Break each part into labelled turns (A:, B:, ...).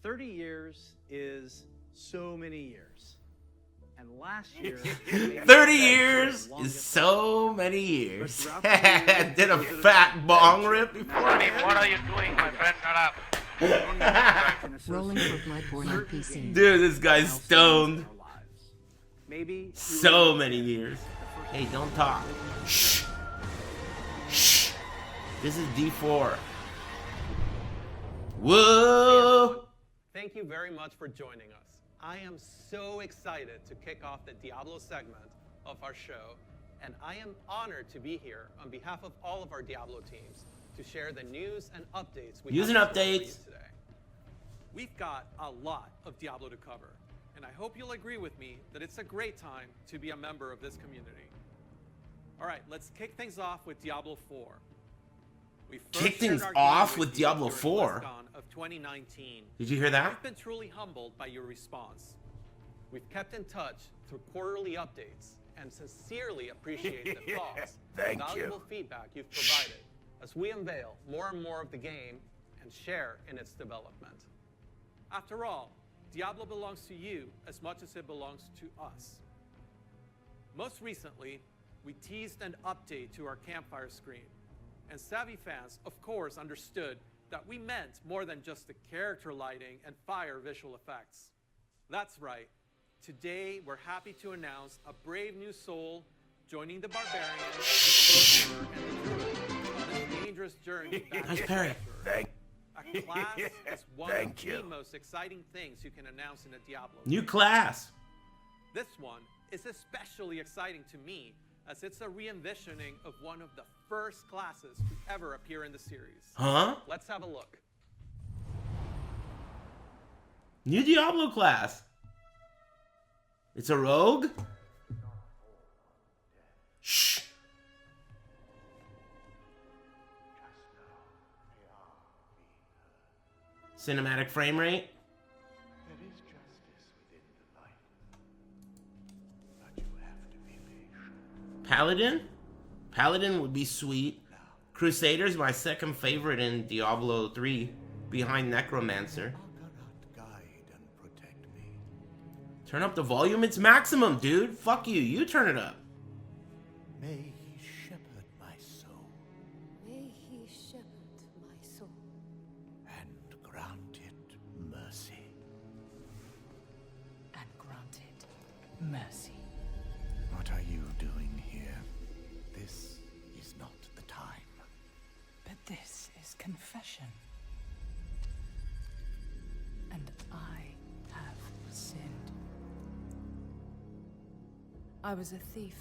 A: 30 years is so many years. And last year...
B: 30 years is so many years. Did a fat bong rip before.
C: What are you doing, my friend? Shut up.
D: Rolling for Bloodborne on PC.
B: Dude, this guy's stoned.
A: Maybe
B: So many years. Hey, don't talk. Shh. Shh. This is D4. Whoa.
A: Thank you very much for joining us. I am so excited to kick off the Diablo segment of our show, and I am honored to be here on behalf of all of our Diablo teams to share the news and updates we
B: News
A: have
B: and
A: in store for you
B: updates.
A: today. We've got a lot of Diablo to cover, and I hope you'll agree with me that it's a great time to be a member of this community. All right, let's kick things off with Diablo 4. We first
B: Kick
A: shared
B: things
A: our game
B: off with
A: you
B: Diablo
A: during
B: 4?
A: Blizzcon of 2019.
B: Did you hear that?
A: We've been truly humbled by your response. We've kept in touch through quarterly updates and sincerely appreciate the thoughts and valuable feedback you've provided as we unveil more and more of the game and share in its development. After all, Diablo belongs to you as much as it belongs to us. Most recently, we teased an update to our campfire screen, and savvy fans, of course, understood that we meant more than just the character lighting and fire visual effects. That's right. Today, we're happy to announce a brave new soul joining the barbarian, the sorcerer, and the druid on this dangerous journey back
B: Nice
A: to
B: parry.
A: adventure. A class is one of the most exciting things you can announce in a Diablo
B: New
A: game.
B: class.
A: This one is especially exciting to me as it's a re-envisioning of one of the first classes to ever appear in the series.
B: Huh?
A: Let's have a look.
B: New Diablo class. It's a rogue? Shh. Cinematic frame rate.
E: There is justice within the light, but you have to be patient.
B: Paladin? Paladin would be sweet. Crusader's my second favorite in Diablo 3, behind Necromancer.
E: Akarat guide and protect me.
B: Turn up the volume, it's maximum, dude. Fuck you, you turn it up.
E: May he shepherd my soul
D: May he shepherd my soul.
E: and grant it mercy.
F: And granted mercy.
E: What are you doing here? This is not the time.
F: But this is confession. And I have sinned. I was a thief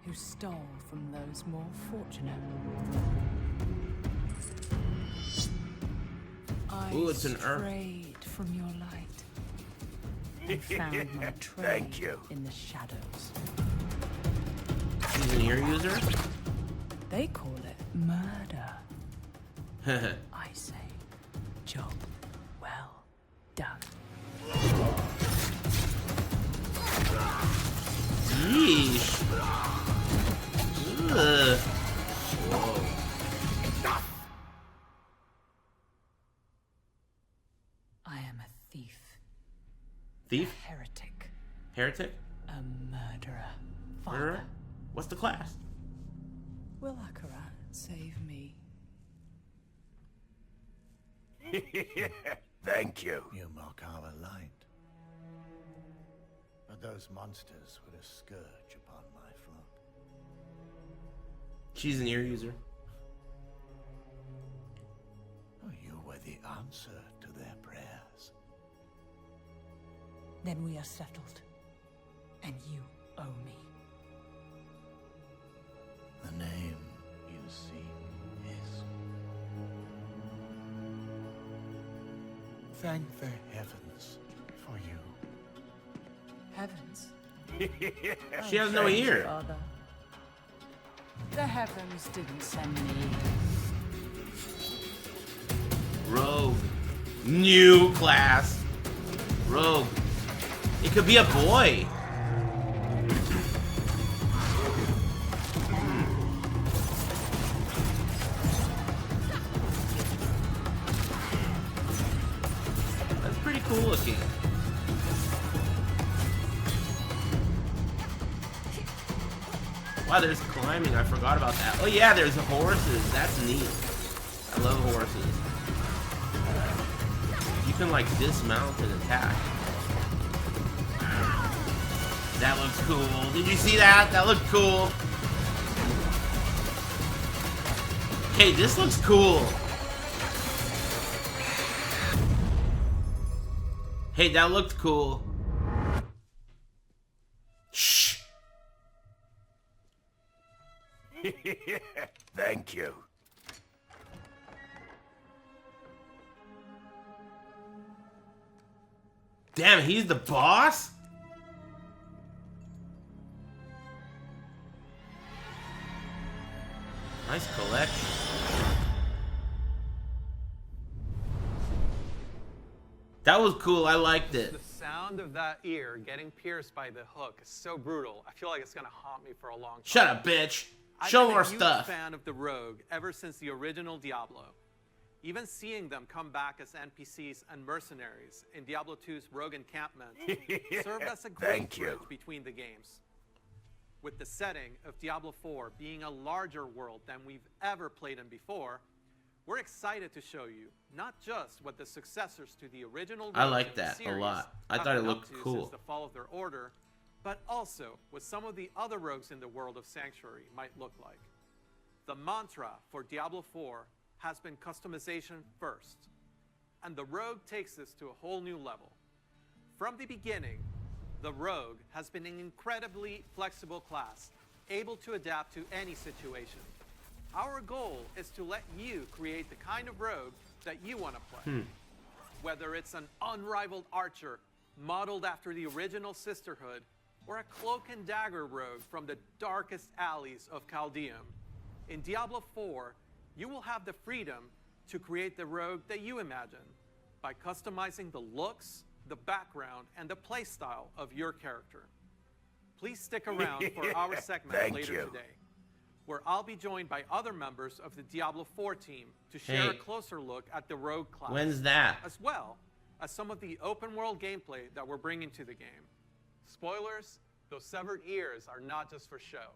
F: who stole from those more fortunate. I
B: Ooh, it's an herb.
F: strayed from your light and found my trail
E: Thank you.
F: in the shadows.
B: She's an ear user?
F: They call it murder. I say, job well done.
B: Yeesh. Ugh. Whoa.
F: I am a thief,
B: Thief?
F: a heretic,
B: Heretic?
F: a murderer.
B: Murderer?
F: Father,
B: What's the class?
F: will Akarat save me?
E: Thank you. You mock our light. But those monsters were a scourge upon my flock.
B: She's an ear user.
E: Oh, you were the answer to their prayers.
F: Then we are settled, and you owe me.
E: The name you seek is... Thank the heavens for you.
F: Heavens.
B: She has no ear.
F: Father. The heavens didn't send me.
B: Rogue. New class. Rogue. It could be a boy. cool looking. Wow, there's climbing. I forgot about that. Oh yeah, there's horses. That's neat. I love horses. You can like dismount and attack. That looks cool. Did you see that? That looked cool. Okay, this looks cool. Hey, that looked cool. Shh.
E: Thank you.
B: Damn, he's the boss? Nice collection. That was cool. I liked it.
A: The sound of that ear getting pierced by the hook is so brutal. I feel like it's gonna haunt me for a long time.
B: Shut up, bitch.
A: I've
B: Show
A: been
B: more
A: a huge
B: stuff.
A: fan of the Rogue ever since the original Diablo. Even seeing them come back as NPCs and mercenaries in Diablo 2's Rogue Encampment served as a great
E: Thank you.
A: bridge between the games. With the setting of Diablo 4 being a larger world than we've ever played in before, we're excited to show you not just what the successors to the original
B: I
A: rogues
B: like
A: in the
B: that a
A: series
B: lot. I
A: have
B: thought it
A: been up
B: looked
A: to
B: cool.
A: since the fall of their order, but also what some of the other rogues in the world of Sanctuary might look like. The mantra for Diablo 4 has been customization first, and the Rogue takes this to a whole new level. From the beginning, the Rogue has been an incredibly flexible class, able to adapt to any situation. Our goal is to let you create the kind of rogue that you want to play. Whether it's an unrivaled archer modeled after the original Sisterhood, or a cloak and dagger rogue from the darkest alleys of Chaldeum, in Diablo 4, you will have the freedom to create the rogue that you imagine by customizing the looks, the background, and the playstyle of your character. Please stick around for our segment
E: Thank
A: later
E: you.
A: today, where I'll be joined by other members of the Diablo 4 team to share a
B: Hey.
A: closer look at the rogue class.
B: When's that?
A: As well as some of the open world gameplay that we're bringing to the game. Spoilers, those severed ears are not just for show.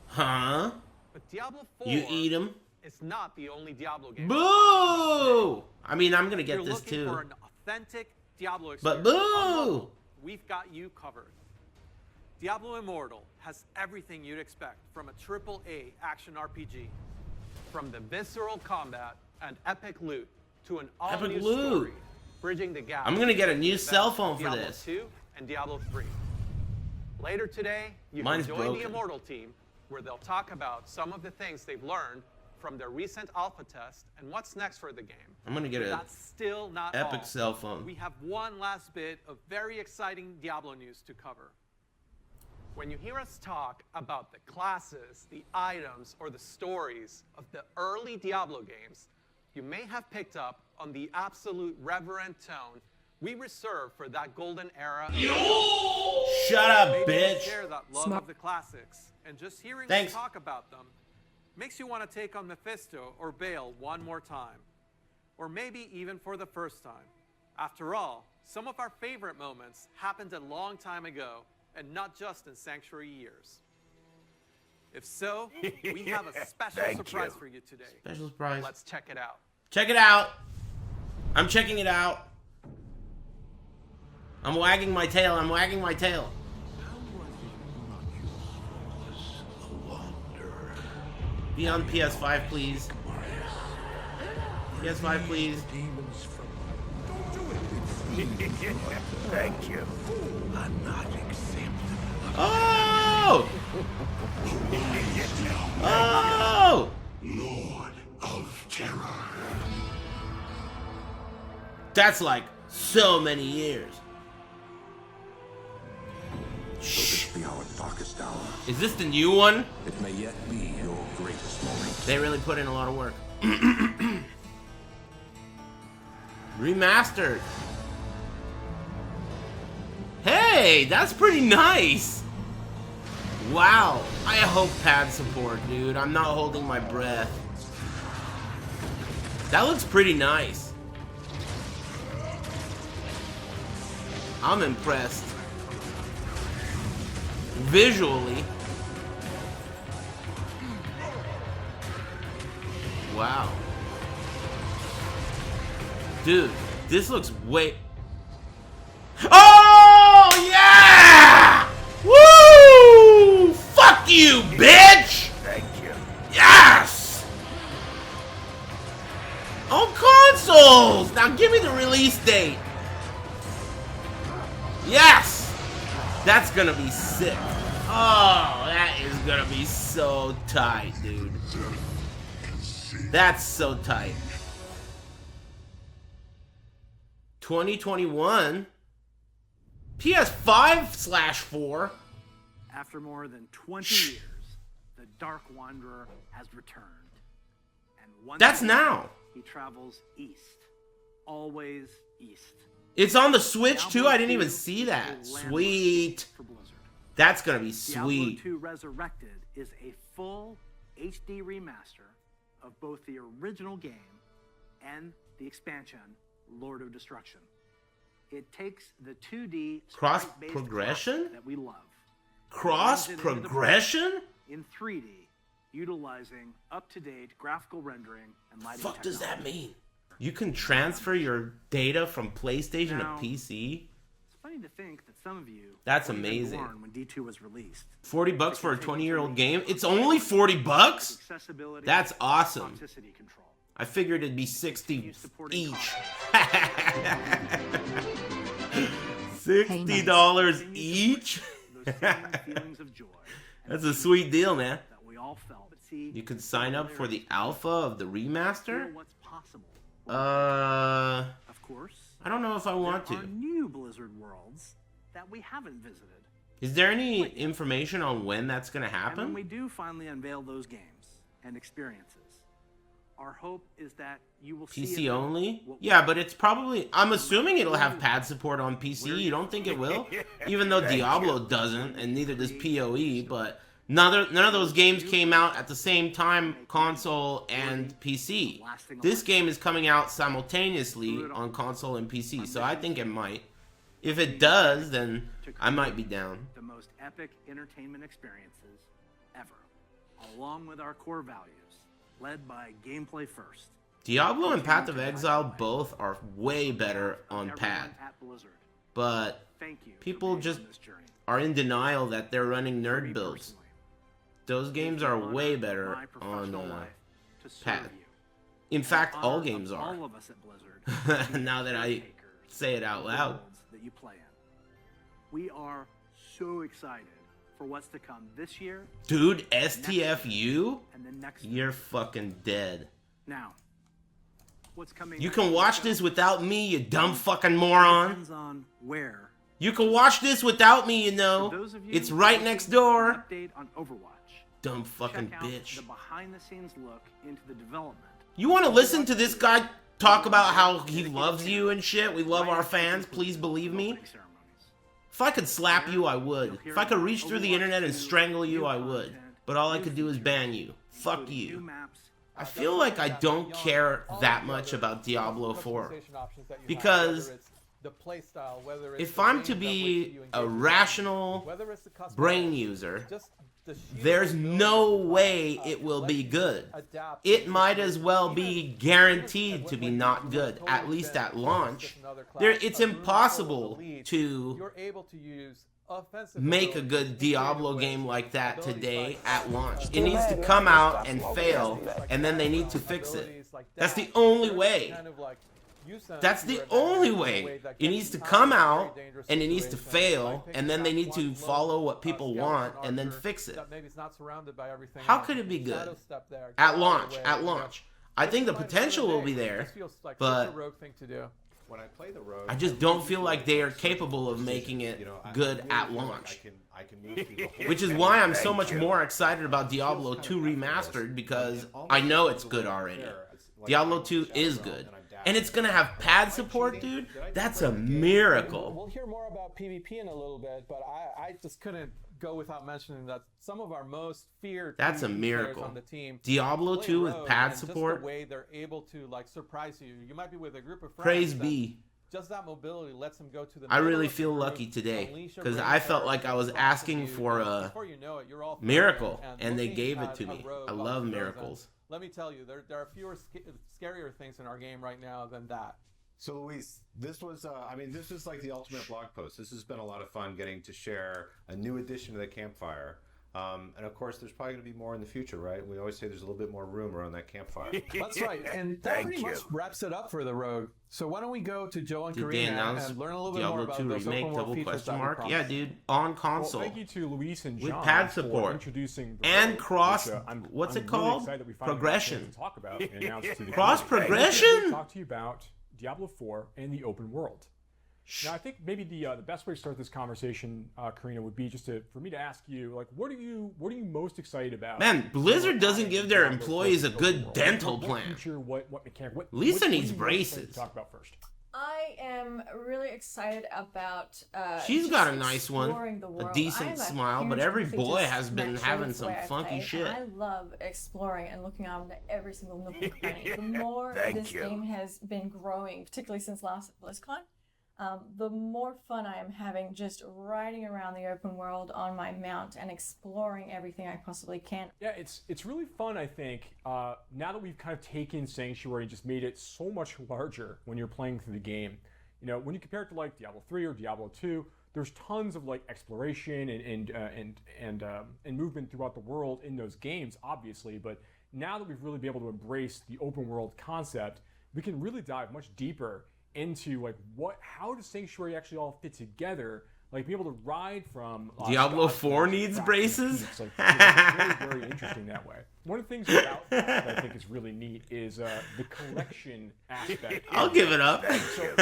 B: Huh?
A: But Diablo 4
B: You eat them?
A: is not the only Diablo game.
B: Boo! I mean, I'm gonna
A: If you're
B: get this
A: looking for
B: too.
A: an authentic Diablo
B: But
A: experience,
B: boo!
A: on mobile, we've got you covered. Diablo Immortal has everything you'd expect from a AAA action RPG. From the visceral combat and epic loot to an all-new
B: Epic loot.
A: story, bridging the gap.
B: I'm gonna get a new
A: between
B: cell phone for
A: Diablo
B: this.
A: 2 and Diablo 3. Later today, you
B: Mine's
A: can join
B: broken.
A: the Immortal team, where they'll talk about some of the things they've learned from their recent alpha test and what's next for the game.
B: I'm gonna get a
A: That's still not
B: epic
A: all.
B: cell phone.
A: We have one last bit of very exciting Diablo news to cover. When you hear us talk about the classes, the items, or the stories of the early Diablo games, you may have picked up on the absolute reverent tone we reserve for that golden era.
B: Shut up,
A: Maybe you
B: bitch.
A: share that love
D: Smart.
A: of the classics, and just hearing
B: Thanks.
A: us talk about them makes you want to take on Mephisto or Baal one more time, or maybe even for the first time. After all, some of our favorite moments happened a long time ago, and not just in Sanctuary years. If so, we have a special
E: Thank
A: surprise
E: you.
A: for you today.
B: Special surprise.
A: Let's check it out.
B: Check it out. I'm checking it out. I'm wagging my tail. I'm wagging my tail. Be on PS5, please. PS5, please.
E: Thank you. I'm not acceptable.
B: Oh! Oh!
E: Lord of Terror.
B: That's like so many years.
G: This be our darkest hour.
B: Is this the new one?
G: It may yet be your greatest moment.
B: They really put in a lot of work. Remastered. Hey, that's pretty nice. Wow. I hope pad support, dude. I'm not holding my breath. That looks pretty nice. I'm impressed. Visually. Wow. Dude, this looks way... Oh, yeah! Woo! Fuck you, bitch!
E: Thank you.
B: Yes! On consoles! Now give me the release date. Yes! That's gonna be sick. Oh, that is gonna be so tight, dude. That's so tight. 2021? PS5/4?
H: After more than 20 years, the Dark Wanderer has returned. And once
B: That's
H: again,
B: now.
H: he travels east. Always east.
B: It's on the Switch too?
H: Diablo
B: I didn't even
H: 2
B: see
H: is
B: that.
H: a landmark
B: Sweet.
H: for Blizzard.
B: That's gonna be
H: Diablo
B: sweet.
H: 2 Resurrected is a full HD remaster of both the original game and the expansion, Lord of Destruction. It takes the 2D sprite-based
B: Cross-progression?
H: classic that we love,
B: Cross-progression?
H: in 3D, utilizing up-to-date graphical rendering and lighting
B: Fuck does that
H: technology.
B: mean? You can transfer your data from PlayStation
H: Now,
B: to PC?
H: It's funny to think that some of you
B: That's
H: weren't even
B: amazing.
H: born when D2 was released.
B: $40 for a 20-year-old game? It's only $40?
H: Accessibility,
B: That's awesome.
H: toxicity control.
B: I figured it'd be 60
H: Continue supporting
B: each.
H: content.
B: $60 each?
H: Those same feelings of joy and
B: That's a sweet deal, man.
H: that we all felt. But see,
B: You could sign up for the alpha of the
H: feel
B: remaster?
H: what's possible. Of course,
B: I don't know if I want
H: there are
B: to.
H: new Blizzard worlds that we haven't visited.
B: Is there any information on when that's gonna
H: And when
B: happen?
H: we do finally unveil those games and experiences, our hope is that you will see
B: PC
H: in them
B: only?
H: what
B: Yeah, but it's probably... I'm assuming it'll have pad support on PC. You don't think it will? Even though Diablo doesn't, and neither does PoE, but none of those games came out at the same time, console and PC. This game is coming out simultaneously on console and PC, so I think it might. If it does, then I might be down.
H: the most epic entertainment experiences ever, along with our core values, led by gameplay first.
B: Diablo and Path of Exile both are way better on
H: Everyone
B: pad,
H: at Blizzard,
B: but
H: thank you for
B: people
H: being
B: just
H: on this journey.
B: are in denial that they're running
H: Me
B: nerd builds.
H: personally,
B: Those
H: it's
B: games
H: an
B: are
H: honor
B: way
H: in
B: better
H: my professional
B: on
H: life to serve
B: pad.
H: you.
B: In fact, all
H: Honor
B: games
H: of
B: are.
H: all of us at Blizzard to be
B: Now that I
H: caretakers
B: say it out
H: of the
B: loud.
H: worlds that you play in. We are so excited for what's to come this year
B: Dude, STFU?
H: and the next.
B: You're fucking dead.
H: Now, what's coming?
B: You
H: next
B: can
H: on the
B: watch
H: show
B: this without me, you dumb fucking moron.
H: depends on where.
B: You can watch this without me, you
H: For
B: know.
H: those of you
B: It's right
H: looking
B: next
H: for
B: door.
H: an update on Overwatch.
B: Dumb fucking
H: Check out
B: bitch.
H: the behind-the-scenes look into the development.
B: You want to listen to this guy talk about how he loves you and shit? We love our fans, please believe me.
H: Opening ceremonies.
B: If I could slap you, I would. If I could reach through the internet and strangle you, I would. But all I could do is ban you. Fuck
H: Including new
B: you.
H: maps.
B: I feel like I don't care that much about Diablo 4. Because if I'm to be a rational brain user, there's no way it will be good. It might as well be guaranteed to be not good, at least at launch. It's impossible to make a good Diablo game like that today at launch. It needs to come out and fail, and then they need to fix it. That's the only way. That's the only way. It needs to come out, and it needs to fail, and then they need to follow what people want, and then fix it. How could it be good? At launch, I think the potential will be there, but
I: when I play the rogue,
B: I just don't feel like they are capable of making it good at launch.
I: I can move people.
B: Which is why I'm so much more excited about Diablo 2 Remastered, because I know it's good already. Diablo 2 is good. And it's gonna have pad support, dude? That's a miracle.
A: We'll hear more about PvP in a little bit, but I just couldn't go without mentioning that some of our most feared
B: That's a
A: PvP
B: miracle.
A: players on the team
B: Diablo
A: play
B: 2 with
A: rogue,
B: pad
A: and
B: support.
A: Just the way they're able to like surprise you. You might be with a group of friends.
B: Praise
A: that
B: be.
J: just that mobility lets them go to the
B: I
J: middle
B: really
J: of the
B: feel
J: room,
B: lucky today
J: unleash a
B: because
J: rain
B: I felt
J: forest
B: like I was
J: across
B: asking
J: you,
B: for
J: and
B: a
J: before you know it, you're off
B: miracle,
J: there
B: and they
J: looking
B: gave it
J: at
B: to
J: a
B: me.
J: road
B: I
J: up
B: love
J: to those
B: miracles.
J: Let me tell you, there are fewer scarier things in our game right now than that.
I: So Luis, this was, I mean, this was like the ultimate blog post. This has been a lot of fun getting to share a new addition to the campfire. And of course, there's probably going to be more in the future, right? We always say there's a little bit more room around that campfire.
J: That's right. And that pretty much wraps it up for the road. So why don't we go to Joe and
B: Did they
J: Karina
B: announce
J: and learn a little bit
B: Diablo
J: more about
B: 2
J: those
B: Remake,
J: open world
B: double
J: features
B: question
J: that we
B: mark?
J: promised.
B: Yeah, dude, on console.
K: Well, thank you to Luis and
B: With
K: John
B: pad
K: for
B: support.
K: introducing the
B: And
K: road,
B: cross,
K: which,
B: what's
K: I'm
B: it
K: really
B: called?
K: excited that we finally got a
B: Progression.
K: chance to talk about and announce to the
B: Cross
K: community.
B: progression?
K: Talk to you about Diablo 4 and the open world. Now, I think maybe the best way to start this conversation, Karina, would be just for me to ask you, like, what are you most excited about?
B: Man, Blizzard doesn't give their employees a good dental plan.
K: Feature, what mechanic?
B: Lisa
K: what
B: needs
K: are you most excited
B: braces.
K: to talk about first.
L: I am really excited about.
B: She's got a nice one,
L: exploring the
B: a
L: world.
B: decent
L: I'm a
B: smile, but
L: huge
B: every boy
L: completist
B: has been
L: naturally
B: having
L: with the
B: some
L: way I
B: funky
L: play,
B: shit.
L: and I love exploring and looking out into every single nook and cranny. The more this game has been growing, particularly since last BlizzCon, the more fun I am having just riding around the open world on my mount and exploring everything I possibly can.
K: Yeah, it's really fun, I think, now that we've kind of taken Sanctuary and just made it so much larger when you're playing through the game. You know, when you compare it to like Diablo 3 or Diablo 2, there's tons of like exploration and movement throughout the world in those games, obviously. But now that we've really been able to embrace the open world concept, we can really dive much deeper into like how does Sanctuary actually all fit together? Like be able to ride from
B: Diablo 4 needs braces.
K: It's like very, very interesting that way. One of the things about that I think is really neat is the collection aspect.
B: I'll give it up.
K: So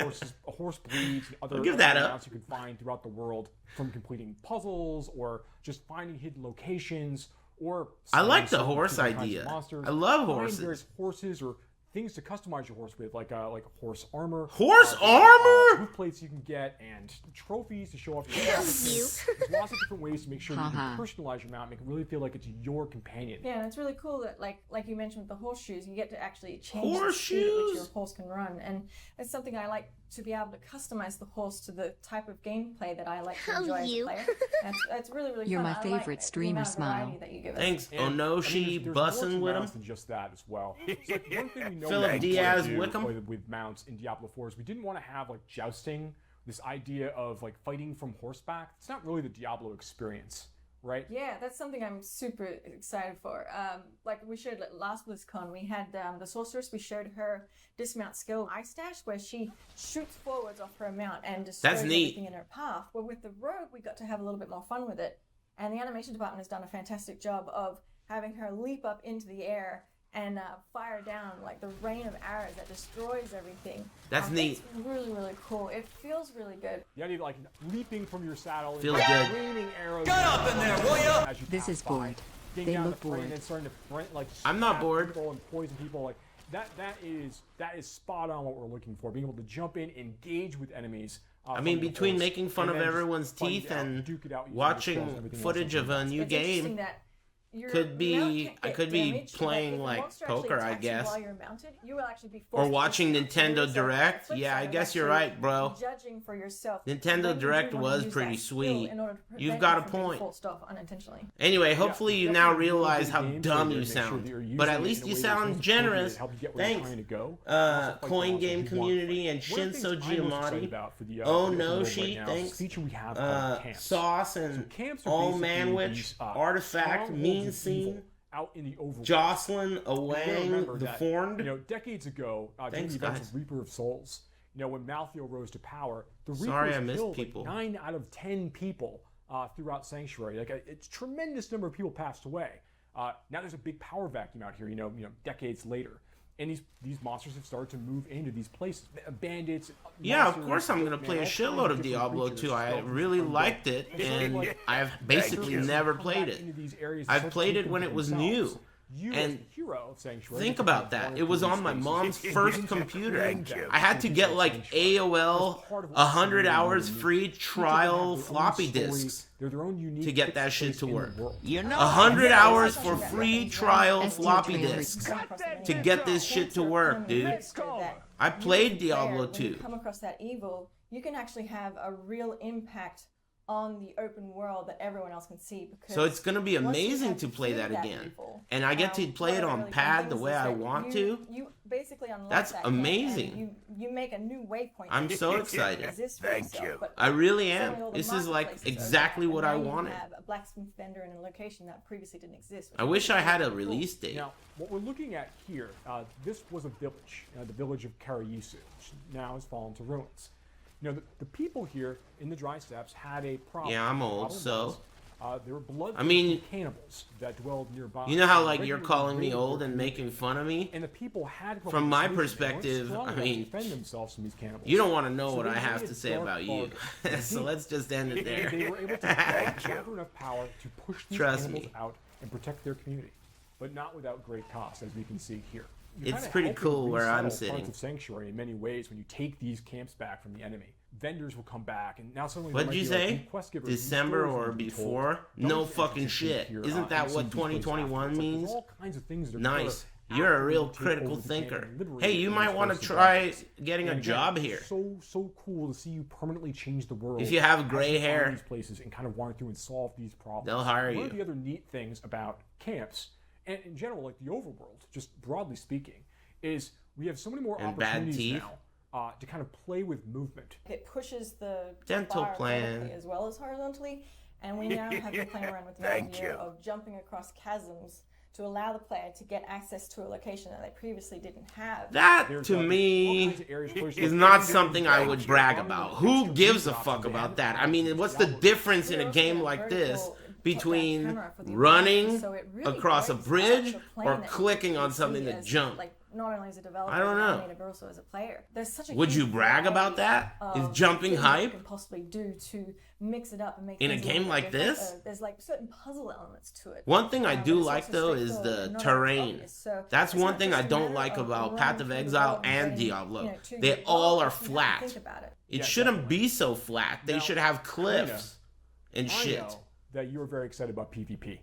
K: all these horse breeds, and other
B: I'll give that up.
K: amounts you can find throughout the world from completing puzzles or just finding hidden locations or.
B: I like the
K: certain
B: horse
K: kinds of
B: idea.
K: monsters.
B: I love
K: Find
B: horses.
K: various horses or things to customize your horse with, like horse armor.
B: Horse armor?
K: Hoof plates you can get, and trophies to show off your accomplishments. There's lots of different ways to make sure that you can personalize your mount, make it really feel like it's your companion.
L: Yeah, and it's really cool that, like you mentioned with the horseshoes, you get to actually change the speed at which your horse can run, and it's something I like to be able to customize the horse to the type of gameplay that I like to enjoy as a player. That's really, really
D: You're
L: fun.
D: my
L: I
D: favorite
L: like
D: streamer
L: the amount of variety
D: smile.
L: that you give us.
B: Thanks,
K: And,
B: Onoshi
K: there's
B: bussin'
K: more to
B: with him.
K: mounts than just that as well. So, like, one thing we know
B: Philip
K: we
B: Diaz
K: do
B: Wickham?
K: with mounts in Diablo 4 is we didn't want to have like jousting, this idea of like fighting from horseback. It's not really the Diablo experience, right?
L: Yeah, that's something I'm super excited for. Like we showed last BlizzCon, we had the sorceress. We showed her dismount skill Ice Dash, where she shoots forwards off her mount and destroys
B: That's neat.
L: everything in her path. Well, with the rogue, we got to have a little bit more fun with it, and the animation department has done a fantastic job of having her leap up into the air and fire down like the rain of arrows that destroys everything.
B: That's neat.
L: It's really, really cool. It feels really good.
K: The idea of like leaping from your saddle,
B: Feels
K: and, like,
B: good.
K: raining arrows.
M: Get up in there, will ya?
K: as you
D: This
K: pass
D: is
K: by,
D: bored.
K: getting
D: They
K: down
D: look
K: the front
D: bored.
K: and then starting to like.
B: I'm not
K: stab
B: bored.
K: people and poison people like that is spot on what we're looking for. Being able to jump in, engage with enemies.
B: I
K: from
B: mean,
K: the
B: between
K: horse,
B: making fun
K: and
B: of
K: then just
B: everyone's
K: fight it
B: teeth
K: out,
B: and
K: duke it out using your skills and
B: watching
K: everything else
B: footage
K: like
B: of
K: that.
B: a new
L: It's interesting
B: game,
L: that your
B: could
L: mount
B: be
L: can't
B: I
L: get
B: could be
L: damaged, but
B: playing
L: if the
B: like
L: monster actually
B: poker, I
L: attacks you
B: guess.
L: while you're mounted, you will actually be
B: Or
L: forced to
B: watching
L: dismount.
B: Nintendo
L: So,
B: Direct.
L: flip
B: Yeah, I
L: side,
B: guess you're
L: actually
B: right, bro.
L: Judging for yourself.
B: Nintendo
L: when you
B: Direct
L: do wanna
B: was
L: use
B: pretty
L: that skill
B: sweet.
L: in order to prevent
B: You've got
L: you
B: a
L: from being
B: point.
L: forced off unintentionally.
B: Anyway, hopefully you now
K: definitely really
B: realize
K: good
B: how
K: games
B: dumb
K: there to
B: you
K: make sure
B: sound.
K: that you're using
B: But
K: it
B: at
K: in
B: least
K: a
B: you
K: way that's
B: sound
K: most appropriate
B: generous.
K: to help you get where you're
B: Thanks.
K: trying to go. Also, fight the
B: Coin
K: monsters
B: Game
K: you want to
B: Community
K: fight.
B: and
K: One of the
B: Shinso
K: things I'm most excited
B: Giamatti.
K: about for the
B: Oh
K: open
B: no,
K: world
B: she
K: right now is this
B: thanks.
K: feature we have called camps.
B: Sauce
K: So
B: and
K: camps are
B: All
K: basically
B: Manwich,
K: these,
B: Artifact,
K: strongholds
B: Mean
K: of
B: Scene,
K: evil out in the overworld.
B: Jocelyn,
K: And we gotta
B: Awang,
K: remember
B: the
K: that,
B: Forned.
K: You know, decades ago, during
B: Thanks,
K: the events
B: guys.
K: of Reaper of Souls, you know, when Malthael rose to power, the
B: Sorry,
K: Reapers
B: I missed
K: killed
B: people.
K: like 9 out of 10 people throughout Sanctuary. Like a tremendous number of people passed away. Now there's a big power vacuum out here. You know, decades later, and these monsters have started to move into these places. Bandits.
B: Yeah, of
K: monsters,
B: course I'm gonna
K: man,
B: play a
K: all kinds
B: shitload of
K: different
B: Diablo
K: creatures,
B: 2. I
K: skeletons,
B: really
K: undead.
B: liked it,
K: It's sort of
B: and
K: like
B: I've basically
K: monsters
B: never
K: come
B: played
K: back
B: it.
K: into these areas and
B: I've
K: start to
B: played
K: take
B: it when
K: them
B: it was
K: themselves.
B: new.
K: You,
B: And
K: as a hero of Sanctuary,
B: think
K: get to
B: about
K: have
B: that.
K: one
B: It
K: or
B: was
K: two
B: on my
K: spaces.
B: mom's
K: And
B: first
K: begin to
B: computer.
K: build that
B: I had to get
K: feature
B: like
K: Sanctuary.
B: AOL
K: That's part of what
B: 100
K: Sanctuary
B: hours
K: really
B: free
K: needs. Each of them
B: trial
K: have their own
B: floppy
K: story.
B: disks
K: They're their own unique
B: to get
K: fixed
B: that shit
K: place
B: to
K: in the
B: work.
K: world.
M: You know,
B: 100
L: Yeah,
B: hours
L: that's
B: for
L: actually
B: free
L: that.
B: trial
D: SD
B: floppy
D: trailers.
B: disks
L: Come across the
B: to
L: internet.
B: get this shit to work, dude.
L: That
B: I played
L: as a player,
B: Diablo
L: when
B: 2.
L: you come across that evil, you can actually have a real impact on the open world that everyone else can see. Because
B: So it's going to be
L: once you
B: amazing
L: have
B: to play that
L: defeated
B: again.
L: evil,
B: And I get to play it
L: one of the
B: on
L: really fun
B: pad the
L: things
B: way
L: is
B: I
L: that
B: want
L: you,
B: to.
L: You basically unlock
B: That's
L: that camp, and
B: amazing.
L: you make a new waypoint.
B: I'm
L: that
B: so
L: doesn't
B: excited.
L: exist for yourself, but
B: I really am.
L: suddenly all the
B: This is like
L: marketplaces open
B: exactly
L: up, and
B: what
L: now
B: I
L: you
B: wanted.
L: have a blacksmith vendor in a location that previously didn't exist. which
B: I
L: is
B: wish I had a
L: really cool.
B: release date.
K: Now, what we're looking at here, this was a village, the village of Karayisu, which now has fallen to ruins. You know, the people here in the dry steppes had a problem.
B: Yeah, I'm
K: The
B: old,
K: problem
B: so.
K: was, there were blood
B: cannibals
K: that dwelled nearby.
B: You know how
K: and
B: like you're
K: regularly
B: calling me
K: raided
B: old
K: their
B: and making fun of me?
K: And the people had
B: From my
K: they weren't
B: perspective,
K: strong
B: I
K: enough to
B: mean,
K: defend themselves from these cannibals.
B: you don't want to know
K: So
B: what
K: they
B: I have
K: made
B: to
K: a
B: say
K: dark
B: about you.
K: bargain.
B: So let's just end it there.
K: They were able to gather enough power to push these
B: Trust
K: animals
B: me.
K: out and protect their community, but not without great cost, as we can see here. You're
B: It's
K: kinda
B: pretty
K: helping
B: cool where I'm
K: resettle
B: sitting.
K: Parts of Sanctuary in many ways when you take these camps back from the enemy. Vendors will come back, and now suddenly
B: What
K: there
B: did you
K: might be, like,
B: say?
K: new quest givers, new
B: December
K: stories
B: or
K: need to be told.
B: before? No
K: Dungeons
B: fucking
K: that you
B: shit.
K: hear,
B: Isn't that
K: in
B: what
K: some of these places
B: 2021
K: afterwards. Like,
B: means?
K: there's all kinds of things that
B: Nice.
K: occur
B: You're a
K: after
B: real
K: you take
B: critical
K: over the camp
B: thinker.
K: and liberate
B: Hey, you
K: these
B: might want to
K: places
B: try
K: back.
B: getting a
K: And
B: job
K: again,
B: here.
K: So cool to see you permanently change the world.
B: If you have
K: as
B: gray
K: you find
B: hair.
K: these places and kind of wander through and solve these problems.
B: They'll hire
K: One of
B: you.
K: the other neat things about camps, and in general, like the overworld, just broadly speaking, is we have so many more
B: And bad
K: opportunities
B: teeth.
K: now to kind of play with movement.
L: It pushes the
B: Dental
L: bar
B: plan.
L: vertically as well as horizontally, and we now have been playing around with the idea of jumping across chasms to allow the player to get access to a location that they previously didn't have.
B: That,
K: There's,
B: to
K: all
B: me,
K: kinds of areas where
B: is
K: there's
B: not
K: like
B: something I would brag about. Who gives a fuck about that? I mean, what's the difference in a game like this between running across a bridge or clicking on something to jump?
L: Like, not only as a developer,
B: I don't know.
L: but also as a player. There's such a
B: Would you
L: huge
B: brag about
L: variety
B: that? Is
L: of
B: jumping
L: things that you
B: hype?
L: can possibly do to mix it up and make
B: In a
L: things
B: game
L: little
B: like
L: bit different.
B: this?
L: There's like certain puzzle elements to it.
B: One thing I
L: But
B: do
L: it's
B: like
L: also
B: though is
L: straightforward
B: the
L: and not
B: terrain.
L: obvious. So
B: That's
L: it's
B: one
L: not
B: thing
L: just
B: I
L: a
B: don't
L: matter
B: like
L: of
B: about
L: running
B: Path of
L: through the
B: Exile
L: world
B: and
L: getting,
B: Diablo.
L: to
B: They
L: your
B: all
L: goal.
B: are
L: You have to
B: flat.
L: think about it.
B: It
K: Yeah,
B: shouldn't
K: definitely.
B: be so flat. They
K: Now,
B: should have cliffs and
K: I
B: shit.
K: know that you were very excited about PvP.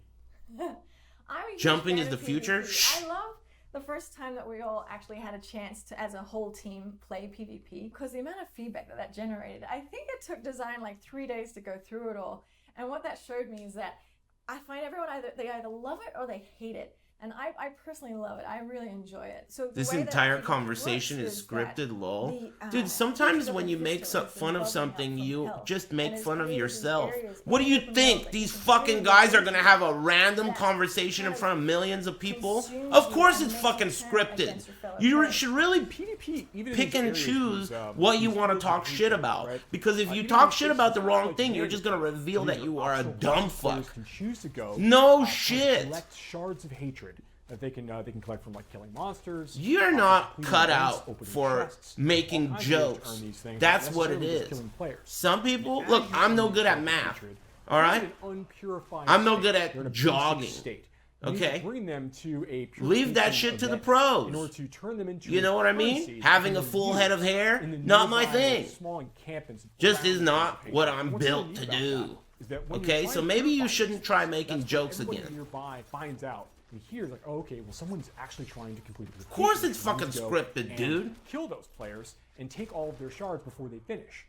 L: I'm a huge
B: Jumping
L: fan
B: is
L: of
B: the future?
L: PvP. I love the first time that we all actually had a chance to, as a whole team, play PvP, because the amount of feedback that generated, I think it took design like 3 days to go through it all. And what that showed me is that I find everyone they either love it or they hate it. And I personally love it. I really enjoy it. So the
B: This
L: way that
B: entire
L: PvP
B: conversation
L: works
B: is
L: that
B: scripted, lol.
L: the,
B: Dude, sometimes
L: features
B: when
L: of
B: you
L: the
B: make
L: crystal is
B: fun of
L: bubbling up
B: something,
L: from
B: you
L: hell.
B: just
L: And
B: make
L: it's
B: fun of
L: created these
B: yourself.
L: areas
B: What do
L: in
B: you
L: the open
B: think?
L: world that
B: These
L: consume
B: fucking
L: the
B: guys are
L: energy
B: gonna have a random
L: that
B: conversation in
L: kind
B: front of millions of people?
L: consumes
B: Of
L: you
B: course
L: and
B: it's
L: makes you
B: fucking
L: turn
B: scripted.
L: against your fellow
B: You
L: players.
B: should really
K: PvP, even in
B: pick
K: these
B: and
K: areas,
B: choose
K: these,
B: what you
K: these
B: want to
K: fields
B: talk
K: of
B: shit
K: hatred,
B: about.
K: right?
B: Because if you
K: Even
B: talk
K: in
B: shit
K: places
B: about the wrong
K: like
B: thing, you're
K: Vegas,
B: just gonna reveal
K: where
B: that you are a
K: optional
B: dumb
K: places players
B: fuck.
K: Can choose to go,
B: No
K: kind of
B: shit.
K: collect shards of hatred that they can collect from like killing monsters.
B: You're not
K: completing
B: cut
K: events,
B: out
K: opening
B: for
K: chests,
B: making
K: all kinds of ways to
B: jokes.
K: earn these things,
B: That's
K: not
B: what it
K: necessarily just
B: is.
K: killing players.
B: Some people,
K: As
B: look,
K: you
B: I'm no
K: earn
B: good at
K: these
B: math.
K: hatred,
B: All right?
K: they're in an unpurified
B: I'm no
K: state.
B: good at
K: They're in a basic
B: jogging.
K: state. You need
B: Okay?
K: to bring them to a
B: Leave that
K: purification
B: shit to the
K: event
B: pros.
K: in order to turn them into
B: You know what I mean?
K: currency
B: Having
K: that
B: a
K: can
B: full
K: be
B: head of
K: used
B: hair,
K: in the
B: not my
K: nearby
B: thing.
K: small encampments
B: Just is
K: around
B: not
K: the
B: what
K: location.
B: I'm
K: What's
B: built
K: really
B: to
K: neat about
B: do.
K: that is that when
B: Okay,
K: you're
B: so
K: trying to
B: maybe you
K: purify
B: shouldn't
K: these
B: try
K: things,
B: making
K: that's
B: jokes
K: what everybody
B: again.
K: nearby finds out and hears, like, oh, okay, well, someone's actually trying to complete it.
B: Of course it's fucking scripted, dude.
K: Kill those players and take all of their shards before they finish.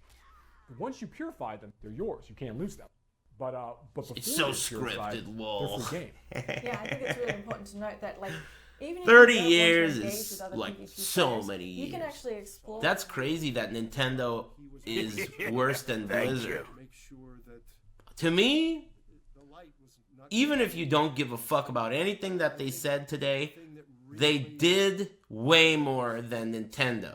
K: Once you purify them, they're yours. You can't lose them. But before
B: It's so
K: they're purified,
B: scripted, lol.
K: they're free game.
L: Yeah, I think it's really important to note that, like, even if
B: 30
L: you don't want to
B: years
L: engage
B: is
L: with other
B: like
L: PvP
B: so
L: players,
B: many
L: you can
B: years.
L: actually explore.
B: That's crazy that Nintendo is worse than Blizzard. To me, even if you don't give a fuck about anything that they said today, they did way more than Nintendo.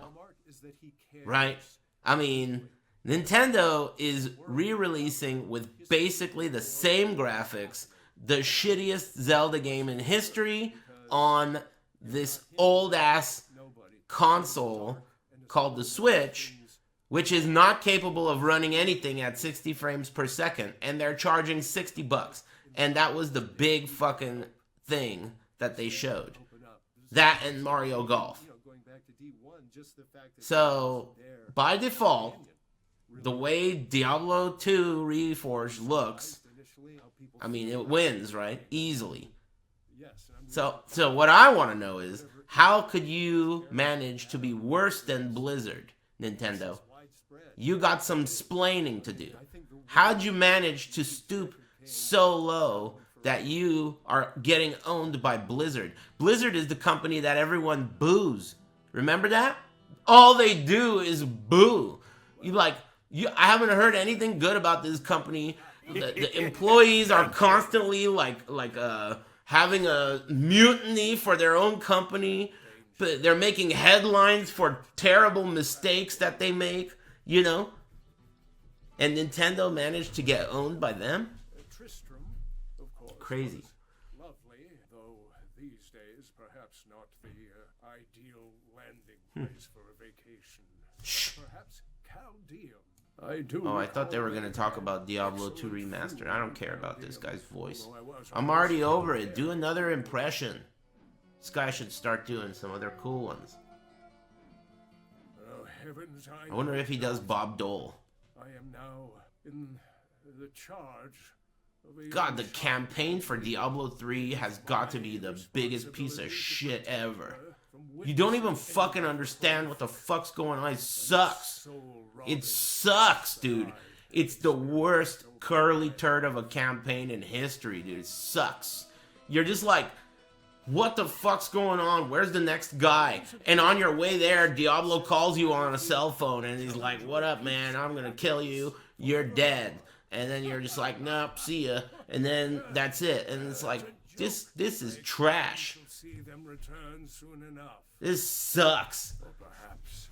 B: Right? I mean, Nintendo is re-releasing with basically the same graphics, the shittiest Zelda game in history on this old-ass console called the Switch, which is not capable of running anything at 60 frames per second, and they're charging $60. And that was the big fucking thing that they showed. That and Mario Golf. So, by default, the way Diablo 2 Reforged looks, I mean, it wins, right? Easily. So what I want to know is, How could you manage to be worse than Blizzard, Nintendo? You got some splaining to do. How'd you manage to stoop so low that you are getting owned by Blizzard? Blizzard is the company that everyone boos. Remember that? All they do is boo. I haven't heard anything good about this company. The employees are constantly having a mutiny for their own company. They're making headlines for terrible mistakes that they make, you know? And Nintendo managed to get owned by them? Crazy.
M: Lovely, though these days perhaps not the ideal landing place for a vacation. Perhaps Chaldeum.
B: I thought they were going to talk about Diablo 2 Remastered. I don't care about this guy's voice. I'm already over it. Do another impression. This guy should start doing some other cool ones.
M: Oh, heavens,
B: I wonder if he does Bob Dole.
M: I am now in the charge.
B: God, the campaign for Diablo 3 has got to be the biggest piece of shit ever. You don't even fucking understand what the fuck's going on. It sucks. It sucks, dude. It's the worst curly turd of a campaign in history, dude. It sucks. You're just like, what the fuck's going on? Where's the next guy? And on your way there, Diablo calls you on a cell phone and he's like, what up, man? I'm gonna kill you. You're dead. And then you're just like, nope, see ya. And then that's it. And it's like, this is trash. This sucks.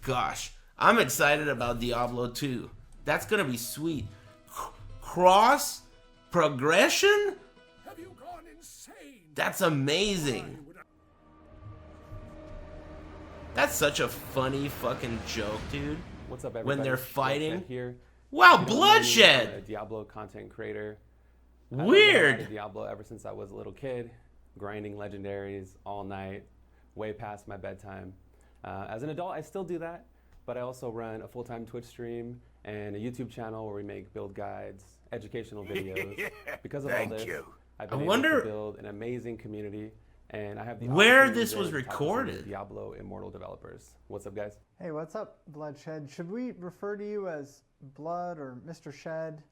B: Gosh, I'm excited about Diablo 2. That's gonna be sweet. Cross progression? That's amazing. That's such a funny fucking joke, dude.
N: What's up, everybody?
B: When they're fighting.
N: Here.
B: Wow, Bloodshed!
N: I'm a Diablo content creator.
B: Weird.
N: I've been Diablo ever since I was a little kid, grinding legendaries all night, way past my bedtime. As an adult, I still do that, but I also run a full-time Twitch stream and a YouTube channel where we make build guides, educational videos. Because of all this, I've been able to build an amazing community, and I have the
B: where this was
N: to talk to some
B: recorded.
N: Diablo Immortal developers. What's up, guys?
O: Hey, what's up, Bloodshed? Should we refer to you as Blood or Mr. Shed?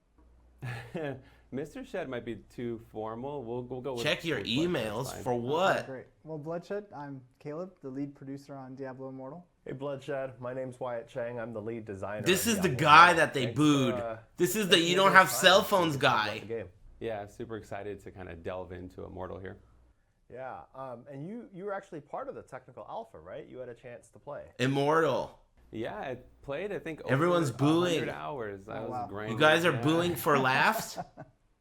N: Mr. Shed might be too formal. We'll go with...
B: Check your emails for what?
O: Okay, great. Well, Bloodshed, I'm Caleb, the lead producer on Diablo Immortal.
P: Hey, Bloodshed. My name's Wyatt Chang. I'm the lead designer.
B: This is the guy that they booed. This is the you don't have cell phones guy.
N: Yeah, super excited to kind of delve into Immortal here.
P: Yeah, and you were actually part of the technical alpha, right? You had a chance to play.
B: Immortal.
N: Yeah, I played, I think, over
B: everyone's booing.
N: 100 hours. I was grinding.
B: You guys are booing for laughs?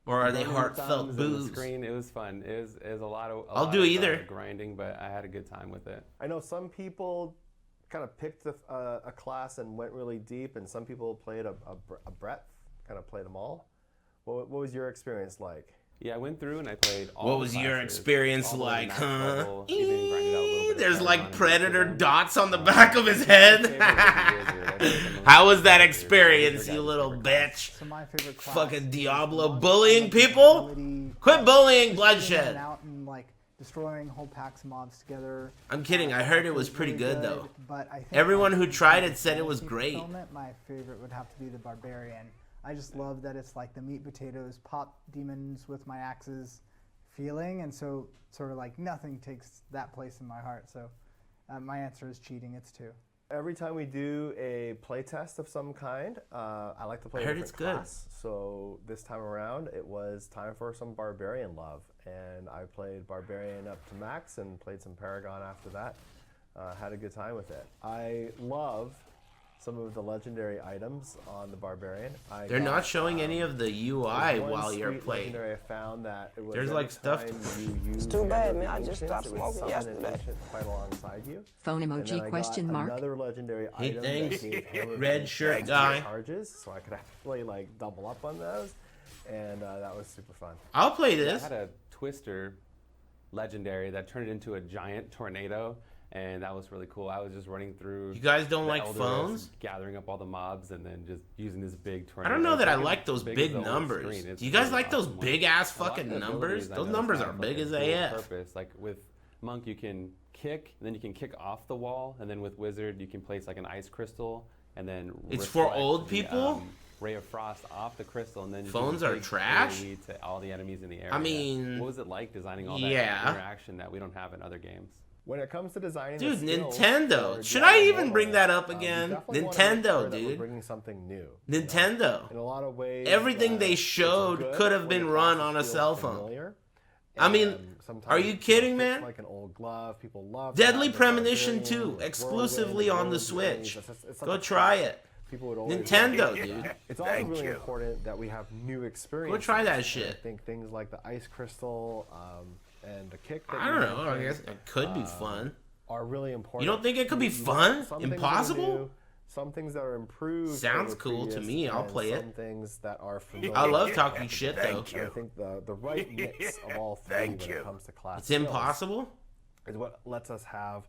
B: Or are they heartfelt boos?
N: Screen. It was fun. It was a lot of
B: I'll do either.
N: Grinding, but I had a good time with it.
P: I know some people kind of picked a class and went really deep, and some people played a breadth, kind of played them all. What was your experience like?
N: Yeah, I went through and I played all
B: What
N: the
B: was
N: classes,
B: your experience like, huh?
N: Level, even grinded out a little bit
B: There's
N: of
B: like predator dots on the back of his head. How was that experience, you little bitch?
O: So my favorite class
B: fucking Diablo bullying people? Quit bullying Bloodshed.
O: Out and like destroying whole packs of mobs together.
B: I'm kidding. I heard it was pretty
O: really
B: good though.
O: But I think
B: everyone who tried it said it was great.
O: My favorite would have to be the Barbarian. I just love that it's like the meat potatoes, pop demons with my axes feeling, and so sort of like nothing takes that place in my heart. So my answer is cheating. It's 2.
P: Every time we do a play test of some kind, I like to play a different class. So this time around, it was time for some Barbarian love, and I played Barbarian up to max and played some Paragon after that. Had a good time with it. I love some of the legendary items on the Barbarian.
B: They're not showing any of the UI while you're playing.
P: I found that it was
B: there's like stuff.
Q: It's too bad, man. I just stopped smoking yesterday.
P: Quite alongside you.
D: Phone emoji question mark.
P: Another legendary
B: Hey,
P: item
B: thanks,
P: that gave
B: red shirt guy.
P: Charges, so I could actually like double up on those, and that was super fun.
B: I'll play this.
N: I had a Twister legendary that turned into a giant tornado. And that was really cool. I was just running through.
B: You guys don't like
N: Elders,
B: phones?
N: Gathering up all the mobs and then just using this big tornado.
B: I don't know that I like those big numbers. Do you guys like those big ass fucking numbers? Those numbers are big as AF.
N: Like with Monk, you can kick, and then you can kick off the wall, and then with Wizard you can place like an ice crystal, and then
B: it's for
N: reflect
B: old
N: the,
B: people.
N: Ray of Frost off the crystal, and then you
B: phones
N: can
B: are trash.
N: AoE to all the enemies in the area.
B: I mean,
N: what was it like designing all that interaction that we don't have in other games?
P: When it comes to designing,
B: dude,
P: the skills
B: Nintendo. Should I even bring that up again? Nintendo, dude.
P: Bringing something new.
B: Nintendo.
P: In a lot of ways,
B: everything they showed could have been run on a cell phone. I mean, are you kidding, man?
P: Like an old glove, people love
B: Deadly Premonition 2, exclusively on the Switch. Go try it.
P: People would always
B: Nintendo, dude.
P: It's also really important that we have new experiences.
B: Go try that shit.
P: I think things like the ice crystal and the kick.
B: I don't know. I guess it could be fun.
P: Are really important.
B: You don't think it could be fun? Impossible?
P: Some things that are improved.
B: Sounds cool to me. I'll play it.
P: Some things that are familiar.
B: I love talking shit though.
P: I think the right mix of all three when it comes to class.
B: It's impossible.
P: Is what lets us have,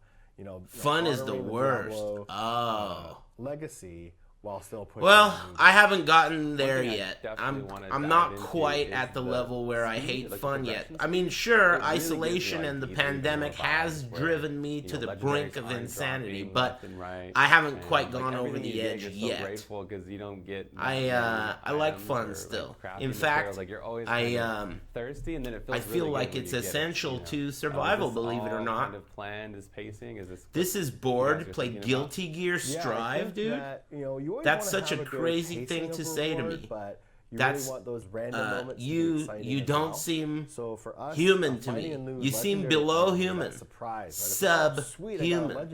B: fun is the worst.
P: Diablo, legacy. While still pushing.
B: Well, I haven't gotten there yet. I'm not quite at the level where I hate fun yet. I mean, sure, isolation and the pandemic has driven me to the brink of insanity, but I haven't quite gone over the edge yet. I like fun still. In fact, I feel like it's essential to survival, believe it or not. This is bored. Play Guilty Gear Strive, dude. That's such a crazy thing to say to me. That's you don't seem human to me. You seem below human, subhuman.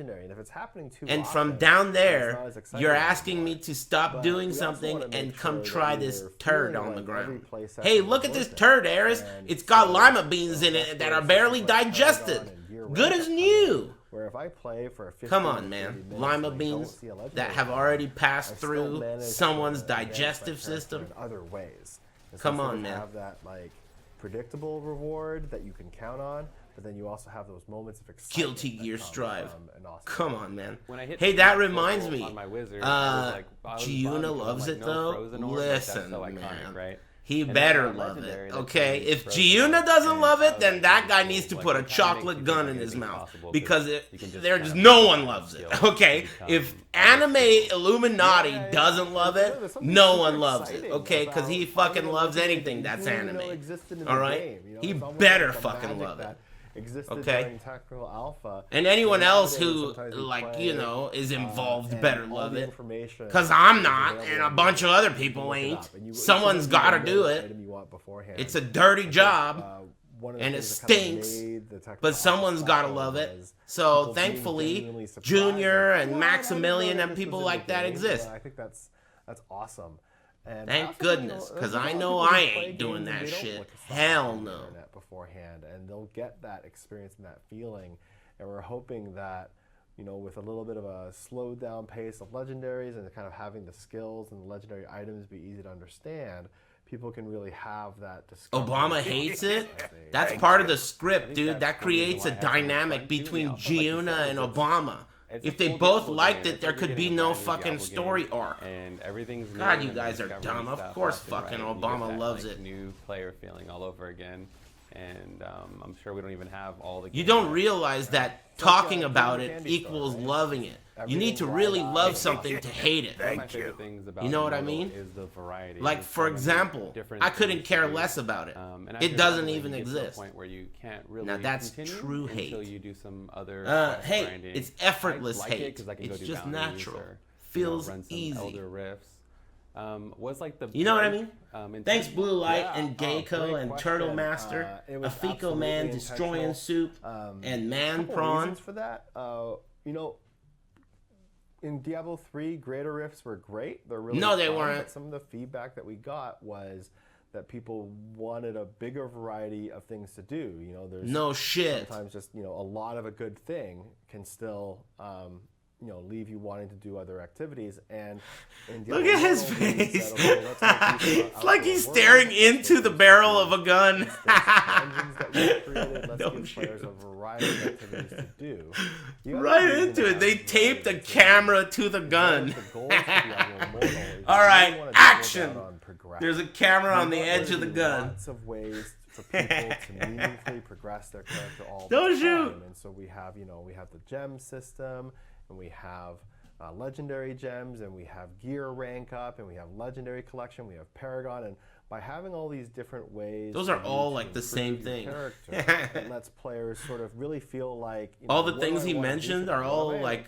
B: And from down there, you're asking me to stop doing something and come try this turd on the ground. Hey, look at this turd, Aris. It's got lima beans in it that are barely digested. Good as new.
P: Where if I play for a 15,
B: come on, man, lima beans that have already passed through someone's digestive system.
P: In other ways.
B: Come on, man.
P: Have that like predictable reward that you can count on, but then you also have those moments of excitement.
B: Guilty Gear Strive. Come on, man. Hey, that reminds me. Giuna loves it though. Listen, man. Right? He better love it, okay? If Giuna doesn't love it, then that guy needs to put a chocolate gun in his mouth. Because there's no one loves it, okay? If Anime Illuminati doesn't love it, no one loves it, okay? Because he fucking loves anything that's anime, alright? He better fucking love it. Okay, and anyone else who, like, is involved better love it. Because I'm not, and a bunch of other people ain't. Someone's got to do it. It's a dirty job, and it stinks, but someone's got to love it. So, thankfully, Junior and Maximilian and people like that exist.
P: I think that's awesome. And
B: thank goodness, because I know I ain't doing that shit. Hell no.
P: Beforehand, and they'll get that experience and that feeling, and we're hoping that, with a little bit of a slowed down pace of legendaries and kind of having the skills and the legendary items be easy to understand, people can really have that discovery.
B: Obama hates it? That's part of the script, dude. That creates a dynamic between Giuna and Obama. If they both liked it, there could be no fucking story arc. God, you guys are dumb. Of course fucking Obama loves it.
N: New player feeling all over again. And I'm sure we don't even have all the...
B: You don't realize that talking about it equals loving it. You need to really love something to hate it. You know what I mean? Like, for example, I couldn't care less about it. It doesn't even exist. Now that's true hate. Hey, it's effortless hate. It's just natural. Feels easy. You know what I mean? Thanks, Blue Light and Geico and Turtle Master, Afiko Man, Destroying Soup, and Man Prawn.
P: For that, in Diablo 3, greater rifts were great. They're really
B: no, they
P: fun,
B: weren't.
P: But some of the feedback that we got was that people wanted a bigger variety of things to do. There's
B: no shit.
P: Sometimes just a lot of a good thing can still leave you wanting to do other activities. And
B: look at his face. It's like he's staring into the barrel of a gun. Right into it. They taped the camera to the gun. All right, action. There's a camera on the edge of the gun.
P: for people to meaningfully progress their character all
B: Don't
P: the
B: shoot.
P: time. And so we have, we have the gem system, and we have legendary gems, and we have gear rank up, and we have legendary collection, we have Paragon, and by having all these different ways,
B: those are all like the same thing.
P: It lets players sort of really feel like
B: all the things he mentioned are all like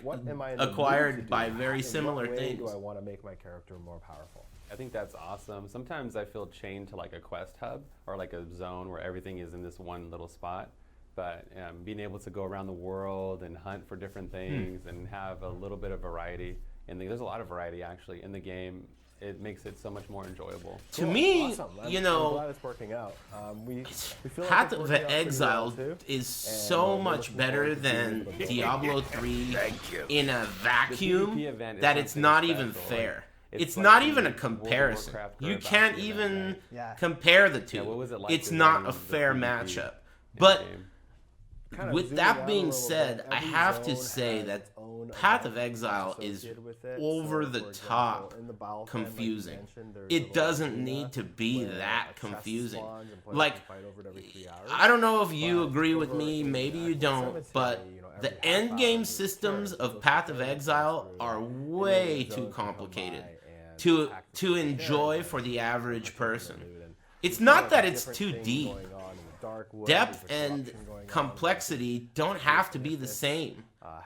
B: acquired by very similar
P: things.
B: things.
P: Do I want to make my character more powerful?
N: I think that's awesome. Sometimes I feel chained to like a quest hub or like a zone where everything is in this one little spot. But being able to go around the world and hunt for different things and have a little bit of variety, and there's a lot of variety actually in the game. It makes it so much more enjoyable.
B: To me,
P: awesome.
B: you
P: I'm
B: know,
P: glad it's working out. We feel like
B: Path
P: it's
B: of
P: working out pretty
B: Exile
P: well, too.
B: is so much better than Diablo 3 in a vacuum that it's not even fair. It's not even a comparison. You can't even compare the two. It's not a fair matchup. But with that being said, I have to say that Path of Exile is over the top confusing. It doesn't need to be that confusing. Like, I don't know if you agree with me, maybe you don't, but the endgame systems of Path of Exile are way too complicated to enjoy for the average person. It's not that it's too deep. Depth and complexity don't have to be the same.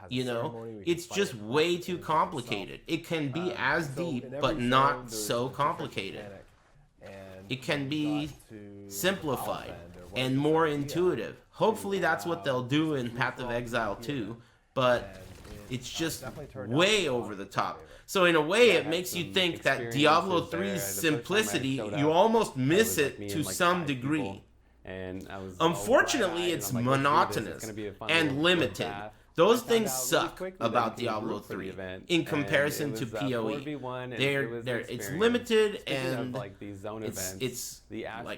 B: You know, it's just way too complicated. It can be as deep, but not so complicated. It can be simplified and more intuitive. Hopefully that's what they'll do in Path of Exile 2, but it's just way over the top. So in a way, it makes you think that Diablo 3's simplicity, you almost miss it to some degree.
N: And I was
B: Unfortunately, it's monotonous and limited. Those things suck about Diablo 3 in comparison to PoE. It's limited and it's like,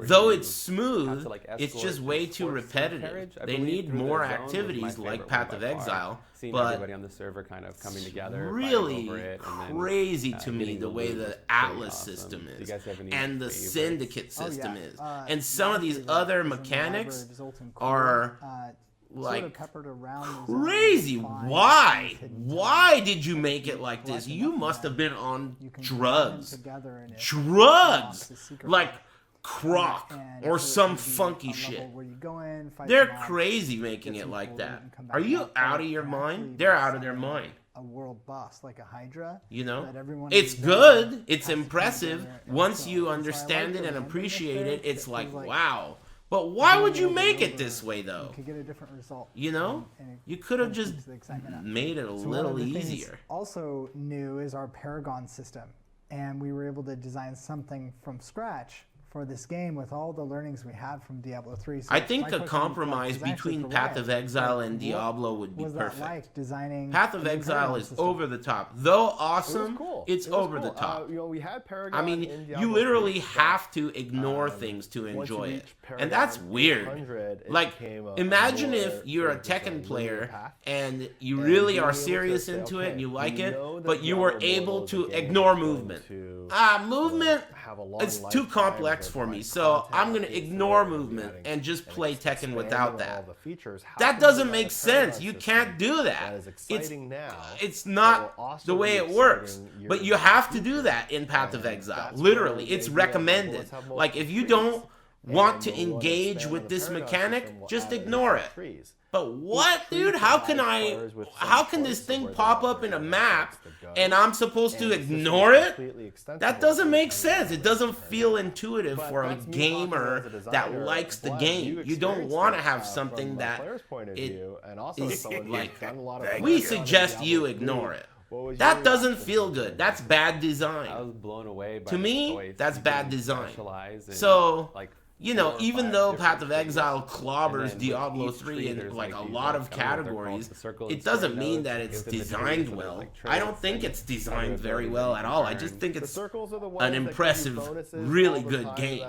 B: though it's smooth, it's just way too repetitive. They need more activities like Path of Exile, but
N: everybody on the server kind of coming together,
B: really crazy to me the way the Atlas system is and the Syndicate system is, and some of these other mechanics are like crazy. Why did you make it like this? You must have been on drugs, like Croc or some funky shit. They're crazy making it like that. Are you out of your mind? They're out of their mind.
O: A world boss like a Hydra.
B: You know, it's good. It's impressive. Once you understand it and appreciate it, it's like, wow. But why would you make it this way, though?
O: You could get a different result.
B: You know, you could have just made it a little easier.
O: Also new is our Paragon system, and we were able to design something from scratch for this game with all the learnings we had from Diablo 3. So
B: I think a compromise between Path of Exile and Diablo would be perfect.
O: Like designing
B: Path of Exile is over the top. Though awesome, it's over the top.
P: We had Paragon.
B: I mean, you literally have to ignore things to enjoy it. And that's weird. Like, imagine if you're a Tekken player and you really are serious into it and you like it, but you were able to ignore movement. Movement, it's too complex for me, so I'm going to ignore movement and just play Tekken without that. That doesn't make sense. You can't do that. It's not the way it works. But you have to do that in Path of Exile. Literally, it's recommended. Like, if you don't want to engage with this mechanic, just ignore it. But what, dude? How can this thing pop up in a map and I'm supposed to ignore it? That doesn't make sense. It doesn't feel intuitive for a gamer that likes the game. You don't want to have something that is like, we suggest you ignore it. That doesn't feel good. That's bad design.
N: I was blown away by
B: to me, that's bad design. So, you know, even though Path of Exile clobbers Diablo 3 in like a lot of categories, it doesn't mean that it's designed well. I don't think it's designed very well at all. I just think it's an impressive, really good game.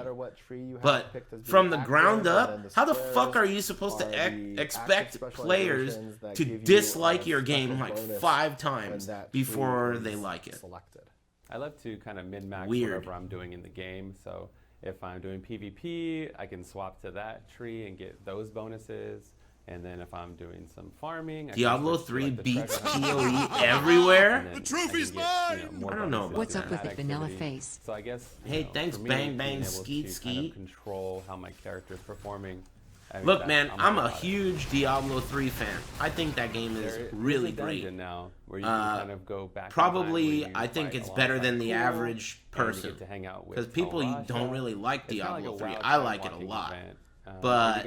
B: But from the ground up, how the fuck are you supposed to expect players to dislike your game like 5 times before they like it?
N: I love to kind of min-max whatever I'm doing in the game, so If I'm doing PvP, I can swap to that tree and get those bonuses. And then if I'm doing some farming,
B: Diablo 3 beats PoE everywhere. The trophy's mine. I don't know about
D: What's up with the vanilla face?
N: So I guess.
B: Hey, thanks,
N: for me,
B: bang bang,
N: being able
B: skeet
N: to
B: skeet.
N: kind of control how my character is performing.
B: Look, man, I'm a huge Diablo 3 fan. I think that game is really great.
N: Now where you can kind of go back
B: probably, I think it's better than the average person. Because people don't really like Diablo 3. I like it a lot. But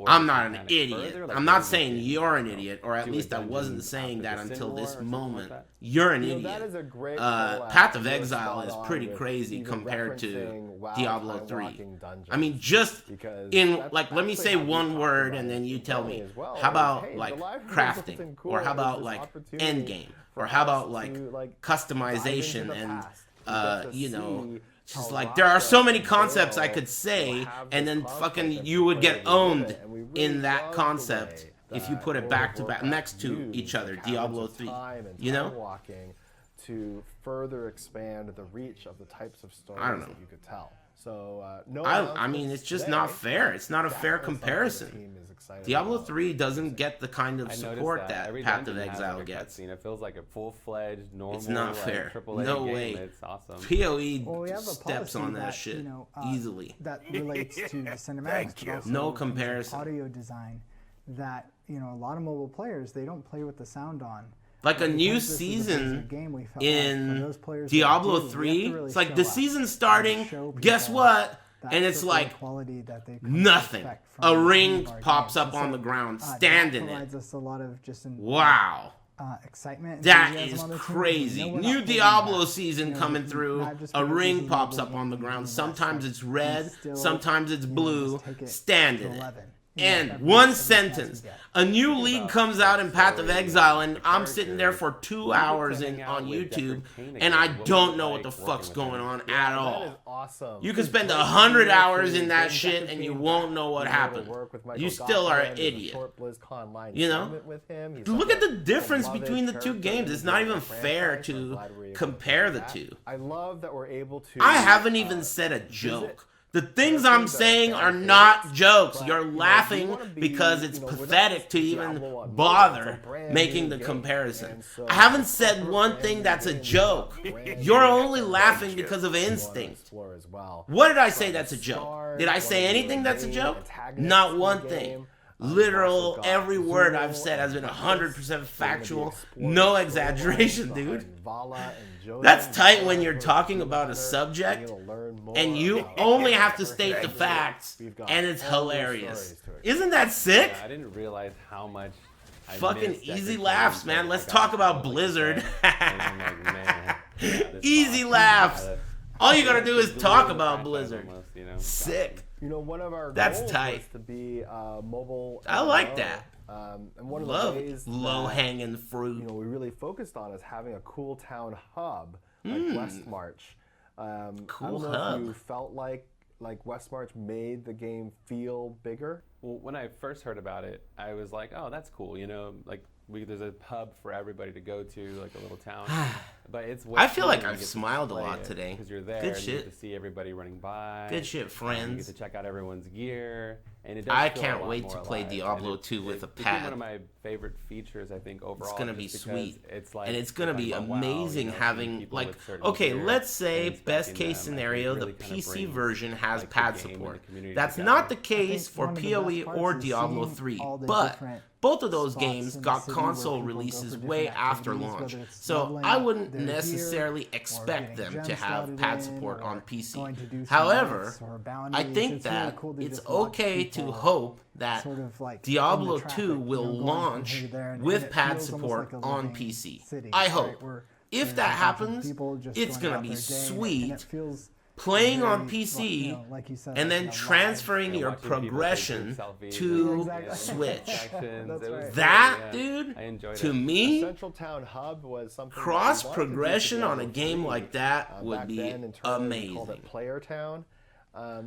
B: I'm not an idiot. I'm not saying you're an idiot, or at least I wasn't saying that until this moment. You're an idiot. Path of Exile is pretty crazy compared to Diablo 3. I mean, just in, like, let me say one word and then you tell me. How about, like, crafting? Or how about, like, Endgame? Or how about, like, customization and, you know... Just like, there are so many concepts I could say, and then fucking you would get owned in that concept if you put it back to back next to each other. Diablo 3, you know?
P: To further expand the reach of the types of stories that you could tell. So
B: I mean, it's just not fair. It's not a fair comparison. Diablo 3 doesn't get the kind of support that Path of Exile gets.
N: It feels like a full-fledged, normal,
B: it's not fair. No way.
N: It's awesome.
B: PoE steps on that shit easily.
O: That relates to the cinematics, but also
B: no comparison.
O: Audio design that, you know, a lot of mobile players, they don't play with the sound on.
B: Like a new season in Diablo 3, it's like the season's starting, guess what? And it's like nothing. A ring pops up on the ground, stand in it. Wow.
O: Excitement.
B: That is crazy. New Diablo season coming through. A ring pops up on the ground. Sometimes it's red, sometimes it's blue. Stand in it. And one sentence. A new league comes out in Path of Exile, and I'm sitting there for 2 hours on YouTube, and I don't know what the fuck's going on at all. You can spend 100 hours in that shit, and you won't know what happened. You still are an idiot. You know? Look at the difference between the two games. It's not even fair to compare the two.
P: I love that we're able to.
B: I haven't even said a joke. The things I'm saying are not jokes. You're laughing because it's pathetic to even bother making the comparison. I haven't said one thing that's a joke. You're only laughing because of instinct. What did I say that's a joke? Did I say anything that's a joke? Not one thing. Literal, every word I've said has been 100% factual. No exaggeration, dude. That's tight when you're talking about a subject and you only have to state the facts, and it's hilarious. Isn't that sick?
N: Yeah, I didn't realize how much
B: fucking easy laughs, man. Let's talk about Blizzard. Easy laughs. All you gotta do is talk about Blizzard. Sick.
P: You know, one of our
B: That's
P: goals
B: tight.
P: was to be mobile.
B: I like that.
P: And one of
B: Love
P: the ways
B: low-hanging fruit.
P: You know, we really focused on is having a cool town hub like Westmarch.
B: Cool
P: I don't know
B: hub.
P: if you felt like Westmarch made the game feel bigger.
N: Well, when I first heard about it, I was like, "Oh, that's cool." You know, like there's a hub for everybody to go to, like a little town. But it's.
B: I feel like I've smiled a lot today.
N: Because you're there.
B: Good
N: and
B: shit.
N: You get to see everybody running by.
B: Good shit, friends.
N: You get to check out everyone's gear, and it does
B: I
N: feel
B: can't
N: a lot
B: wait
N: more
B: to play
N: alive.
B: Diablo
N: And
B: 2 with a
N: it became
B: pad.
N: one of my favorite features, I think, overall.
B: It's gonna be
N: just because
B: sweet,
N: it's like,
B: and it's gonna be
N: like, wow,
B: amazing
N: you know,
B: having
N: people
B: like,
N: with certain
B: okay,
N: gear
B: let's say
N: and
B: best
N: expecting
B: case
N: them, I think,
B: scenario,
N: really
B: the
N: kind of
B: PC
N: brings,
B: version has
N: like, the
B: pad
N: game and the
B: support.
N: community
B: That's
N: together.
B: not the case for
O: one of the
B: PoE
O: best parts
B: or
O: is
B: Diablo
O: seeing
B: 3,
O: all the
B: but
O: different
B: both of those
O: spots
B: games
O: in the
B: got
O: city where
B: console
O: people go for
B: releases
O: different
B: way after
O: activities,
B: launch,
O: whether it's
B: so
O: leveling
B: I
O: up
B: wouldn't
O: their gear
B: necessarily
O: or
B: expect
O: getting
B: them to
O: gems
B: have
O: slotted
B: pad
O: in
B: support
O: or
B: on PC.
O: going to do some
B: However,
O: events or
B: I
O: bounties.
B: think
O: It's really
B: that
O: cool to
B: it's
O: just watch
B: okay to
O: people
B: hope that
O: sort of like
B: Diablo
O: in the
B: 2
O: traffic,
B: will
O: you know, going from
B: launch
O: here to there, and
B: with
O: it
B: pad
O: feels almost
B: support
O: like a
B: on
O: living
B: PC.
O: city,
B: I
O: right?
B: hope.
O: Where
B: If
O: there's
B: that
O: a bunch of
B: happens,
O: people just
B: it's
O: going
B: gonna
O: about
B: be
O: their day, and
B: sweet.
O: it feels
B: Playing on
O: very,
B: PC
O: you know, like you said,
B: and
O: like
B: then
O: a live-
B: transferring
N: Yeah,
B: your
N: watching people take
B: progression
N: group selfies
B: to
N: and,
O: Exactly.
B: Switch.
N: Actions,
O: That's
N: it was
O: right.
B: That,
N: yeah,
B: dude,
N: I enjoyed
B: to
N: it.
B: me,
P: Central Town Hub was something
B: cross
P: that we wanted to do
B: progression
P: for
B: on a
P: Diablo
B: game
P: 3.
B: like that would
P: Back
B: be
P: then, internally, we called
B: amazing.
P: it Player Town.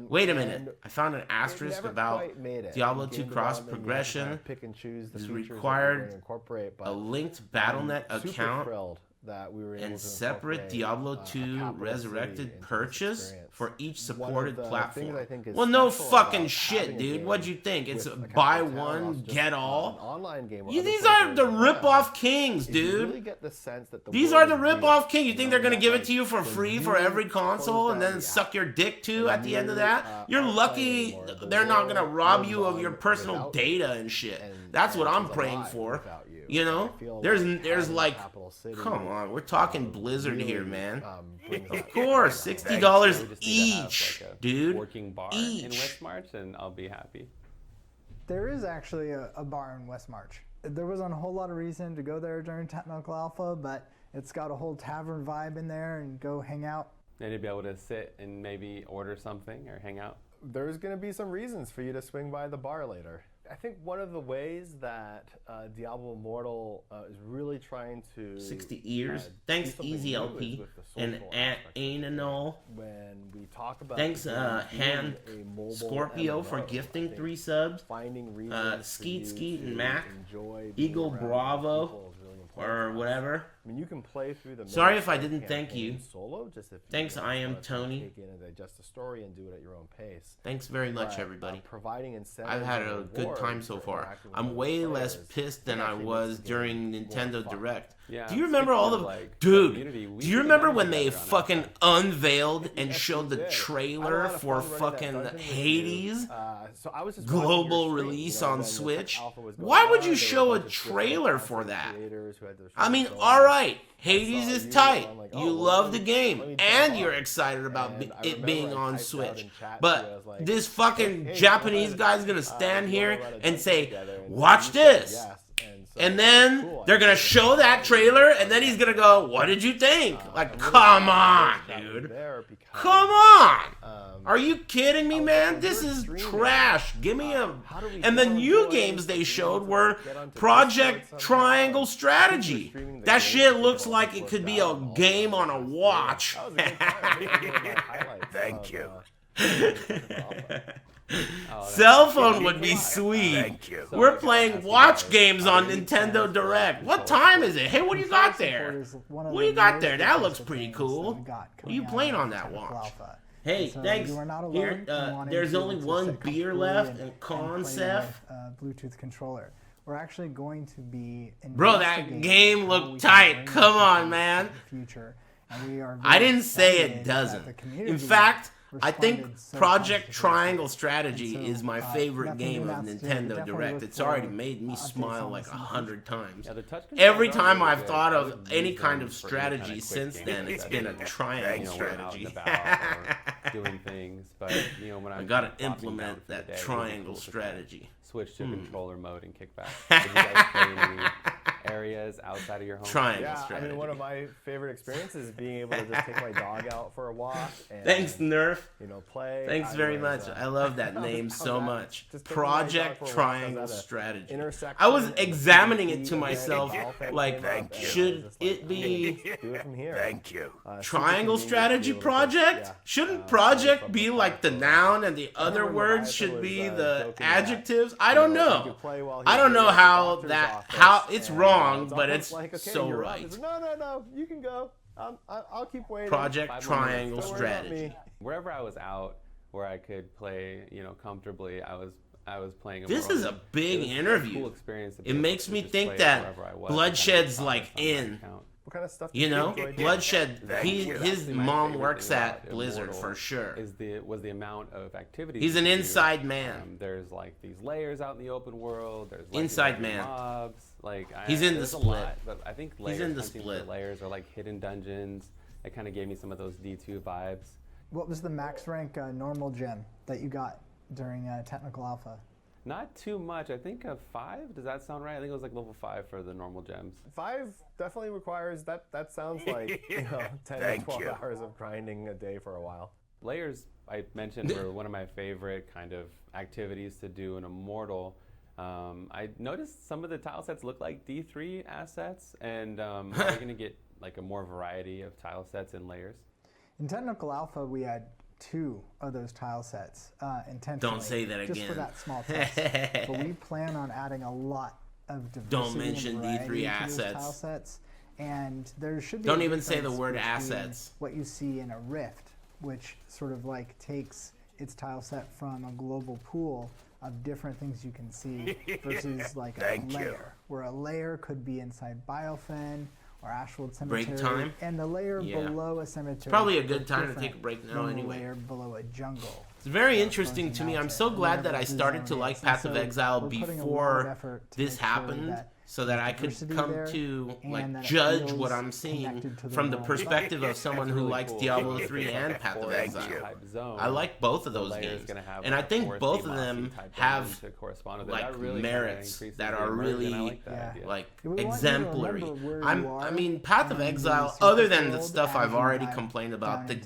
B: Wait a
P: and
B: minute. I found an
P: we
B: asterisk
P: never
B: about
P: quite made it.
B: Diablo
P: In
B: 2
P: game
B: cross
P: development, you have to kind
B: progression
P: of pick and choose the
B: is
P: features that you're
B: required
P: going to incorporate, but
B: a linked Battle.net
P: I'm super
B: account
P: thrilled that we were able
B: and
P: to
B: separate
P: incorporate,
B: Diablo
P: a
B: 2
P: capital city
B: Resurrected
P: into this
B: purchase
P: experience.
B: for each
P: One of
B: supported
P: the
B: platform.
P: things I think is
B: Well, no
P: special
B: fucking
P: about
B: shit,
P: having a
B: dude.
P: game
B: What'd you think? It's
P: with a
B: buy
P: capital
B: one,
P: town, just,
B: get
P: an
B: all?
P: online game where
B: You,
P: other
B: these are the
P: players
B: rip-off kings,
P: is
B: dude.
P: You really get the sense that the
B: These
P: world
B: are the
P: is real.
B: rip-off king. You think they're
P: know,
B: gonna give it
P: like,
B: to you for
P: when
B: free for
P: you
B: every
P: close
B: console and
P: down
B: then
P: the
B: suck
P: app,
B: your dick too
P: when
B: at the end of
P: you,
B: that? You're
P: aren't
B: lucky
P: playing anymore, the
B: they're not gonna
P: world
B: rob
P: goes
B: you of
P: on
B: your personal
P: without you.
B: data and shit.
P: And-
B: That's
P: and
B: what I'm
P: it's
B: praying
P: alive
B: for.
P: without you.
B: You know,
P: I feel
B: there's
P: like
B: there's
P: having
B: like,
P: Capital City,
B: come on, we're talking Blizzard
P: really,
B: here, man.
P: brings
B: Of
P: that
B: course,
P: together.
B: $60
N: We just need to have,
B: each,
N: like, a
B: dude.
N: working bar in
B: Each.
N: West March, and I'll be happy.
O: There is actually a bar in West March. There wasn't a whole lot of reason to go there during Technical Alpha, but it's got a whole tavern vibe in there and go hang out.
N: And you'd be able to sit and maybe order something or hang out.
P: There's going to be some reasons for you to swing by the bar later. I think one of the ways that Diablo Immortal is really trying to
B: 60 years.
P: do
B: Thanks,
P: something
B: Easy
P: new
B: LP
P: is with the
B: and
P: social aspect of the game.
B: Anal.
P: When we talk about
B: Thanks,
P: the game
B: Hand
P: being a mobile
B: Scorpio
P: MMO,
B: for
P: I
B: gifting
P: think
B: 3 subs.
P: finding reasons
B: Skeet
P: for you
B: Skeet
P: to
B: and Mac.
P: enjoy being
B: Eagle
P: around
B: Bravo
P: people is really important
B: or
P: to us.
B: whatever.
P: I mean, you can play through the
B: Sorry
P: main
B: if I
P: story
B: didn't thank you.
P: campaign solo, just if you
B: Thanks,
P: just
B: I am
P: wanna kinda
B: Tony.
P: take in and digest the story and do it at your own pace.
B: Thanks very much,
P: But,
B: everybody.
P: providing incentives
B: I've had
P: and
B: a good time
P: rewards
B: so
P: for
B: far.
P: interacting with
B: I'm
P: other
B: way less
P: players,
B: pissed than I
P: actually
B: was
P: makes the
B: during
P: game
B: Nintendo
P: more fun.
B: Direct.
N: Yeah,
B: Do you remember all
N: speaking
B: the
N: of, like,
B: dude?
N: community, we
B: Do you
N: should
B: remember
N: have
B: when they
N: together on
B: fucking
N: that.
B: unveiled and
P: Yes,
B: showed
P: we
B: the
P: did. I had a
B: trailer
P: lot of
B: for
P: fun running that
B: fucking
P: dungeon with you.
B: Hades?
P: So I was just watching your
B: Global
P: stream,
B: release
P: you know,
B: on
P: when the
B: Switch?
P: alpha was going
B: Why would
P: on,
B: you
P: there were
B: show a
P: bunch of different
B: trailer for
P: content
B: that?
P: creators who had their
B: I mean,
P: streams going.
B: alright,
P: I
B: Hades
P: saw
B: is
P: you,
B: tight.
P: I'm like,
B: You
P: oh, well,
B: love
P: let
B: the
P: me
B: game,
P: check
B: and
P: it
B: you're
P: out.
B: excited about
P: And I
B: it
P: remember
B: being
P: I
B: on
P: typed out
B: Switch.
P: in chat to you, I
B: But
P: was like,
B: this fucking
P: hey,
B: Japanese
P: go
B: guy's
P: ahead,
B: gonna stand here
P: you wanna run a
B: and
P: dungeon
B: say,
P: together? And
B: watch
P: you said
B: this.
P: yes. So
B: And
P: that was
B: then
P: cool.
B: they're gonna show that trailer, and then he's gonna go, "What did you think?" Like, come on, dude. Come on. Are you kidding me, man? This is trash. Give me a. And the new games they showed were Project Triangle Strategy. That shit looks like it could be a game on a watch.
P: Thank you.
B: Cell phone would be sweet.
P: Thank you.
B: We're playing watch games on Nintendo Direct. What time is it? Hey, what do you got there? What do you got there? That looks pretty cool. What are you playing on that watch? Hey, thanks. Here, there's only one beer left and concept.
O: Bluetooth controller. We're actually going to be
B: Bro, that game looked tight. Come on, man. I didn't say it doesn't. In fact, I think Project Triangle Strategy is my favorite game of Nintendo Direct. It's already made me smile like 100 times. Every time I've thought of any kind of strategy since then, it's been a triangle strategy.
N: Doing things, but you know when
B: I gotta implement that triangle strategy.
N: Switch to controller mode and kick back. Did you guys play any areas outside of your home?
B: Triangle strategy.
P: I mean, one of my favorite experiences is being able to just take my dog out for a walk. And,
B: Thanks, Nerf.
P: You know, play.
B: Thanks very much. I love that name so much. Project Triangle Strategy. I was examining it to myself, like, should it be
P: Thank you.
B: Triangle Strategy Project? Shouldn't project be like the noun and the other words should be the adjectives? I don't know. I don't know how it's wrong, but it's so right.
P: No, you can go. I'll keep waiting.
B: Project Triangle Strategy.
N: Wherever I was out, where I could play, you know, comfortably, I was playing.
B: This is a big interview.
N: Cool experience.
B: It makes me think that Bloodshed's like in.
P: What kind of stuff?
B: You know, Bloodshed. His mom works at Blizzard for sure.
N: Was the amount of activities.
B: He's an inside man.
N: There's like these layers out in the open world. There's
B: inside man.
N: Mobs. Like
B: he's in the split.
N: Lot, but I think layers,
B: he's in the split.
N: Layers are like hidden dungeons. It kind of gave me some of those D2 vibes.
O: What was the max rank normal gem that you got during Technical Alpha?
N: Not too much. I think a 5. Does that sound right? I think it was like level 5 for the normal gems.
P: 5 definitely requires that. That sounds like 10 to 12 hours of grinding a day for a while.
N: Layers, I mentioned, were one of my favorite kind of activities to do in Immortal. I noticed some of the tile sets look like D3 assets, and we're going to get like a more variety of tile sets and layers.
O: In Technical Alpha, we had 2 of those tile sets intentionally.
B: Don't say that again.
O: Just for that small test. But we plan on adding a lot of diversity
B: Don't mention
O: and variety
B: D3
O: to those
B: assets.
O: tile sets. And there should be
B: Don't
O: a
B: even say the
O: difference
B: word
O: between
B: assets.
O: what you see in a Rift, which sort of like takes its tile set from a global pool of different things you can see versus like a layer, where a layer could be inside Biofin or Ashwood Cemetery,
B: Break time?
O: and the layer below a cemetery.
B: It's probably a
O: is
B: good time to
O: different
B: take a break now
O: than
B: anyway.
O: The layer below a jungle.
B: It's very interesting to me. I'm so glad that I started to like Path of Exile before this happened, so that I could come to like judge what I'm seeing from the perspective of someone who likes Diablo 3 and Path of Exile. I like both of those games, and I think both of them have like merits that are really like exemplary. I mean, Path of Exile, other than the stuff I've already complained about, the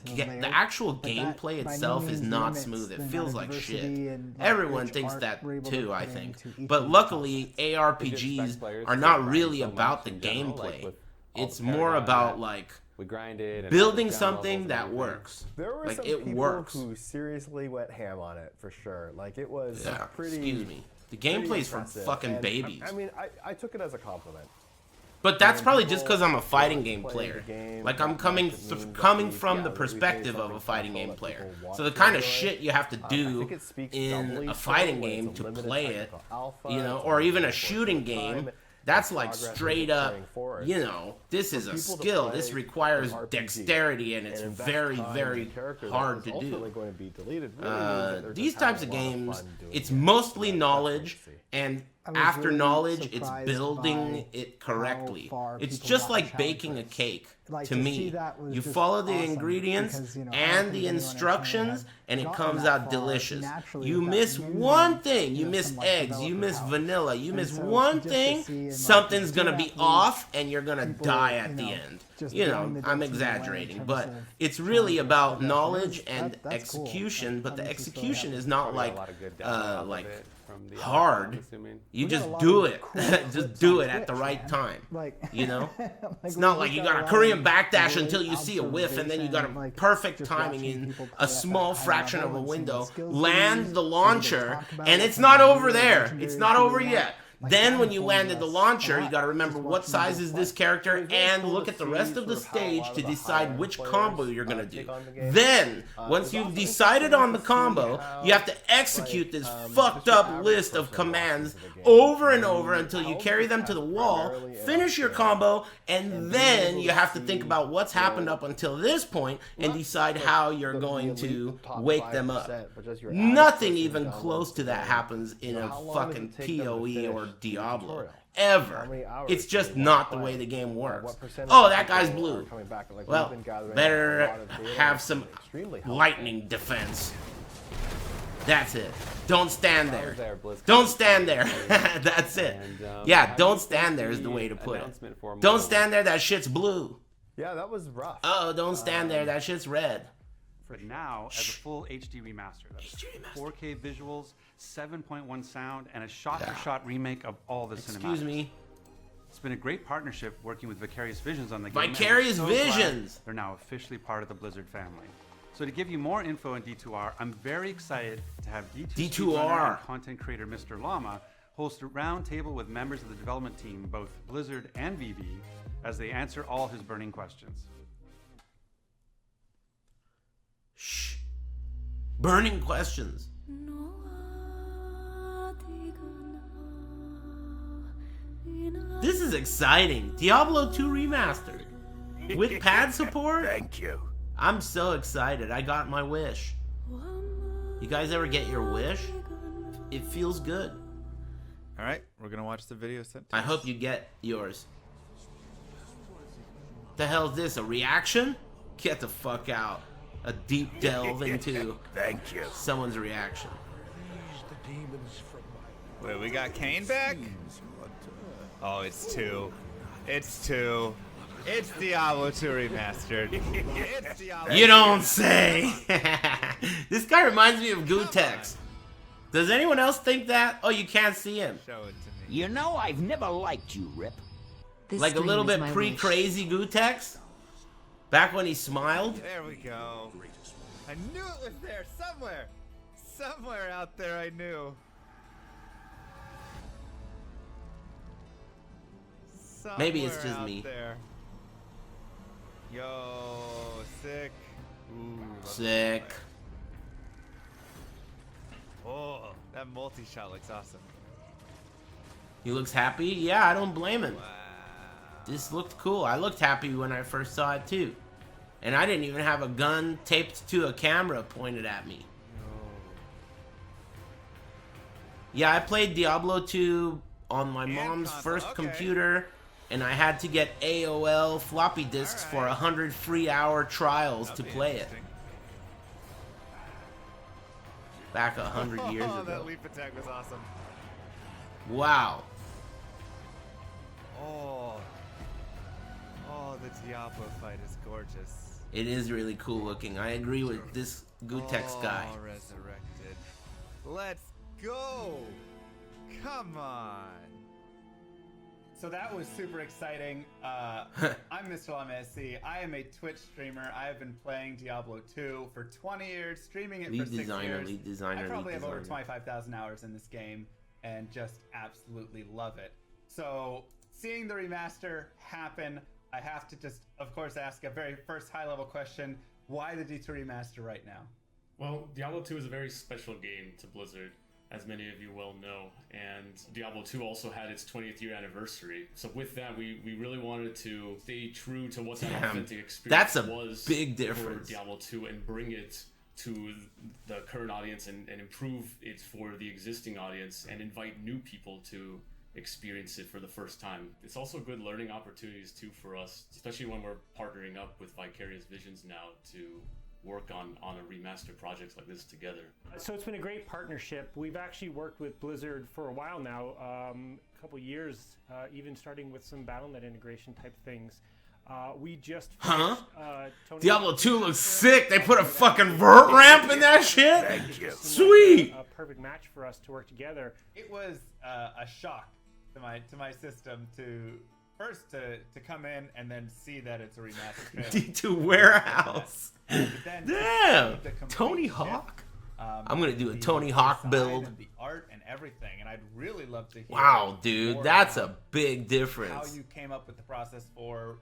B: actual gameplay itself is not smooth. It feels like shit. Everyone thinks that too, I think. But luckily, ARPGs are not really about the gameplay. It's more about like building something that works.
P: There were
B: like
P: some
B: it
P: people
B: works.
P: who seriously went ham on it for sure. Like it was pretty.
B: Excuse me. The gameplay's for fucking babies.
P: I mean, I took it as a compliment.
B: But that's probably just because I'm a fighting game player. Like I'm coming from the perspective of a fighting game player. So the kind of shit you have to do in a fighting game to play it, you know, or even a shooting game, that's like straight up, you know, this is a skill. This requires dexterity, and it's very, very hard to do. These types of games, it's mostly knowledge, and after knowledge, it's building it correctly. It's just like baking a cake to me. You follow the ingredients and the instructions, and it comes out delicious. You miss one thing, you miss eggs, you miss vanilla, you miss one thing, something's gonna be off, and you're gonna die at the end. You know, I'm exaggerating, but it's really about knowledge and execution, but the execution is not like hard. You just do it. Just do it at the right time. You know? It's not like you got a Korean backdash until you see a whiff, and then you got a perfect timing in a small fraction of a window. Land the launcher, and it's not over there. It's not over yet. Then when you landed the launcher, you got to remember what size is this character and look at the rest of the stage to decide which combo you're going to do. Then, once you've decided on the combo, you have to execute this fucked up list of commands over and over until you carry them to the wall, finish your combo, and then you have to think about what's happened up until this point and decide how you're going to wake them up. Nothing even close to that happens in a fucking PoE or Diablo. Ever. It's just not the way the game works. Oh, that guy's blue. Well, better have some lightning defense. That's it. Don't stand there. Don't stand there. That's it. Yeah, don't stand there is the way to put it. Don't stand there, that shit's blue.
P: Yeah, that was rough.
B: Oh, don't stand there, that shit's red.
R: For now, as a full HD remaster. That's 4K visuals, 7.1 sound, and a shot-for-shot remake of all the cinematics.
B: Excuse me.
R: It's been a great partnership working with Vicarious Visions on the game.
B: Vicarious Visions!
R: They're now officially part of the Blizzard family. So to give you more info on D2R, I'm very excited to have D2R and content creator Mr. Llama host a roundtable with members of the development team, both Blizzard and VV, as they answer all his burning questions.
B: Shh. Burning questions. This is exciting. Diablo 2 Remastered. With pad support?
S: Thank you.
B: I'm so excited. I got my wish. You guys ever get your wish? It feels good.
T: Alright, we're gonna watch the video sent to
B: I
T: us.
B: hope you get yours. The hell is this? A reaction? Get the fuck out. A deep delve into someone's reaction.
T: Wait, we got Kane back? Oh, it's 2. It's 2. It's Diablo 2 Remastered. It's Diablo
B: You don't say! This guy reminds me of Gutex. Does anyone else think that? Oh, you can't see him.
T: Show it to me.
S: You know, I've never liked you, Rip.
B: Like a little bit pre-crazy Gutex? Back when he smiled?
T: There we go. I knew it was there somewhere. Somewhere out there I knew.
B: Maybe it's just me.
T: There. Yo, sick. Ooh,
B: Sick.
T: Oh, that multi-shot looks awesome.
B: He looks happy? Yeah, I don't blame him. Wow. This looked cool. I looked happy when I first saw it too. And I didn't even have a gun taped to a camera pointed at me. Yeah, I played Diablo 2 on my mom's first computer, and I had to get AOL floppy disks for 100 free hour trials to play it. Back 100 years ago.
T: That leap attack was awesome.
B: Wow.
T: Oh, the Diablo fight is gorgeous.
B: It is really cool looking. I agree with this Gutex guy.
T: Resurrected. Let's go! Come on!
U: So that was super exciting. I'm Mr. LMSC. I am a Twitch streamer. I have been playing Diablo 2 for 20 years, streaming it for 6 years.
B: Lead designer.
U: I probably have over 25,000 hours in this game and just absolutely love it. So seeing the remaster happen, I have to just, of course, ask a very first high-level question. Why the D2 remaster right now?
V: Well, Diablo 2 is a very special game to Blizzard, as many of you well know, and Diablo 2 also had its 20th year anniversary. So with that, we really wanted to stay true to what that authentic experience was.
B: Big difference.
V: For Diablo 2 and bring it to the current audience and improve it for the existing audience and invite new people to experience it for the first time. It's also good learning opportunities too for us, especially when we're partnering up with Vicarious Visions now to work on a remaster projects like this together.
W: So it's been a great partnership. We've actually worked with Blizzard for a while now, a couple years, even starting with some BattleNet integration type things. We just finished,
B: Diablo 2 looks sick. They put a fucking vert ramp in that shit.
U: Thank you.
B: Sweet.
W: A perfect match for us to work together.
U: It was a shock to my system to first to come in and then see that it's a remastered
B: D2 Warehouse. Damn. Tony Hawk. I'm gonna do a Tony Hawk build.
U: And the art and everything, and I'd really love to hear.
B: Wow, dude, that's a big difference.
U: How you came up with the process for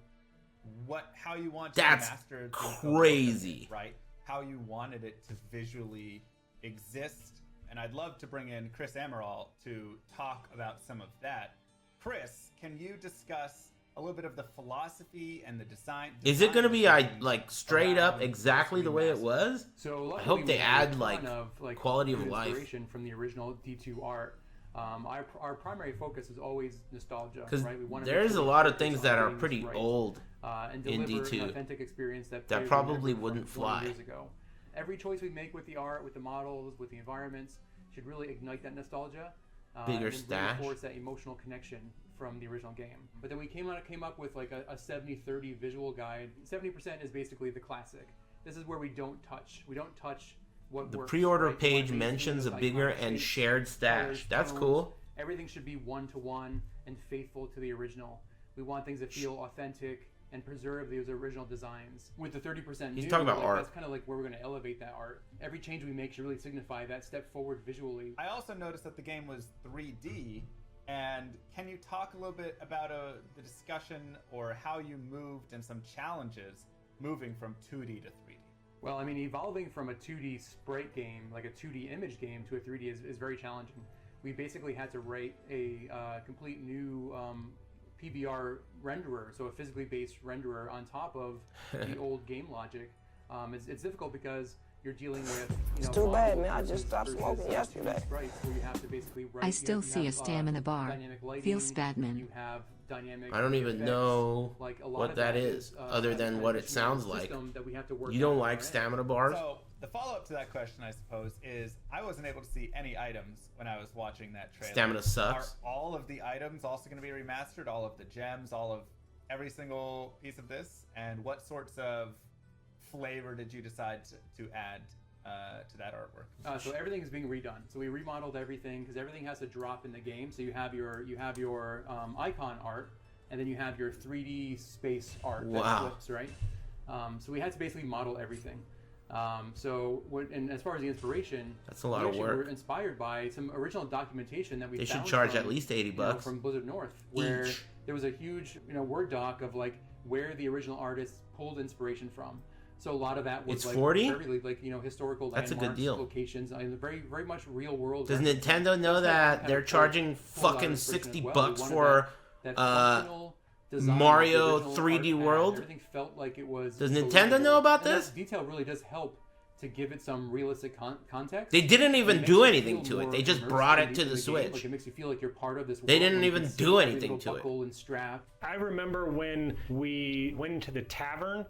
U: how you want to
B: that's
U: remaster
B: crazy,
U: right? How you wanted it to visually exist. And I'd love to bring in Chris Amaral to talk about some of that. Chris, can you discuss a little bit of the philosophy and the design?
B: Is it going to be like straight up exactly the way it was?
X: So
B: I hope they add like quality of life.
X: Inspiration from the original D2 art. Our primary focus is always nostalgia.
B: Because
X: right?
B: there's a lot of things that are pretty old
X: and
B: in
X: deliver
B: D2
X: an authentic experience that
B: probably wouldn't fly.
X: Years ago. Every choice we make with the art, with the models, with the environments should really ignite that nostalgia.
B: Bigger
X: and
B: stash.
X: Reinforce that emotional connection from the original game. But then we came up with like a 70-30 visual guide. 70% is basically the classic. This is where we don't touch. We don't touch what
B: the
X: works,
B: pre-order
X: right?
B: page mentions a bigger and shared stash. That's cool.
X: Everything should be one-to-one and faithful to the original. We want things that feel authentic and preserve those original designs. With the 30%
B: He's talking about art.
X: That's kind of like where we're going to elevate that art. Every change we make should really signify that step forward visually.
U: I also noticed that the game was 3D, and can you talk a little bit about the discussion or how you moved and some challenges moving from 2D to 3D?
X: Well, I mean, evolving from a 2D sprite game, like a 2D image game, to a 3D is very challenging. We basically had to write a complete new PBR renderer, so a physically based renderer on top of the old game logic. It's difficult because you're dealing with,
Q: it's too bad, man. I just stopped smoking yesterday.
X: Where you have to basically write,
D: I still see a stamina bar. Feels Badman.
X: You have dynamic
B: I don't even
X: effects.
B: know
X: like
B: what that is, other than what it sounds like. You don't like stamina bars?
U: So the follow-up to that question, I suppose, is I wasn't able to see any items when I was watching that trailer.
B: Stamina sucks.
U: Are all of the items also going to be remastered? All of the gems, all of every single piece of this? And what sorts of flavor did you decide to add to that artwork?
X: So everything is being redone. So we remodeled everything because everything has to drop in the game. So you have your icon art, and then you have your 3D space art that flips, right? So we had to basically model everything. And as far as the inspiration,
B: that's a lot of work.
X: We were inspired by some original documentation that we
B: They
X: found
B: should charge
X: from,
B: at least $80
X: from Blizzard North, where there was a huge Word doc of like where the original artists pulled inspiration from. So a lot of that was
B: It's
X: like
B: 40?
X: very, like, you know, historical
B: That's a good
X: landmarks,
B: deal.
X: locations, and very very much real world.
B: Does
X: references.
B: Nintendo know
X: That's
B: that
X: kind
B: they're
X: of
B: charging
X: pulled a lot of
B: fucking
X: inspiration as
B: $60
X: well.
B: bucks
X: We wanted
B: for
X: that functional design
B: Mario
X: that the original
B: 3D
X: art had.
B: World?
X: Everything felt like it was.
B: Does
X: so
B: Nintendo
X: real.
B: know about
X: And that
B: this?
X: detail really does help to give it some realistic context.
B: They didn't
X: And
B: even
X: it
B: do
X: makes you
B: anything
X: feel
B: to it.
X: more
B: They just
X: immersed
B: brought
X: in
B: it to the
X: game.
B: Switch.
X: Like, it makes you feel like you're part of this world.
B: They didn't
X: where you
B: even
X: can see
B: do
X: every
B: anything
X: little
B: to it.
X: buckle and strap.
W: I remember when we went into the tavern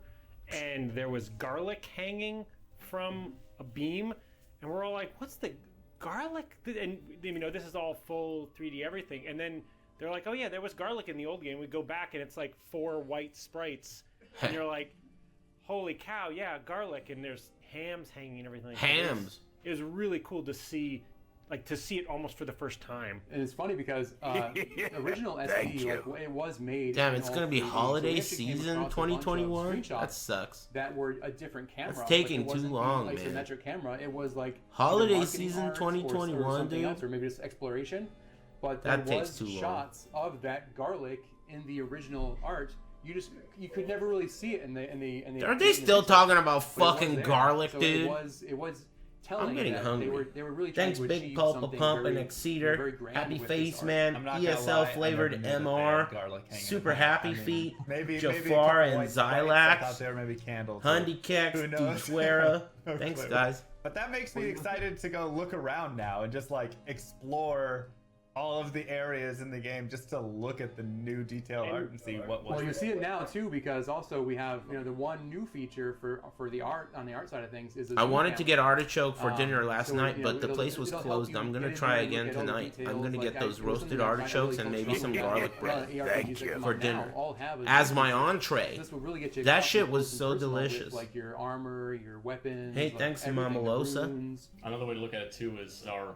W: and there was garlic hanging from a beam, and we're all like, what's the garlic? And you know, this is all full 3D everything. And then they're like, oh yeah, there was garlic in the old game. We go back and it's like 4 white sprites. And you're like, holy cow, yeah, garlic. And there's hams hanging and everything.
B: Hams.
W: It was really cool to see, like, to see it almost for the first time.
X: And it's funny because original SD, like, it was made.
B: Damn,
X: in
B: it's
X: all
B: gonna be
X: 3D. So we
B: holiday
X: actually came
B: season
X: across a bunch of
B: 2021?
X: screenshots
B: That sucks.
X: That were a different camera.
B: That's taking
X: like, it
B: too
X: wasn't
B: long,
X: an
B: man.
X: isometric camera. It was like
B: Holiday
X: either marketing
B: season
X: arts or
B: 2021,
X: something
B: dude.
X: else, or maybe just exploration. But there
B: That takes
X: was
B: too long.
X: shots of that garlic in the original art. You could never really see it in the.
B: Aren't they still talking about
X: but it was
B: fucking
X: there.
B: garlic,
X: So
B: dude?
X: It was telling
B: I'm getting
X: that
B: hungry.
X: They were really trying
B: Thanks,
X: to
B: Big
X: achieve
B: Pulp, a
X: something
B: Pump,
X: very,
B: and Exceeder.
X: very grand
B: Happy
X: with
B: Face
X: this art.
B: Man,
T: I'm not gonna
B: ESL
T: lie, I
B: flavored
T: never knew that they
B: MR,
T: had garlic hanging
B: Super
T: in it.
B: Happy
T: I mean,
B: Feet,
T: maybe a
B: Jafar
T: couple
B: and
T: white sprites. I thought
B: Zylax,
T: they were maybe candles.
B: Hundy Kex,
T: Who knows?
B: Dutuera.
T: No
B: Thanks,
T: clue.
B: guys.
T: But that makes me excited to go look around now and just like explore all of the areas in the game just to look at the new detailed art and see what was.
X: Well, you see it now too, because also we have, you know, the one new feature for the art on the art side of things is.
B: I wanted to get artichoke for dinner last
X: so,
B: night,
X: you know,
B: but the place was
X: it'll help
B: closed.
X: you
B: I'm gonna
X: get in
B: try
X: there and
B: again
X: look at all the
B: tonight. I'm
X: details,
B: gonna
X: like,
B: get those
X: actually
B: roasted
X: something I find
B: artichokes
X: really
B: and maybe
X: cool
B: some
X: that
B: garlic bread
X: ARPGs that come
B: for
X: out
B: dinner
X: now all have
B: as my
X: features.
B: entree.
X: This will really get you
B: That
X: up
B: shit
X: close
B: was
X: and
B: so
X: personal with,
B: delicious.
X: like your armor, your weapons.
B: Hey,
X: like
B: thanks,
X: everything, the
B: Mamalosa.
X: runes.
V: Another way to look at it too is our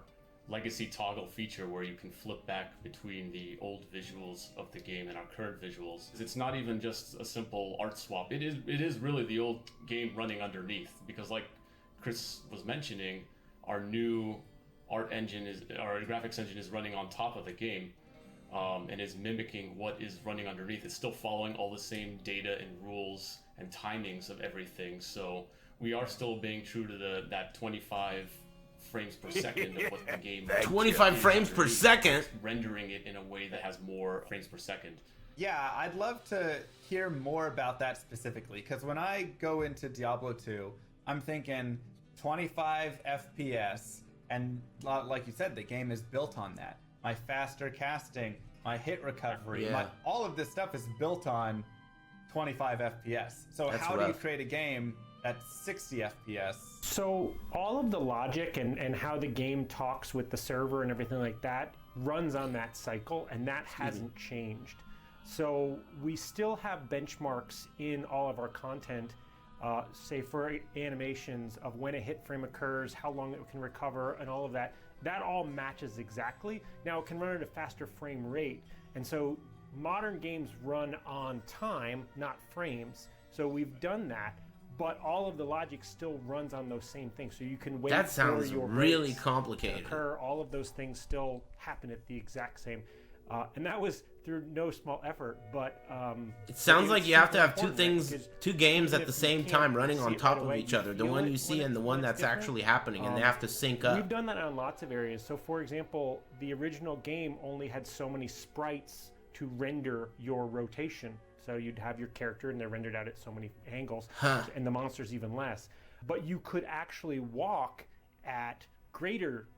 V: legacy toggle feature where you can flip back between the old visuals of the game and our current visuals. It's not even just a simple art swap. It is really the old game running underneath, because like Chris was mentioning, our new art engine our graphics engine is running on top of the game, and is mimicking what is running underneath. It's still following all the same data and rules and timings of everything. So we are still being true to that 25 frames per second of what the game
B: 25 frames per second,
V: rendering it in a way that has more frames per second.
T: Yeah, I'd love to hear more about that specifically, because when I go into Diablo 2, I'm thinking 25 FPS, and like you said, the game is built on that. My faster casting, my hit recovery, all of this stuff is built on 25 FPS. So
B: That's
T: how do you
B: rough.
T: create a game that's 60 FPS?
W: So all of the logic and how the game talks with the server and everything like that runs on that cycle, and that hasn't changed. So we still have benchmarks in all of our content, say for animations of when a hit frame occurs, how long it can recover, and all of that. That all matches exactly. Now it can run at a faster frame rate, and so modern games run on time, not frames. So we've done that. But all of the logic still runs on those same things, so you can wait
B: That sounds
W: for your
B: really
W: rates
B: complicated.
W: to occur. All of those things still happen at the exact same, and that was through no small effort. But
B: It sounds like you have to have
W: two
B: two games at the same time running on top of each other. The one you see and the one that's actually happening, and they have to sync up.
W: We've done that on lots of areas. So, for example, the original game only had so many sprites to render your rotation. So you'd have your character, and they're rendered out at so many angles, and the monsters even less. But you could actually walk at greater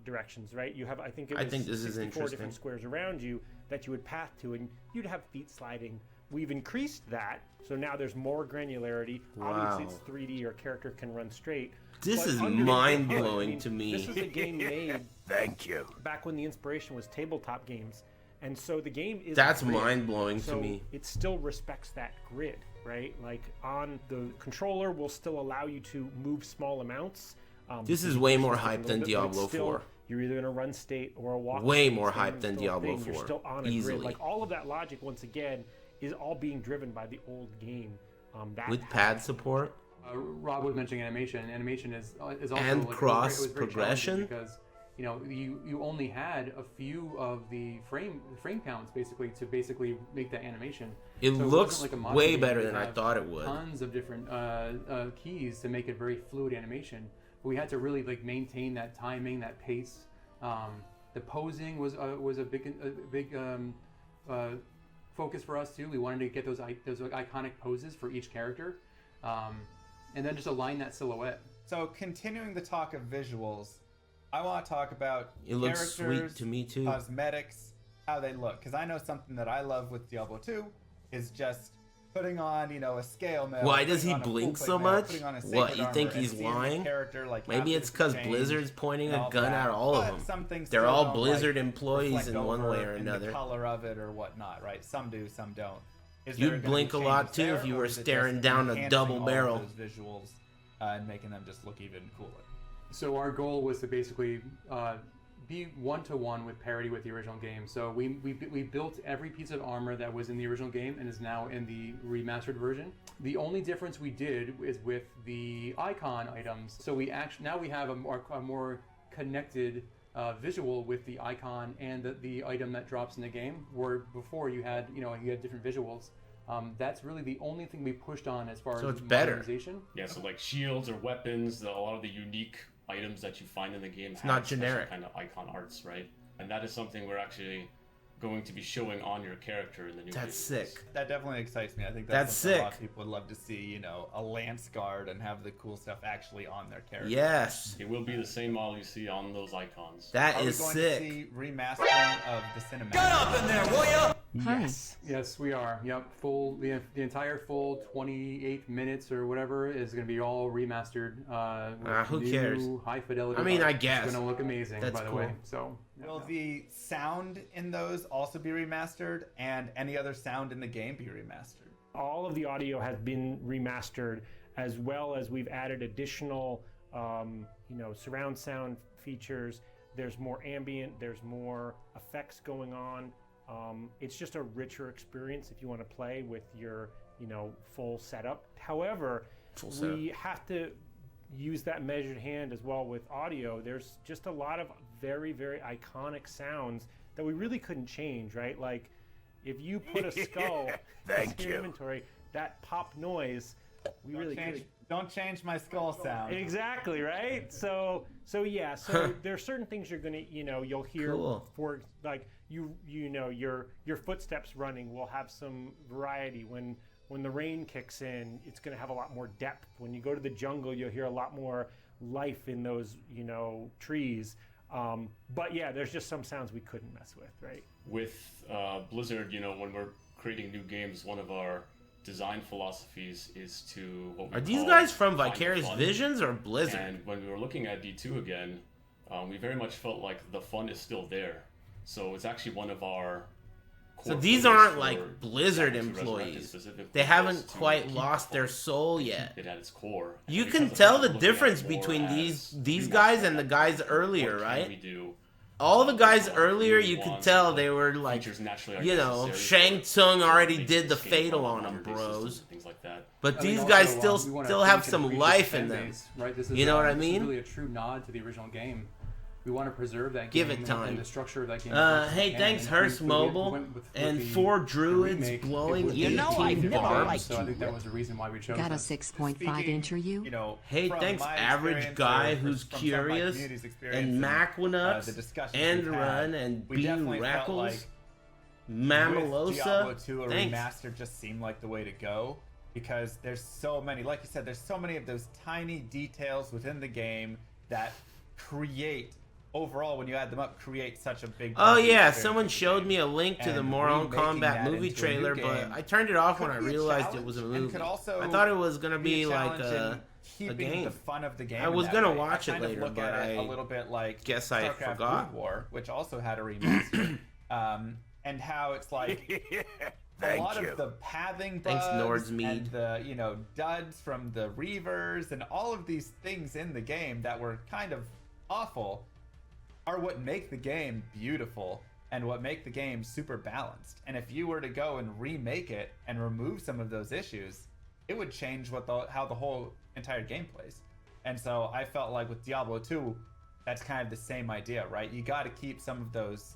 W: directions, right? You have, I think it was
B: this is
W: 64
B: interesting.
W: different squares around you that you would path to, and you'd have feet sliding. We've increased that, so now there's more granularity. Obviously,
B: Wow.
W: it's 3D. Your character can run straight.
B: This
W: But
B: is
W: underneath
B: mind-blowing
W: I mean,
B: to me.
W: This was a game made
B: Thank you.
W: back when the inspiration was tabletop games. And so the game is
B: That's
W: a grid.
B: mind-blowing to
W: So
B: me.
W: It still respects that grid, right? Like on the controller will still allow you to move small amounts.
B: This
W: you
B: is
W: can
B: way
W: push
B: more
W: this thing a
B: hype
W: little
B: than
W: bit, but
B: Diablo
W: it's still-
B: 4.
W: You're either going to run state or a walk.
B: Way
W: state,
B: more
W: so
B: hype
W: it's
B: than
W: still a
B: Diablo
W: thing. You're
B: 4.
W: still on a
B: Easily.
W: grid. Like all of that logic, once again, is all being driven by the old game. That
B: With pad support
X: Rob was mentioning animation. Animation is also
B: and
X: like,
B: cross
X: it was very
B: progression.
X: challenging because you know you only had a few of the frame counts basically to make that animation.
B: It
L: So
B: looks
L: wasn't like a
B: way
L: modern
B: better
L: game.
B: than I
L: Have
B: thought it would.
L: Tons of different keys to make it very fluid animation. But we had to really like maintain that timing, that pace. The posing was a big focus for us too. We wanted to get those iconic poses for each character, and then just align that silhouette.
U: So continuing the talk of visuals, I want to talk about
B: It looks
U: characters,
B: sweet to me too.
U: cosmetics, how they look. Because I know something that I love with Diablo 2 is just putting on, a scale mail.
B: Why does he
U: putting on a
B: blink
U: full
B: so
U: plate mail,
B: much?
U: putting on a
B: What,
U: sacred
B: you think
U: armor,
B: he's
U: and seeing the
B: lying?
U: character, like,
B: Maybe
U: have
B: it's
U: this
B: because
U: change
B: Blizzard's pointing
U: and
B: a
U: all
B: gun
U: that.
B: at all of
U: But
B: them.
U: some things
B: They're
U: still
B: all
U: don't,
B: Blizzard employees
U: reflect
B: in one
U: over
B: way or
U: in the
B: another.
U: color of it or whatnot, right? Some do, some don't. Is there
B: You'd
U: gonna
B: blink
U: be
B: a lot
U: changes
B: too
U: there,
B: if you
U: or
B: were
U: is it just
B: staring down a
U: enhancing
B: double
U: all of
B: barrel.
U: those visuals and making them just look even cooler?
L: So our goal was to basically be one-to-one with parity with the original game. So we built every piece of armor that was in the original game and is now in the remastered version. The only difference we did is with the icon items. So now we have a more connected visual with the icon and the item that drops in the game. Where before you had different visuals. That's really the only thing we pushed on as far
B: So
L: as
B: it's better.
L: modernization.
V: Yeah, so like shields or weapons, a lot of the unique items that you find in the game
B: It's not
V: have special
B: generic.
V: kind of icon arts, right? And that is something we're actually going to be showing on your character in the new
B: That's
V: visuals.
B: sick.
U: That definitely excites me. I think
B: That's
U: something a lot
B: sick.
U: of people would love to see, a lance guard and have the cool stuff actually on their character.
B: Yes.
V: It will be the same model you see on those icons.
B: That
U: Are
B: is
U: we going
B: sick.
U: to see remastering of the cinematic?
L: Get up in there, will ya?
D: Hi.
L: Yes, we are. Yep, the entire full 28 minutes or whatever is going to be all remastered. With
B: who
L: new
B: cares?
L: high fidelity.
B: I mean,
L: art.
B: I guess.
L: It's going to look amazing.
B: That's
L: by the
B: cool.
L: way. So.
U: Will the sound in those also be remastered, and any other sound in the game be remastered?
W: All of the audio has been remastered, as well as we've added additional, surround sound features. There's more ambient, there's more effects going on. It's just a richer experience if you want to play with your, full setup. However, we have to use that measured hand as well with audio. There's just a lot of very, very iconic sounds that we really couldn't change, right? Like, if you put a skull in your inventory, that pop noise, we really couldn't.
U: Don't change my skull sound.
W: Exactly, right? So yeah. So there are certain things you're gonna, you'll hear for like your footsteps running will have some variety. When the rain kicks in, it's gonna have a lot more depth. When you go to the jungle, you'll hear a lot more life in those, trees. But yeah, there's just some sounds we couldn't mess with, right?
V: With Blizzard, when we're creating new games, one of our design philosophies is to what we
B: Are these
V: call
B: guys from
V: find
B: Vicarious
V: fun.
B: Visions or Blizzard?
V: And when we were looking at D2 again, we very much felt like the fun is still there. So it's actually one of our
B: So
V: core
B: these
V: pillars
B: aren't
V: for
B: like Blizzard
V: Resurrected
B: employees.
V: specifically
B: They haven't
V: was to
B: quite
V: keep
B: lost
V: the
B: their
V: fun,
B: soul yet.
V: keep it at its core.
B: You
V: And
B: can
V: because of
B: tell
V: that,
B: the
V: we're looking at
B: difference
V: more
B: between
V: as
B: these
V: remaster.
B: guys and the guys earlier,
V: What can
B: right?
V: we do?
B: All the guys
V: What
B: earlier,
V: we
B: you could
V: want,
B: tell they were like,
V: features naturally are necessary
B: Shang
V: for
B: Tsung already
V: things
B: did
V: to
B: the
V: escape
B: fatal
V: on
B: on them,
V: modern-day systems
B: bros.
V: and things like that.
B: But
L: I mean,
B: these
L: also,
B: guys
L: we wanna
B: still have
L: thank and
B: some
L: appreciate
B: life
L: the
B: in
L: fan
B: them.
L: base, right? This is,
B: You know what I
L: this is
B: mean?
L: really a true nod to the original game. We want to preserve that
B: Give
L: game
B: it time.
L: and the structure of that game.
B: Hey, thanks Hearst Mobile and 4 druids blowing 18 barbs.
L: So I think that was the reason why we chose
D: Got a
L: that.
D: 6.5 interview?
B: Hey,
U: from
B: thanks
U: my
B: average
U: experience
B: guy
U: or
B: who's
U: from some of my
B: curious,
U: community's experience
B: and Mac1ups,
U: the discussions
B: and
U: we've
B: Run,
U: had,
B: and
U: we
B: B
U: definitely felt
B: Rackles,
U: like with
B: Mamalosa.
U: Diablo 2, a
B: Thanks.
U: remaster just seemed like the way to go because there's so many, like you said, there's so many of those tiny details within the game that create, overall, when you add them up, create such a big.
B: Oh yeah,
U: experience
B: someone
U: with the
B: showed
U: game.
B: me a link to the
U: And
B: Mortal
U: remaking
B: Kombat
U: that
B: movie
U: into a new
B: trailer, but
U: game
B: I turned it off when
U: could
B: I
U: be a
B: realized it was a
U: challenge, and
B: movie.
U: could also
B: I thought it was gonna be like
U: challenge in
B: a
U: keeping
B: game.
U: the fun of the game.
B: I
U: in
B: was
U: that
B: gonna
U: way.
B: watch
U: I
B: it
U: kind of
B: later,
U: look
B: but
U: at it
B: I
U: a little bit like
B: guess I
U: StarCraft
B: forgot.
U: Brood War, which also had a remaster, and how it's like a lot of the pathing
B: Thanks,
U: bugs
B: Nordsmead.
U: and the duds from the Reavers and all of these things in the game that were kind of awful are what make the game beautiful and what make the game super balanced. And if you were to go and remake it and remove some of those issues, it would change how the whole entire game plays. And so I felt like with Diablo 2, that's kind of the same idea, right? You got to keep some of those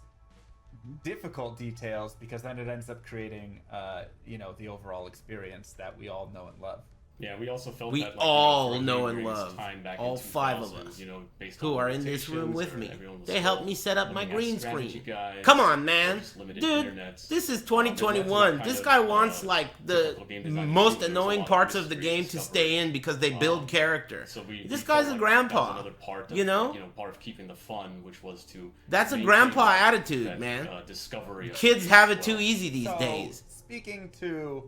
U: difficult details, because then it ends up creating, the overall experience that we all know and love.
V: Yeah, we also felt
B: We
V: that
B: all
V: for
B: know and
V: Gamebray's
B: love.
V: time back
B: All
V: in
B: 5 of
V: 2000,
B: us
V: based
B: who
V: on
B: are in this room
V: limitations,
B: with
V: or
B: me.
V: everyone was
B: They helped
V: still
B: me set up my
V: looking at
B: green
V: strategy
B: screen.
V: guides,
B: Come on, man.
V: just limited
B: Dude,
V: internets.
B: this is
V: There's
B: 2021.
V: that
B: This
V: kind
B: guy
V: of,
B: wants like the
V: game design
B: most
V: too. There's a
B: annoying
V: lot of
B: parts of the
V: mystery
B: game to
V: discovery.
B: stay in because they build character.
V: So
B: This
V: we
B: guy's
V: felt
B: a
V: like
B: grandpa.
V: That was another part of,
B: you know?
V: Part of keeping the fun, which was to
B: That's a
V: maintain
B: grandpa
V: that-
B: attitude,
V: that,
B: man.
V: Discovery of
B: Kids
V: it
B: have
V: as
B: it too
V: well.
B: easy these
U: So,
B: days.
U: Speaking to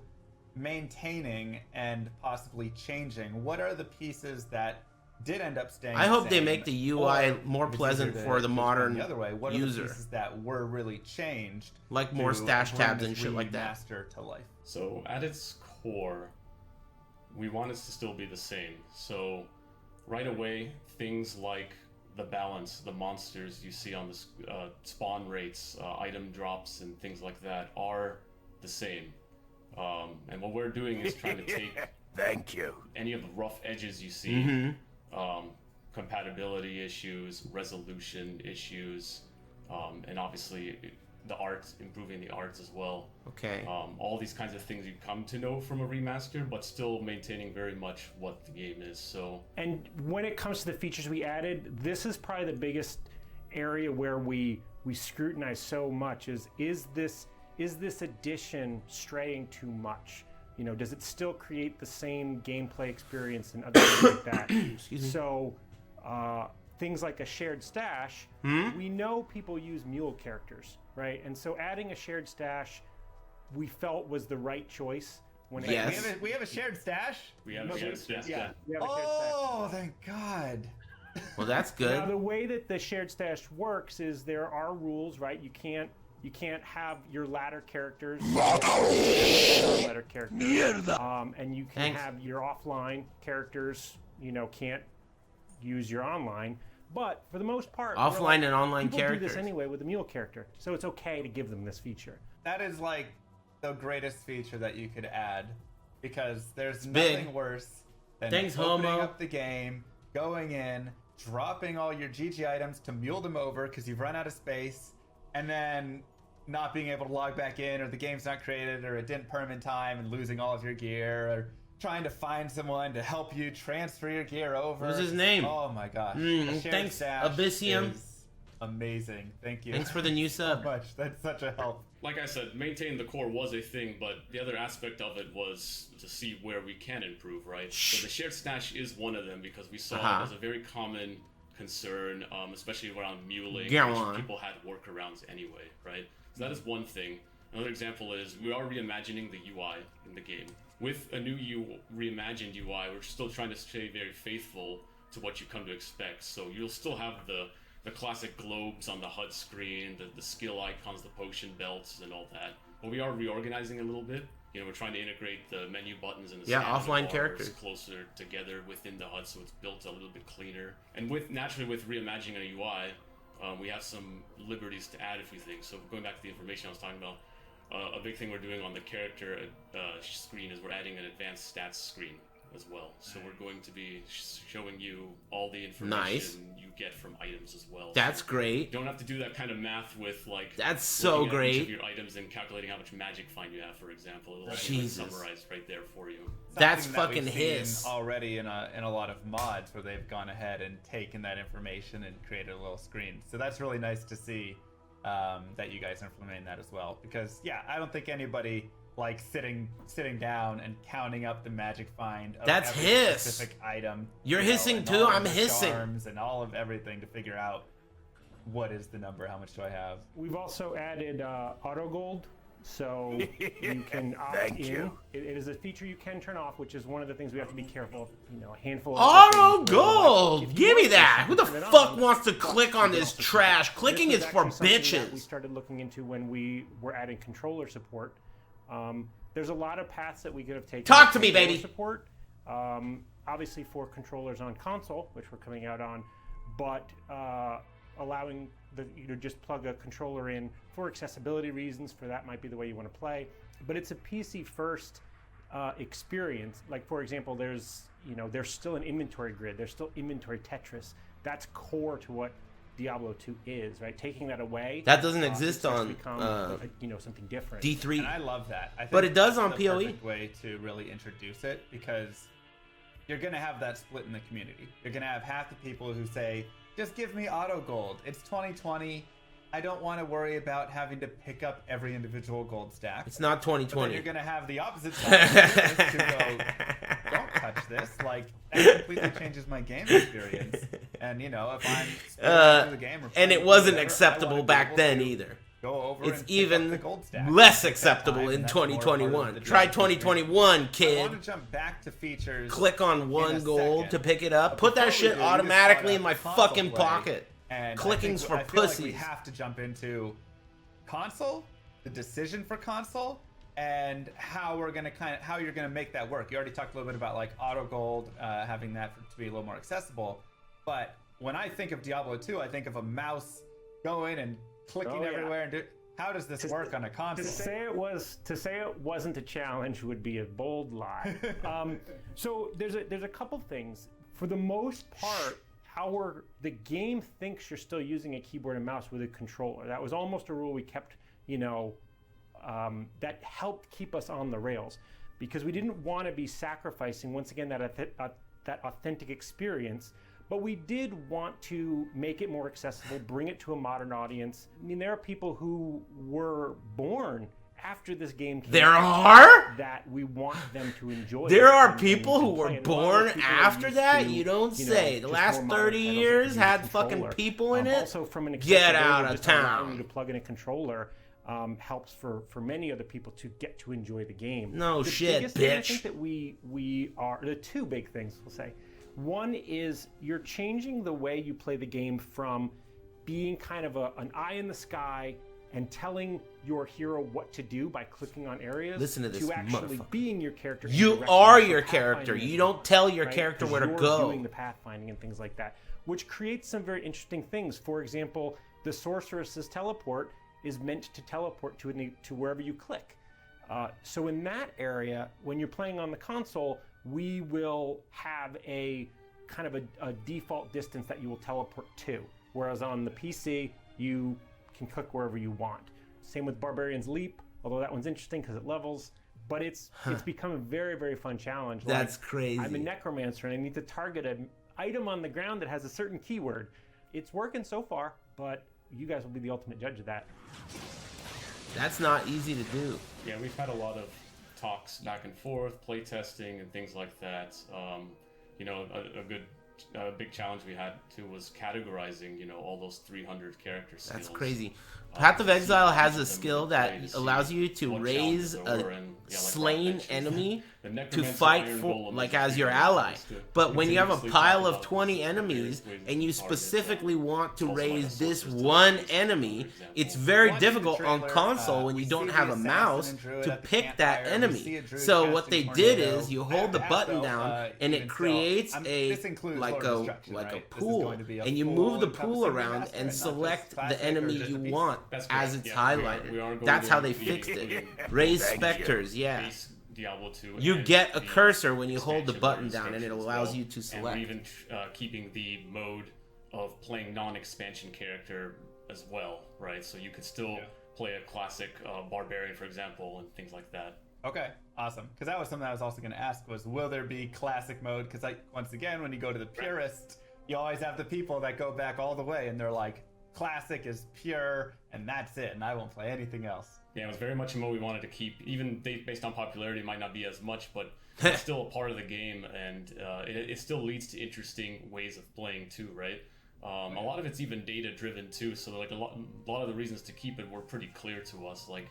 U: maintaining and possibly changing, what are the pieces that did end up staying
B: I
U: the
B: hope they
U: same,
B: make the UI
U: or
B: more
U: if it's
B: pleasant
U: easier
B: for the
U: just go
B: modern
U: the other way, what are
B: user.
U: the pieces that were really changed,
B: Like more
U: to
B: stash
U: bring
B: tabs
U: this
B: and shit like that.
U: remaster to life?
V: So at its core, we want it to still be the same. So right away, things like the balance, the monsters you see on the spawn rates, item drops, and things like that are the same. And what we're doing is trying to take
S: Thank you.
V: any of the rough edges you see,
B: Mhm.
V: compatibility issues, resolution issues, and obviously the arts, improving the arts as well.
B: Okay.
V: All these kinds of things you come to know from a remaster, but still maintaining very much what the game is. So.
W: And when it comes to the features we added, this is probably the biggest area where we scrutinize so much. Is this addition straying too much? Does it still create the same gameplay experience and other things like that?
B: Excuse me.
W: So, things like a shared stash, we know people use mule characters, right? And so adding a shared stash, we felt was the right choice. When
B: Yes.
U: We have a shared stash?
V: We have a shared stash.
W: Yeah. We have a shared stash.
U: Oh, thank God.
B: Well, that's good.
W: Now, the way that the shared stash works is there are rules, right? You can't have your ladder characters. Ladder characters. And you can have your offline characters. Can't use your online. But for the most part,
B: Offline and online
W: people do
B: characters.
W: this anyway with a mule character, so it's okay to give them this feature.
U: That is like the greatest feature that you could add, because there's
B: big.
U: nothing worse than
B: Thanks,
U: opening
B: homo.
U: up the game, going in, dropping all your GG items to mule them over because you've run out of space, and then not being able to log back in, or the game's not created, or it didn't perm in time, and losing all of your gear, or trying to find someone to help you transfer your gear over.
B: What's his name?
U: Oh my gosh.
B: Mm,
U: A shared
B: thanks,
U: stash
B: Abyssium.
U: is amazing. Thank you.
B: Thanks for the new sub.
U: So much. That's such a help.
V: Like I said, maintaining the core was a thing, but the other aspect of it was to see where we can improve, right? So the shared stash is one of them, because we saw it as a very common concern, especially around muling,
B: Go
V: which
B: on.
V: people had workarounds anyway, right? So that is one thing. Another example is we are reimagining the UI in the game. With a new reimagined UI, we're still trying to stay very faithful to what you come to expect. So you'll still have the classic globes on the HUD screen, the skill icons, the potion belts, and all that. But we are reorganizing a little bit. We're trying to integrate the menu buttons and the stamina
B: offline
V: bars
B: characters
V: closer together within the HUD, so it's built a little bit cleaner. And naturally with reimagining a UI, we have some liberties to add a few things. So going back to the information I was talking about, a big thing we're doing on the character screen is we're adding an advanced stats screen as well. So we're going to be showing you all the information you get from items as well.
B: That's
V: So
B: great.
V: You don't have to do that kind of math with
B: That's so
V: looking at
B: great.
V: each of your items and calculating how much magic find you have, for example. It'll actually
B: Jesus.
V: summarize right there for you.
B: That's
U: Something that
B: fucking
U: we've seen
B: hiss.
U: already in a lot of mods where they've gone ahead and taken that information and created a little screen. So that's really nice to see that you guys are implementing that as well. Because I don't think anybody likes sitting down and counting up the magic find of
B: That's
U: every
B: hiss.
U: specific item.
B: You're hissing
U: and
B: too?
U: all of
B: I'm
U: the
B: hissing.
U: charms and all of everything to figure out what is the number, how much do I have.
W: We've also added auto gold, so you can opt
S: Thank
W: in.
S: you.
W: It is a feature you can turn off, which is one of the things we have to be careful of. A handful of
B: Auto
W: things where, like,
B: gold!
W: if you
B: Give me
W: want
B: that!
W: this,
B: Who the
W: turn it
B: fuck
W: on,
B: wants to
W: but
B: click
W: you
B: on
W: can
B: this
W: also
B: trash?
W: turn it off.
B: Clicking
W: This
B: is
W: was
B: for
W: actually something that we
B: bitches.
W: started looking into when we were adding controller support. There's a lot of paths that we could have taken.
B: Talk
W: with
B: to me,
W: controller
B: baby.
W: Support, obviously for controllers on console, which we're coming out on, but allowing just plug a controller in for accessibility reasons. For that might be the way you want to play, but it's a PC first experience. Like for example, there's still an inventory grid. There's still inventory Tetris. That's core to what Diablo 2 is, right? Taking that away.
B: That doesn't exist on
W: something different.
B: D3.
U: And I love that. I think
B: But it does
U: that's
B: on
U: the
B: PoE.
U: perfect way to really introduce it, because you're gonna have that split in the community. You're gonna have half the people who say, "Just give me auto gold. It's 2020. I don't want to worry about having to pick up every individual gold stack."
B: It's not 2020.
U: But then you're gonna have the opposite side of this to go, "Don't touch this. Like, that completely changes my game experience." And if I'm through the game, or
B: and it
U: playing
B: wasn't
U: whatever,
B: acceptable
U: I wanna be
B: back
U: able
B: then
U: to
B: either.
U: Go over
B: It's
U: and
B: even
U: pick up the gold stack
B: less
U: at that
B: acceptable
U: time,
B: in
U: and that's more part of
B: 2021.
U: the
B: Try
U: Diablo experience.
B: 2021,
U: I
B: kid.
U: want to jump back to features.
B: Click on
U: in
B: one
U: a
B: gold
U: second.
B: to pick it up.
U: But
B: Put that
U: before we
B: shit
U: do, you just
B: automatically
U: brought
B: in my
U: up console
B: fucking
U: play,
B: pocket.
U: and
B: Clicking's for
U: I feel like
B: pussies.
U: we have to jump into console, the decision for console, and how you're gonna make that work. You already talked a little bit about like auto gold, having that to be a little more accessible. But when I think of Diablo 2, I think of a mouse going and clicking everywhere. And how does this work on a console?
W: To say it wasn't a challenge would be a bold lie. So there's a couple things. For the most part, the game thinks you're still using a keyboard and mouse with a controller. That was almost a rule we kept, that helped keep us on the rails, because we didn't want to be sacrificing once again that authentic experience. But we did want to make it more accessible, bring it to a modern audience. I mean, there are people who were born after this game came out that we want them to enjoy.
B: There
W: it
B: are
W: and
B: people who
W: play
B: were
W: it. A lot of
B: born
W: people are
B: after
W: used
B: that?
W: to,
B: You don't say. The
W: just
B: last
W: more modern
B: 30
W: titles that
B: years
W: use
B: had
W: controller.
B: fucking people in it?
W: Also, from an
B: Get out of
W: just allowing you
B: town.
W: to plug in a controller helps for many other people to get to enjoy the game.
B: No
W: the
B: shit,
W: biggest thing I
B: bitch.
W: think that we are the two big things we'll say. One is you're changing the way you play the game from being kind of an eye in the sky and telling your hero what to do by clicking on areas.
B: Listen to this
W: actually
B: motherfucker.
W: being your character. and
B: You
W: directing
B: are
W: it. So
B: your character.
W: pathfinding
B: You
W: is
B: don't tell your
W: right?
B: character
W: 'Cause
B: where to
W: you're
B: go.
W: doing the pathfinding and things like that, which creates some very interesting things. For example, the sorceress's teleport is meant to teleport to wherever you click. So in that area, when you're playing on the console, we will have a kind of a default distance that you will teleport to. Whereas on the PC, you can click wherever you want. Same with Barbarian's Leap, although that one's interesting because it levels. But it's become a very, very fun challenge.
B: That's crazy.
W: I'm a necromancer and I need to target an item on the ground that has a certain keyword. It's working so far, but you guys will be the ultimate judge of that.
B: That's not easy to do.
V: Yeah, we've had a lot of talks back and forth, play testing and things like that. A big challenge we had too was categorizing, all those 300 character skills.
B: That's crazy. Path of Exile has a skill that allows you to raise a slain enemy to fight for, like, as your ally. But when you have a pile of 20 enemies and you specifically want to raise this one enemy, it's very difficult on console when you don't have a mouse to pick that enemy. So what they did is you hold the button down and it creates a pool, and you move the pool around and select the enemy you want as it's highlighted. That's how they fixed it. Raise specters, yeah.
V: Diablo 2
B: You
V: and
B: get a
V: the
B: cursor when you hold the
V: expansion
B: button
V: version
B: down, and it
V: as
B: allows
V: well.
B: you to
V: And
B: select.
V: we're even keeping the mode of playing non-expansion character as well, right? So you could still play a classic barbarian, for example, and things like that.
U: Okay, awesome. Because that was something I was also going to ask was, will there be classic mode? Because once again, when you go to the purist, you always have the people that go back all the way, and they're like, classic is pure, and that's it, and I won't play anything else.
V: Yeah, it was very much a mode we wanted to keep. Even based on popularity, it might not be as much, but it's still a part of the game, and it still leads to interesting ways of playing too, right? A lot of it's even data-driven too, so like a lot of the reasons to keep it were pretty clear to us. Like,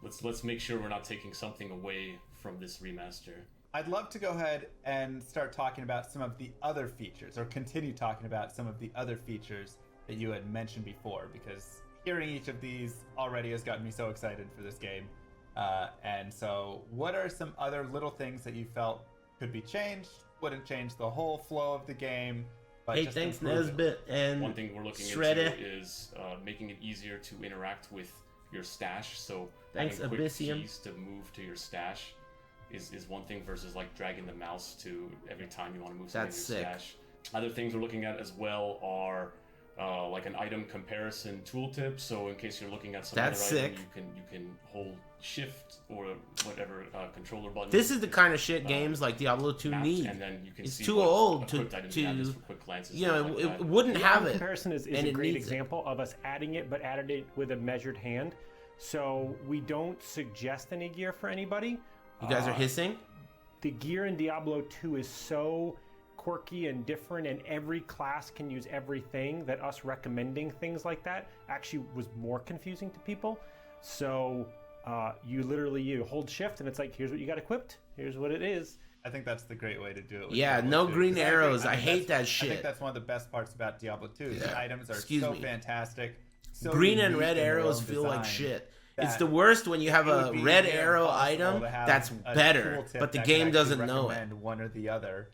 V: let's make sure we're not taking something away from this remaster.
U: I'd love to go ahead and start talking about some of the other features, or continue talking about some of the other features that you had mentioned before, because hearing each of these already has gotten me so excited for this game. And so what are some other little things that you felt could be changed, wouldn't change the whole flow of the game, but
B: Hey,
U: just
B: thanks,
U: improve it?
B: Nesbit and
V: One thing we're looking
B: Shredder.
V: into is making it easier to interact with your stash. So
B: Thanks,
V: having quick
B: Abyssium.
V: keys to move to your stash is one thing versus like dragging the mouse to every time you want to move something
B: That's
V: to your
B: sick.
V: stash. Other things we're looking at as well are like an item comparison tooltip. So in case you're looking at some
B: That's
V: other
B: sick.
V: item, you can hold shift or whatever controller button.
B: This is the kind of shit games like Diablo 2 need.
V: And then you can
B: It's
V: see
B: too
V: what
B: old to
V: equipped items you have just for quick glances,
B: you know,
V: stuff like
B: it
V: that.
B: wouldn't
W: The
B: have
W: item
B: it.
W: comparison is
B: and
W: a
B: it
W: great
B: needs it.
W: example of us adding it, but added it with a measured hand. So we don't suggest any gear for anybody.
B: You guys are hissing?
W: The gear in Diablo 2 is so quirky and different, and every class can use everything, that us recommending things like that actually was more confusing to people. So you hold shift and it's like, here's what you got equipped, here's what it is.
U: I think that's the great way to do it.
B: Yeah,
U: Diablo
B: no
U: 2.
B: green
U: 'Cause
B: arrows. I
U: think
B: hate
U: that's-
B: that shit.
U: I think that's one of the best parts about Diablo 2. The items are
B: Excuse
U: so
B: me.
U: fantastic. So
B: Green and
U: unique
B: red
U: in their
B: arrows
U: own
B: feel like
U: design
B: shit. It's
U: that
B: the worst when you have
U: it
B: a
U: would be
B: red
U: near
B: arrow
U: impossible
B: item
U: to have
B: that's
U: a
B: better,
U: tooltip
B: but the
U: that
B: game
U: can
B: doesn't
U: actually
B: know it.
U: recommend one or the other.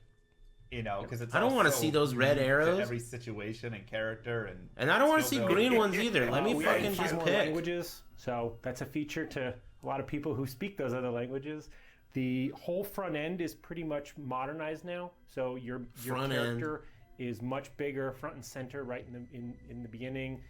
U: You know, because it's
B: I don't
U: want to
B: see those red arrows.
U: every situation and character,
B: And I don't want to see
U: skill
B: green
U: building.
B: ones either. Let me
W: We
B: fucking
W: added 5
B: just
W: more
B: pick.
W: languages, so that's a feature to a lot of people who speak those other languages. The whole front end is pretty much modernized now, so your
B: Front
W: character is much bigger, front and center, right in the beginning,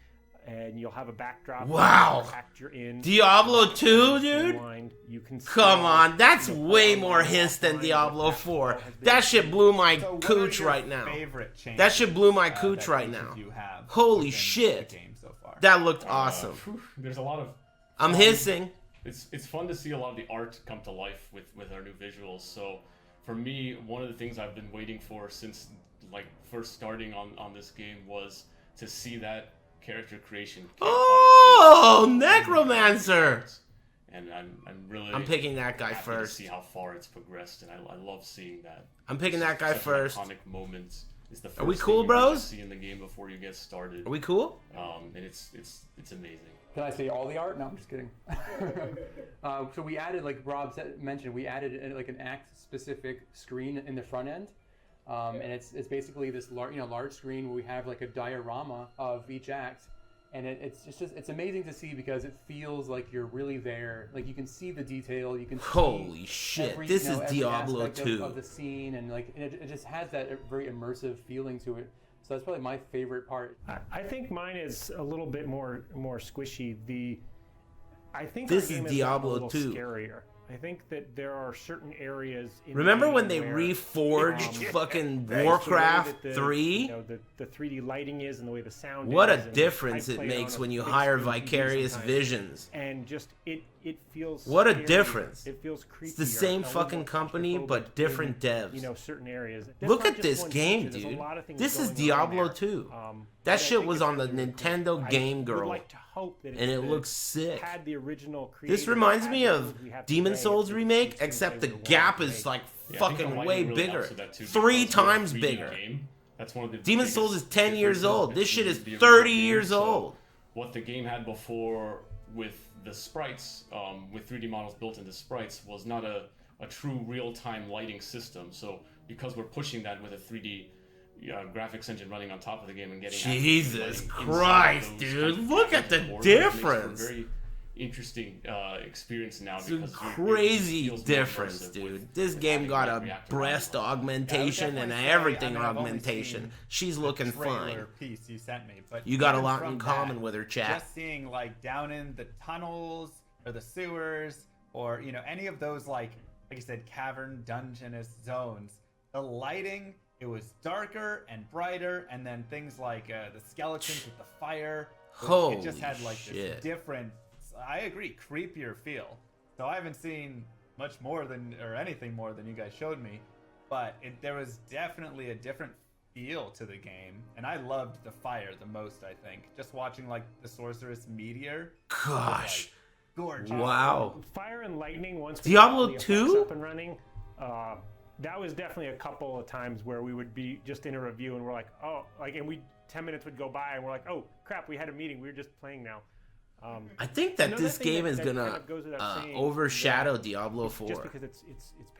W: and you'll have a backdrop.
B: Wow.
W: whatever act you're in.
B: Diablo 2, dude?
W: You can
B: Come
W: still-
B: on, that's way more hiss than Diablo 4. That shit blew my
U: So what are
B: cooch
U: your
B: right now.
U: favorite changes,
B: That shit blew my cooch
U: that
B: right
U: each
B: now.
U: of you have
B: Holy
U: within
B: shit.
U: the game so far?
B: That looked awesome.
V: There's a lot of.
B: I'm hissing.
V: It's fun to see a lot of the art come to life with our new visuals. So for me, one of the things I've been waiting for since like first starting on this game was to see that character creation.
B: Oh, Necromancer!
V: And I'm really.
B: I'm picking that guy
V: happy
B: first.
V: To see how far it's progressed, and I love seeing that.
B: I'm picking that guy
V: Such
B: first.
V: An iconic moment. It's the first
B: Are we
V: thing
B: cool,
V: you really
B: bros?
V: see in the game before you get started.
B: Are we cool?
V: And it's amazing.
X: Can I say all the art? No, I'm just kidding. So we added, like Rob mentioned, we added like an act-specific screen in the front end, and it's basically this large screen where we have like a diorama of each act, and it's amazing to see because it feels like you're really there. Like you can see the detail, you can see
B: Holy shit, this is
X: every
B: Diablo
X: aspect
B: 2.
X: of the scene, and like it just has that very immersive feeling to it. So that's probably my favorite part.
W: I think mine is a little bit more squishy. I think
B: This
W: our game
B: is
W: has gotten a
B: Diablo
W: little
B: 2.
W: scarier. I think that there are certain areas. In
B: Remember
W: the
B: when
W: game
B: they
W: where,
B: reforged fucking
W: the way
B: Warcraft
W: that
B: 3?
W: The 3D lighting is and the way the sound
B: What
W: is.
B: a
W: and
B: difference
W: I
B: it
W: play
B: makes
W: on a
B: when you
W: big
B: hire
W: screen TV
B: Vicarious
W: sometimes,
B: Visions.
W: And just it feels.
B: What a
W: scary.
B: difference.
W: It feels creepy.
B: It's the same fucking company, but different devs.
W: Certain areas.
B: Look at this game, dude. This is Diablo 2. That shit was on the Nintendo Game Girl. And it looks sick.
W: Had the original
B: This reminds me of Demon Souls Remake, except the gap is like fucking way bigger. 3 times bigger.
V: That's one of the
B: Demon
V: biggest
B: Souls is 10 years
V: differences
B: old. This shit is
V: between the
B: 30
V: original
B: years
V: game. So
B: old.
V: What the game had before with the sprites, with 3D models built into sprites, was not a true real-time lighting system. So because we're pushing that with a 3D graphics engine running on top of the game and getting
B: Jesus
V: lighting
B: Christ,
V: inside those
B: dude.
V: kind of
B: Look at the
V: boards, it makes for a
B: difference.
V: very interesting experience now.
B: It's a
V: because
B: crazy
V: feels more
B: difference,
V: immersive
B: dude.
V: with
B: This game
V: having
B: got
V: that
B: a
V: reactor
B: breast augmentation and
U: definitely
B: a
U: say,
B: everything
U: I've only
B: augmentation.
U: seen
B: She's
U: the
B: looking
U: trailer
B: fine.
U: piece you sent me, but
B: You got a
U: even
B: lot
U: from
B: in common
U: that,
B: with her, chat.
U: Just seeing like down in the tunnels or the sewers or any of those like you said, cavern dungeonous zones, the lighting, it was darker and brighter, and then things like the skeletons with the fire. It just had like
B: shit.
U: this different, I agree, creepier feel. So I haven't seen much more than, or anything more than you guys showed me, but there was definitely a different feel to the game, and I loved the fire the most. I think just watching like the sorceress meteor.
B: Gosh.
U: Gorgeous.
B: Wow.
W: Fire and lightning. Once we
B: Diablo
W: got the effects
B: 2?
W: up and running, that was definitely a couple of times where we would be just in a review and we're like, oh, like, and 10 minutes would go by and we're like, oh crap, we had a meeting. We were just playing now.
B: I think that
W: another
B: this
W: thing
B: game is
W: that kind
B: gonna
W: of goes without saying
B: overshadow
W: that
B: Diablo
W: it's
B: 4.
W: Just because it's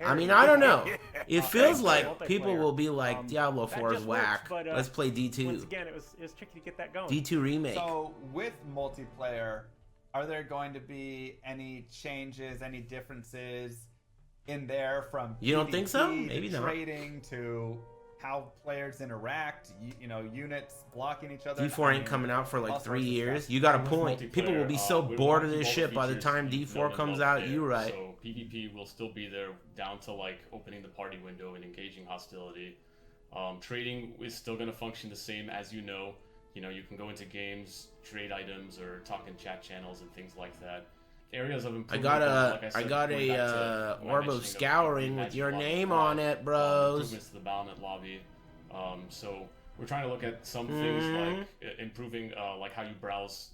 B: I mean,
W: parody.
B: I don't know. It feels like
W: multiplayer.
B: people will be like, Diablo
W: That
B: 4 is
W: just works,
B: whack.
W: but,
B: Let's play D2.
W: Once again, it was tricky to get that going.
B: D2 Remake.
U: So with multiplayer, are there going to be any changes, any differences in there from
B: You don't think so?
U: PvP to
B: Maybe not.
U: trading to how players interact, you know, units blocking each other.
B: D4 ain't coming out for
U: all
B: like 3
U: sorts of
B: years.
U: stuff.
B: You got a point. People will be so
V: we
B: bored
V: want
B: of this
V: all the
B: shit by the
V: features
B: time
V: you've
B: D4
V: known and
B: comes
V: loved
B: out. You
V: there.
B: right.
V: So PvP will still be there, down to like opening the party window and engaging hostility. Trading is still going to function the same as you know. You know, you can go into games, trade items, or talk in chat channels and things like that. Areas of improvement.
B: I got a orb of scouring with your name on it, bros.
V: Improvements to the battlement lobby. So we're trying to look at some things like improving like how you browse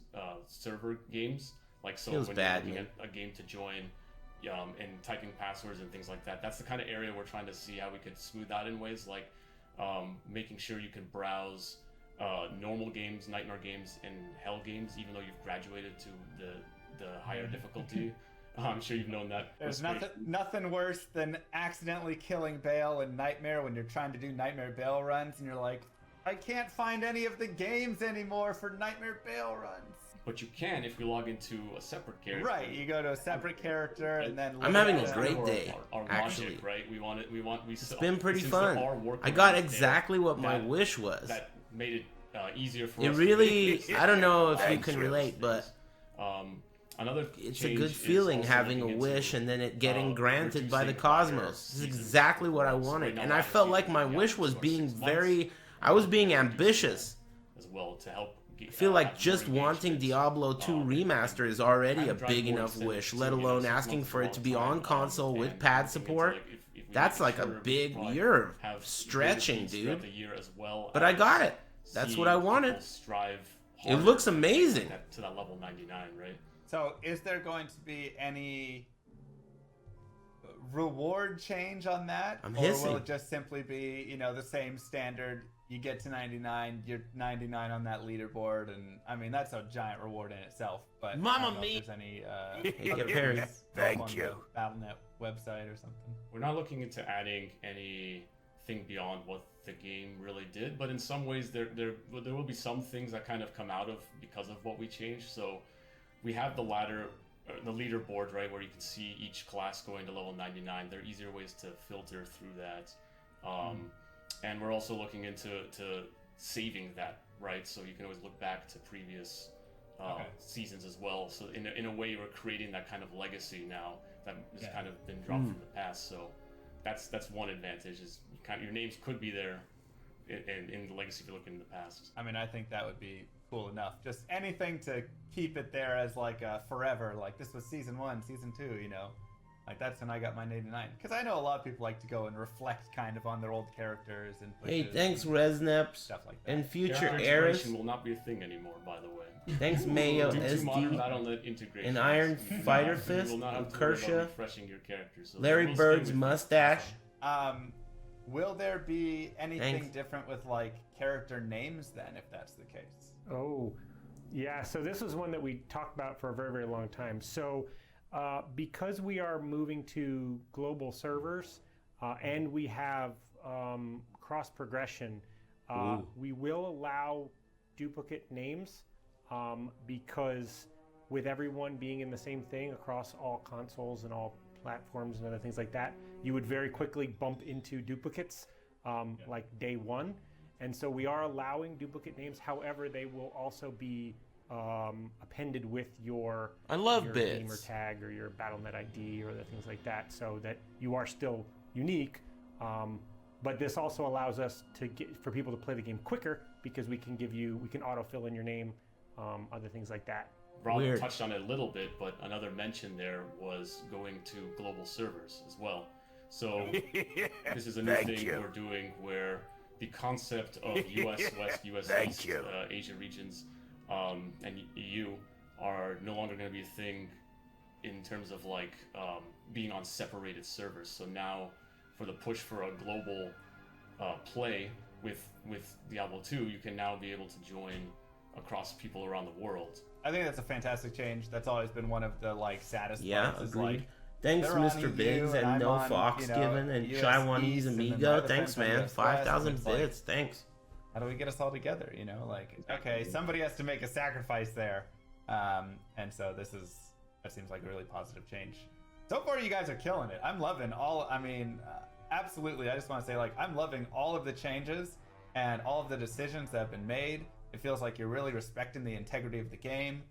V: server games. Like so
B: Feels
V: when
B: bad,
V: you're
B: man.
V: looking at a game to join, and typing passwords and things like that. That's the kind of area we're trying to see how we could smooth out in ways like making sure you can browse normal games, Nightmare games, and Hell games, even though you've graduated to the higher difficulty. I'm sure you've known that.
U: There's nothing worse than accidentally killing Bale in Nightmare when you're trying to do Nightmare Bale runs and you're like, I can't find any of the games anymore for Nightmare Bale runs.
V: But you can if you log into a separate character.
U: Right, you go to a separate character and then.
B: I'm having a great day, actually.
V: Logic, right?
B: It's been pretty fun. I got exactly what my wish was.
V: That made it easier for us.
B: It really, I don't know if you can relate, but
V: another
B: it's a good feeling having a wish and then it getting granted by the cosmos. This is exactly what I wanted, and I felt like my wish was being I was being ambitious.
V: As well to help.
B: I feel like just wanting Diablo 2 Remaster is already a big enough wish, let alone asking for it to be on console with pad support. That's like a big, you're stretching, dude. But I got it. That's what I wanted. It looks amazing.
V: To that level 99, right?
U: So, is there going to be any reward change on that?
B: I'm
U: or
B: hissing.
U: will it just simply be, you know, the same standard? You get to 99, you're 99 on that leaderboard, and I mean that's a giant reward in itself. But
B: Mama
U: I don't know
B: me.
U: if there's any
B: Hey,
U: other
B: Perry.
U: things
B: Thank
U: on
B: you.
U: the Battle.net website or something.
V: We're not looking into adding anything beyond what the game really did, but in some ways there will be some things that kind of come out of because of what we changed. So we have the ladder, the leaderboard, right, where you can see each class going to level 99. There are easier ways to filter through that. And we're also looking into saving that, right? So you can always look back to previous seasons as well. So in a way, we're creating that kind of legacy now that has kind of been dropped from the past. So that's one advantage is your names could be there in the legacy if you're looking in the past.
U: I mean, I think that would be cool enough. Just anything to keep it there as like forever. Like this was season 1, season 2, you know. Like that's when I got my 89. Because I know a lot of people like to go and reflect kind of on their old characters and
B: Hey, thanks Resneps
U: stuff like that.
B: and Future
V: Character
B: Eris.
V: integration will not be a thing anymore, by the way.
B: Thanks Mayo
V: Due to modern
B: SD
V: Battle.net integration,
B: and Iron Fighter
V: you
B: Fist
V: will not have
B: and
V: to worry about
B: Kershaw.
V: refreshing your character. So
B: Larry
V: we'll stay
B: Bird's
V: with you.
B: mustache.
U: Will there be anything
B: Thanks.
U: different with like character names then, if that's the case?
W: Oh, yeah. So this was one that we talked about for a very, very long time. So because we are moving to global servers and we have cross progression, we will allow duplicate names because with everyone being in the same thing across all consoles and all platforms and other things like that, you would very quickly bump into duplicates like day one. And so we are allowing duplicate names. However, they will also be appended with your
B: bits.
W: gamer tag or your Battle.net ID or the things like that, so that you are still unique. But this also allows us for people to play the game quicker because we can autofill in your name, other things like that.
V: Rob touched on it a little bit, but another mention there was going to global servers as well. So this is a new thing we're doing where the concept of US West, US East, Asia regions, and EU are no longer going to be a thing in terms of like being on separated servers. So now for the push for a global play with Diablo 2, you can now be able to join across people around the world.
U: I think that's a fantastic change. That's always been one of the like saddest
B: Yeah,
U: parts.
B: agreed.
U: Like,
B: thanks,
U: they're on
B: Mr.
U: EU
B: Biggs and
U: I'm
B: No
U: on,
B: Fox Given and
U: US
B: Chaiwanese
U: East, and then my
B: Amigo.
U: other
B: Thanks,
U: friends on
B: man.
U: US West,
B: 5,000
U: and it's like,
B: bits. Thanks.
U: How do we get us all together? You know, like okay, somebody has to make a sacrifice there, and so that seems like a really positive change. So far, you guys are killing it. I'm loving all. I mean, absolutely. I just want to say, like, I'm loving all of the changes and all of the decisions that have been made. It feels like you're really respecting the integrity of the game,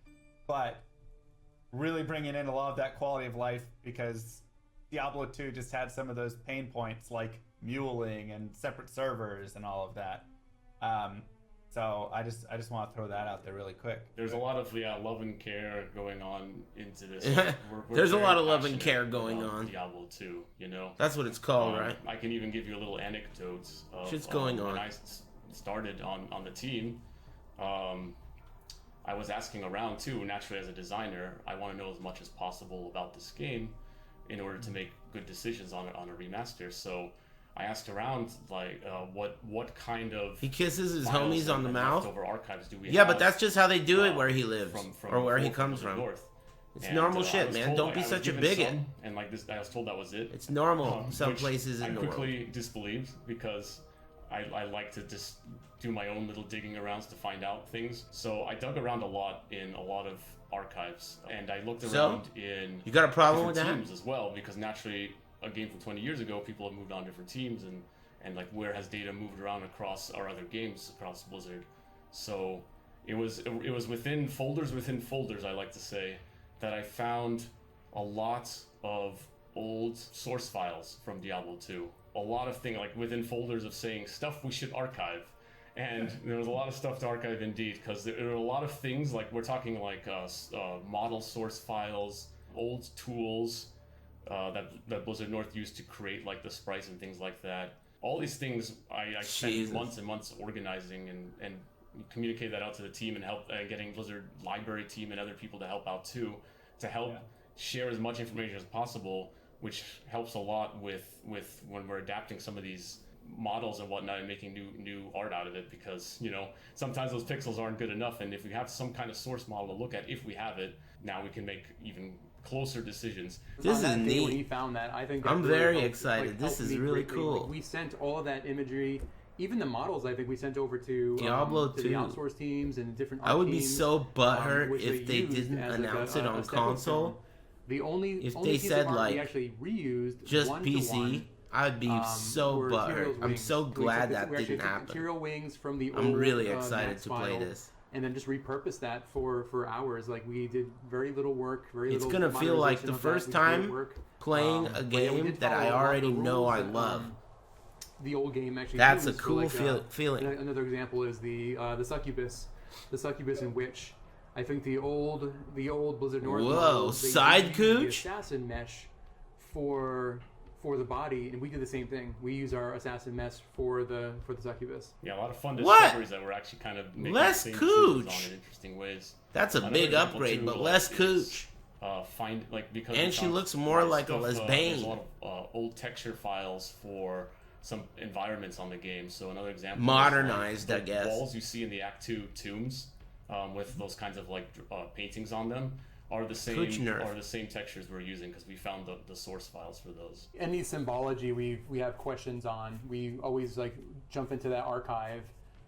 U: but really bringing in a lot of that quality of life, because Diablo 2 just had some of those pain points like muling and separate servers and all of that. So I just want to throw that out there really quick.
V: There's a lot of love and care going on into this. We're
B: There's a
V: very
B: lot of love and
V: passionate
B: care going
V: about
B: on.
V: Diablo 2, you know.
B: That's what it's called, right?
V: I can even give you a little anecdotes of
B: Shit's going on.
V: when I started on the team. I was asking around too. Naturally, as a designer, I want to know as much as possible about this game in order to make good decisions on a remaster. So I asked around, like, what kind of...
B: He kisses his
V: files
B: homies on the
V: and
B: mouth?
V: leftover archives do we
B: Yeah,
V: have,
B: but that's just how they do it where he lives. Or where he
V: before
B: comes from.
V: North.
B: It's
V: And,
B: normal
V: I
B: shit,
V: was
B: man.
V: told,
B: Don't
V: like,
B: be
V: I was
B: such a
V: given
B: bigot.
V: some, and like this, I was told that was it.
B: It's normal some
V: which
B: places in the
V: I
B: world.
V: quickly disbelieved, because I like to just do my own little digging arounds to find out things. So I dug around a lot in a lot of archives, and I looked around in
B: you got a problem with
V: different
B: that?
V: teams as well, because naturally a game from 20 years ago, people have moved on different teams, and like, where has data moved around across our other games across Blizzard. So it was within folders, I like to say, that I found a lot of old source files from Diablo 2. A lot of things, like within folders of saying stuff we should archive. And there was a lot of stuff to archive indeed, because there are a lot of things, like we're talking like model source files, old tools that Blizzard North used to create like the sprites and things like that. All these things I spent months and months organizing and communicate that out to the team, and help getting Blizzard library team and other people to help out too, to help share as much information as possible, which helps a lot with when we're adapting some of these models and whatnot and making new art out of it, because, you know, sometimes those pixels aren't good enough, and if we have some kind of source model to look at, if we have it, now we can make even closer decisions.
B: This is neat.
X: When he found that, I think that
B: I'm
X: really
B: very
X: helped,
B: excited. This
X: helped
B: is
X: me
B: really
X: greatly.
B: cool.
X: Like, we sent all of that imagery, even the models. I think we sent over to
B: Diablo
X: to
B: 2.
X: the outsource teams and different.
B: I would be
X: teams,
B: so butthurt
X: which
B: if they
X: used
B: didn't
X: as
B: announce
X: like
B: it on
X: a stepping
B: console.
X: stone. The only
B: If
X: only
B: they
X: piece
B: said
X: of art
B: like
X: we actually reused
B: just
X: one-to-one,
B: PC, I'd be so
X: were
B: butthurt.
X: Heroes
B: I'm
X: Wings.
B: so
X: We
B: glad
X: took
B: that
X: we actually
B: didn't
X: took
B: happen.
X: Material wings from the
B: I'm
X: old,
B: really excited
X: Max
B: to play
X: file,
B: this.
X: and then just repurpose that for hours. Like, we did very little work.
B: It's
X: little
B: gonna feel like
X: modernization
B: the
X: of that.
B: first
X: We did
B: time
X: work.
B: playing a
X: But yeah, we
B: game
X: did
B: that
X: follow
B: I
X: a lot of
B: already
X: the
B: know
X: rules
B: I
X: that,
B: love.
X: The old game actually.
B: That's a
X: used.
B: cool
X: So,
B: feeling.
X: Another example is the succubus, in which I think the old Blizzard North.
B: Whoa,
X: models, they
B: side
X: used
B: cooch?
X: The assassin mesh for the body, and we did the same thing. We use our assassin mesh for the succubus.
V: Yeah, a lot of fun
B: What?
V: discoveries that we're actually kind of making
B: Less
V: the same decisions
B: cooch.
V: on in interesting ways.
B: That's a
V: Another
B: big
V: example,
B: upgrade,
V: too,
B: but
V: like,
B: less
V: is,
B: cooch.
V: Because
B: And
V: we
B: she
V: found
B: looks more
V: nice
B: like a
V: stuff,
B: lesbian.
V: There's a lot of old texture files for some environments on the game. So another example,
B: Modernized,
V: is,
B: I guess.
V: Walls you see in the Act 2 tombs with those kinds of like paintings on them are the same textures we're using, because we found the source files for those.
X: Any symbology we have questions on, we always like jump into that archive,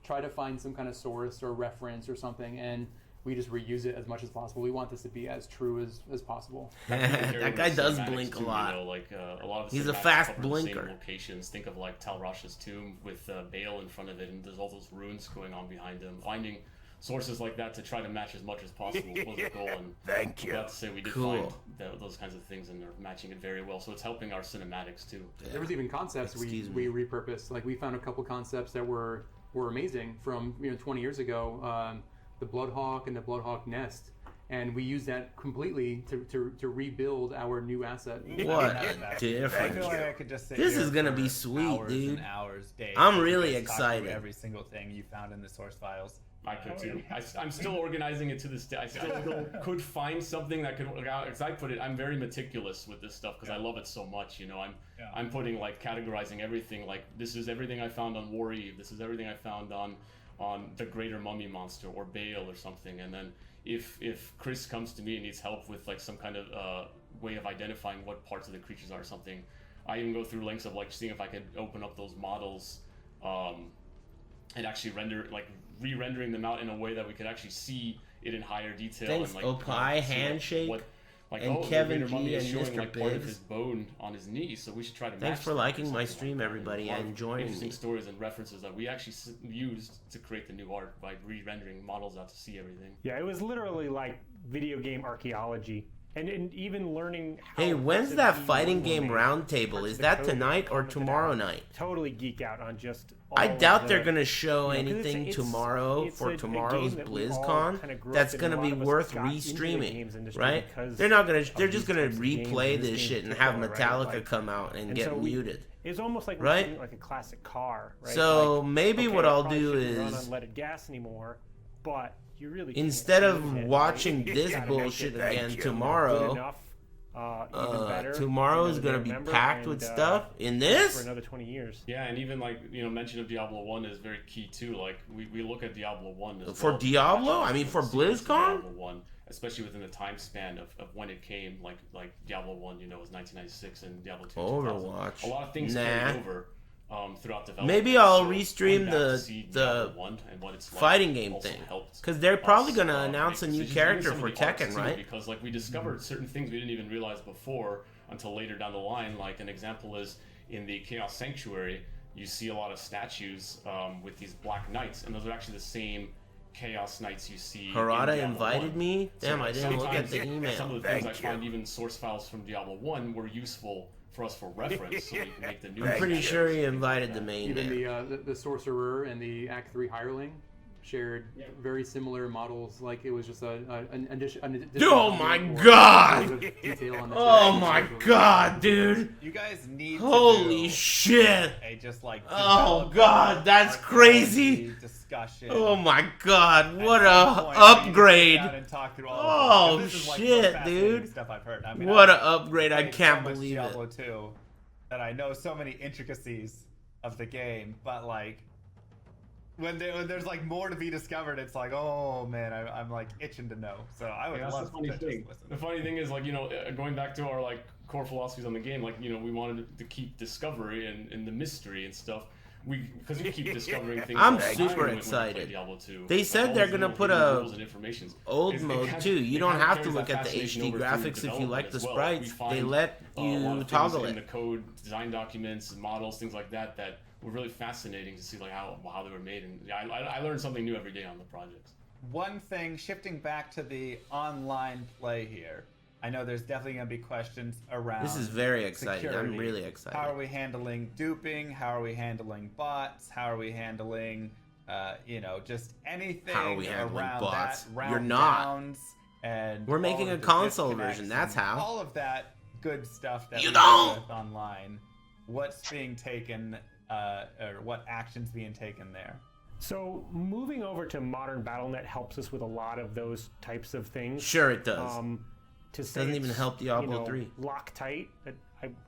X: try to find some kind of source or reference or something, and we just reuse it as much as possible. We want this to be as true as possible.
B: That guy does blink a lot.
V: You know, like a lot of the
B: He's a
V: cinematics
B: fast
V: cover the
B: blinker.
V: Same locations. Think of like Tal Rasha's tomb with Bale in front of it, and there's all those runes going on behind him. Finding sources like that to try to match as much as possible was the goal. And
B: Thank you.
V: I'm glad to say we did
B: Cool.
V: find those kinds of things, and they're matching it very well. So it's helping our cinematics too.
X: There was even concepts we repurposed. Like, we found a couple concepts that were amazing from 20 years ago. The Bloodhawk and the Bloodhawk Nest, and we used that completely to rebuild our new asset.
B: What a difference.
U: I feel like I could just sit
B: This
U: here
B: is gonna
U: for
B: be sweet,
U: hours
B: dude.
U: and hours, days,
B: I'm
U: to
B: really
U: just talk through
B: excited.
U: Every single thing you found in the source files.
V: I could too. I'm still organizing it to this day. I still could find something that could work out. As I put it, I'm very meticulous with this stuff because I love it so much. You know, I'm putting like categorizing everything. Like, this is everything I found on War Eve. This is everything I found on the Greater Mummy Monster or Bale or something. And then if Chris comes to me and needs help with like some kind of way of identifying what parts of the creatures are or something, I even go through lengths of like seeing if I could open up those models and actually re-rendering them out in a way that we could actually see it in higher detail.
B: Thanks,
V: and like
B: Opie.
V: see
B: Handshake.
V: Like,
B: and
V: oh,
B: Kevin
V: Raider Mummy
B: G
V: is
B: and
V: showing
B: Mr.
V: like part of
B: Biggs.
V: his bone on his knee, so we should try to
B: Thanks
V: match
B: for
V: that or
B: liking my
V: something
B: stream,
V: like that.
B: everybody,
V: A lot
B: and
V: of
B: joining
V: interesting
B: me.
V: stories and references that we actually used to create the new art by re-rendering models out to see everything.
W: Yeah, it was literally like video game archaeology. And even learning how
B: Hey, when's
W: parts
B: that
W: of
B: fighting
W: E1
B: game
W: were made,
B: roundtable?
W: parts
B: Is
W: of the
B: that
W: code
B: tonight or
W: commented
B: tomorrow
W: out.
B: night?
W: Totally geek out on just
B: I
W: all of
B: doubt
W: the,
B: they're gonna show
W: you know, 'cause
B: anything
W: it's
B: tomorrow
W: it's
B: for
W: a
B: tomorrow's
W: game that we all
B: BlizzCon
W: kinda grew
B: that's
W: up in.
B: gonna
W: A
B: be
W: lot of us
B: worth
W: got into the
B: restreaming,
W: games industry
B: right?
W: because
B: They're not gonna.
W: of
B: They're just
W: these
B: gonna
W: types of games,
B: replay
W: and this
B: this
W: game
B: shit
W: in
B: and have
W: particular,
B: Metallica
W: right? Like,
B: come out and
W: and
B: get
W: so
B: muted.
W: It's almost like
B: Right?
W: looking like a classic car, right?
B: So
W: Like,
B: maybe
W: okay,
B: what
W: it
B: I'll
W: probably
B: do
W: shouldn't run
B: is,
W: on leaded gas anymore, but you really
B: instead
W: can't
B: of
W: change it,
B: watching
W: right? You
B: this
W: gotta make
B: bullshit
W: it,
B: again
W: you know,
B: tomorrow,
W: good enough, even better,
B: tomorrow is
W: you know,
B: gonna
W: to
B: be
W: remember
B: packed with
W: and,
B: stuff in
W: for
B: this.
W: another 20 years.
V: Yeah, and even like, you know, mention of Diablo 1 is very key too. Like we look at Diablo 1 as
B: For
V: well.
B: Diablo? I mean, for
V: Sequence of
B: BlizzCon?
V: Diablo 1, especially within the time span of when it came, like Diablo 1, you know, was 1996 and Diablo 2
B: Overwatch.
V: 2000. A lot of things
B: Nah.
V: carried over throughout development.
B: Maybe I'll
V: So
B: restream
V: going back to see
B: the
V: Diablo 1 and what it's like
B: fighting game
V: also
B: thing,
V: helped
B: because they're probably
V: us,
B: gonna announce a
V: make
B: new
V: decisions.
B: character
V: Even some
B: for
V: of the arcs,
B: Tekken,
V: too,
B: right?
V: Because like we discovered certain things we didn't even realize before until later down the line. Like an example is in the Chaos Sanctuary, you see a lot of statues with these black knights, and those are actually the same Chaos Knights you see.
B: Harada
V: in Diablo
B: invited
V: 1.
B: me? Damn, I didn't look at
V: sometimes
B: the email.
V: Some of the things
B: Thank
V: I find
B: you.
V: even source files from Diablo 1 were useful for us for reference, so we can make the new.
B: I'm pretty sure he invited the main
X: Even
B: man.
X: the sorcerer and the Act 3 hireling shared very similar models. Like it was just an addition.
B: Oh my god!
X: Detail on the
B: Oh my god, dude!
U: You guys need
B: Holy
U: to do
B: shit!
U: a just like
B: Oh god, that's crazy!
U: discussion.
B: Oh my god, what a
U: point,
B: upgrade!
U: we need to sit down and talk through all
B: Oh
U: of this, 'cause this is, like, the most
B: shit,
U: fascinating
B: dude!
U: Stuff I've heard. I mean,
B: What
U: I've
B: a upgrade! I
U: played
B: can't
U: so much
B: believe it.
U: Diablo 2 that I know so many intricacies of the game, but like when there's like more to be discovered, it's like, oh man, I'm like itching to know. So I would
V: That's
U: love
V: the funny
U: to
V: thing.
U: just listen.
V: The funny thing is, like, you know, going back to our like core philosophies on the game, like, you know, we wanted to keep discovery and the mystery and stuff. Because we keep discovering things.
B: I'm
V: all the time
B: super
V: when we play
B: excited.
V: Diablo 2.
B: They
V: Like,
B: said
V: all
B: they're
V: these
B: gonna
V: little
B: put
V: hidden
B: a
V: rules and informations.
B: old
V: It
B: mode
V: kinda-
B: too. You
V: it
B: don't
V: kinda
B: have to
V: carries
B: look
V: that
B: at the
V: fascination
B: HD
V: over through
B: graphics if you
V: development
B: like the
V: as well.
B: sprites.
V: We
B: They
V: find,
B: let
V: a lot
B: you
V: of things
B: toggle
V: in
B: it.
V: the code, design documents, models, things like that that were really fascinating to see like how they were made. And yeah, I learned something new every day on the projects.
U: One thing, shifting back to the online play here, I know there's definitely going to be questions around.
B: This is very exciting. I'm
U: security.
B: really excited.
U: How are we handling duping? How are we handling bots? How are we handling, you know, just anything
B: How are we handling
U: around
B: bots?
U: that?
B: You're
U: Round
B: not.
U: downs and
B: We're making
U: all
B: a
U: of the
B: console
U: disconnects
B: version. That's
U: and
B: how.
U: All of that good stuff that
B: You
U: we
B: don't.
U: do with online. What's being taken, or what actions being taken there?
W: So moving over to modern BattleNet helps us with a lot of those types of things.
B: Sure it does.
W: To say
B: Doesn't even
W: it's,
B: help Diablo
W: you know,
B: 3.
W: Loctite.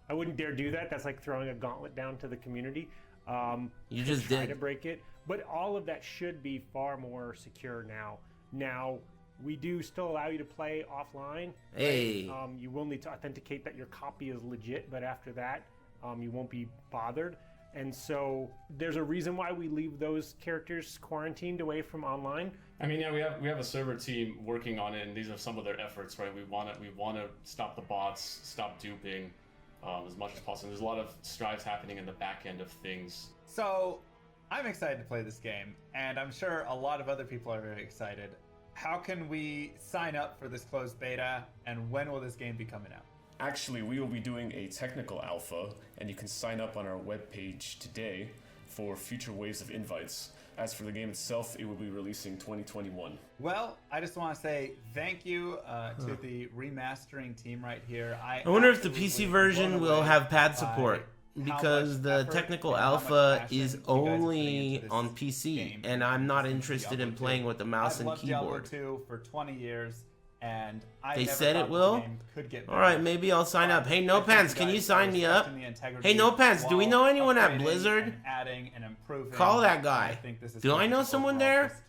W: I wouldn't dare do that. That's like throwing a gauntlet down to the community.
B: You just
W: try
B: did.
W: to break it, but all of that should be far more secure now. Now we do still allow you to play offline.
B: Hey.
W: Right? You will need to authenticate that your copy is legit, but after that, you won't be bothered. And so there's a reason why we leave those characters quarantined away from online.
V: I mean, yeah, we have a server team working on it, and these are some of their efforts, right? We want to stop the bots, stop duping, as much as possible. There's a lot of strides happening in the back end of things.
U: So, I'm excited to play this game, and I'm sure a lot of other people are very excited. How can we sign up for this closed beta, and when will this game be coming out?
C: Actually, we will be doing a technical alpha, and you can sign up on our webpage today for future waves of invites. As for the game itself, it will be releasing 2021.
U: Well, I just want to say thank you to the remastering team right here.
B: I wonder if the PC version will have pad support, because the technical alpha is only on PC, and I'm not interested in playing with the mouse and keyboard.
U: Diablo 2 for 20 years, and I
B: They
U: never
B: said
U: thought
B: it
U: the
B: will?
U: game could get
B: Alright,
U: better.
B: maybe I'll sign up. Hey, No
U: I think
B: Pants,
U: you
B: can you
U: guys
B: sign
U: are
B: me up?
U: respecting the integrity
B: Hey, No Pants, do we know
U: while
B: anyone at
U: upgrading
B: Blizzard?
U: and adding and improving.
B: Call that
U: And
B: guy.
U: I think this is
B: Do I know
U: going to
B: someone
U: overall
B: there?
U: just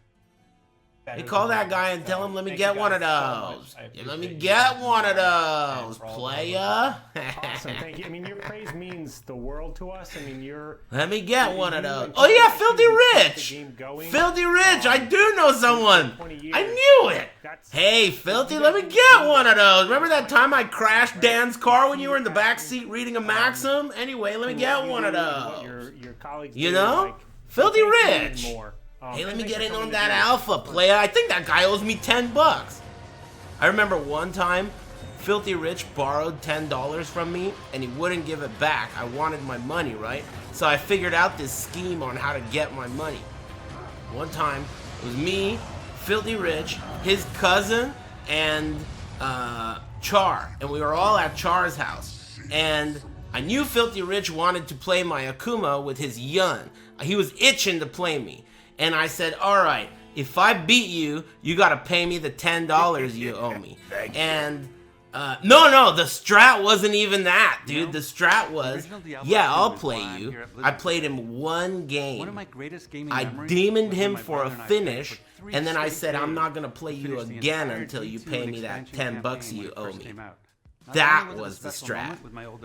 B: Hey, call that guy and tell him, let me get one of those. Let me get one of those, playa.
W: Awesome, thank you. I mean, your praise means the world to us. I mean, you're...
B: Let me get one of those. Oh, yeah, Filthy Rich. Filthy Rich, I do know someone. I knew it. Hey, Filthy, let me get one of those. Remember that time I crashed Dan's car when you were in the back seat reading a Maxim? Anyway, let me get one of those.
W: Your colleagues
B: you know? Filthy Rich. Hey, let me get in on that alpha, playa. I think that guy owes me $10. I remember one time, Filthy Rich borrowed $10 from me, and he wouldn't give it back. I wanted my money, right? So I figured out this scheme on how to get my money. One time, it was me, Filthy Rich, his cousin, and Char. And we were all at Char's house. And I knew Filthy Rich wanted to play my Akuma with his Yun. He was itching to play me. And I said, all right, if I beat you, you got to pay me the $10 you owe me. And no, the strat wasn't even that, dude. The strat was, yeah, I'll play you. I played him one game.
R: One of my greatest gaming
B: I demoned him for a finish, and then I said, I'm not going to play you again until you pay me that $10 you owe me. That was the strat.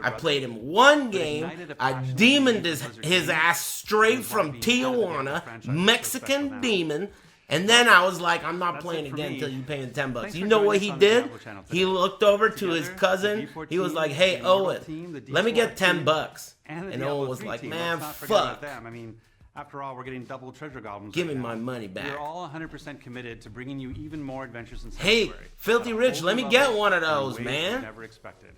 B: I played him one game, I demoned his ass straight from Tijuana, Mexican demon, and then I was like, I'm not playing again until you pay me $10. You know what he did? He looked over to his cousin, he was like, hey, Owen, let me get $10. And Owen was like, man, fuck.
R: I mean, after all, we're getting double treasure goblins.
B: Give me my money back.
R: We're all 100% committed to bringing you even more adventures in
B: Hey,
R: Sanctuary.
B: Filthy Rich, let me get one of those, man.
R: Never expected.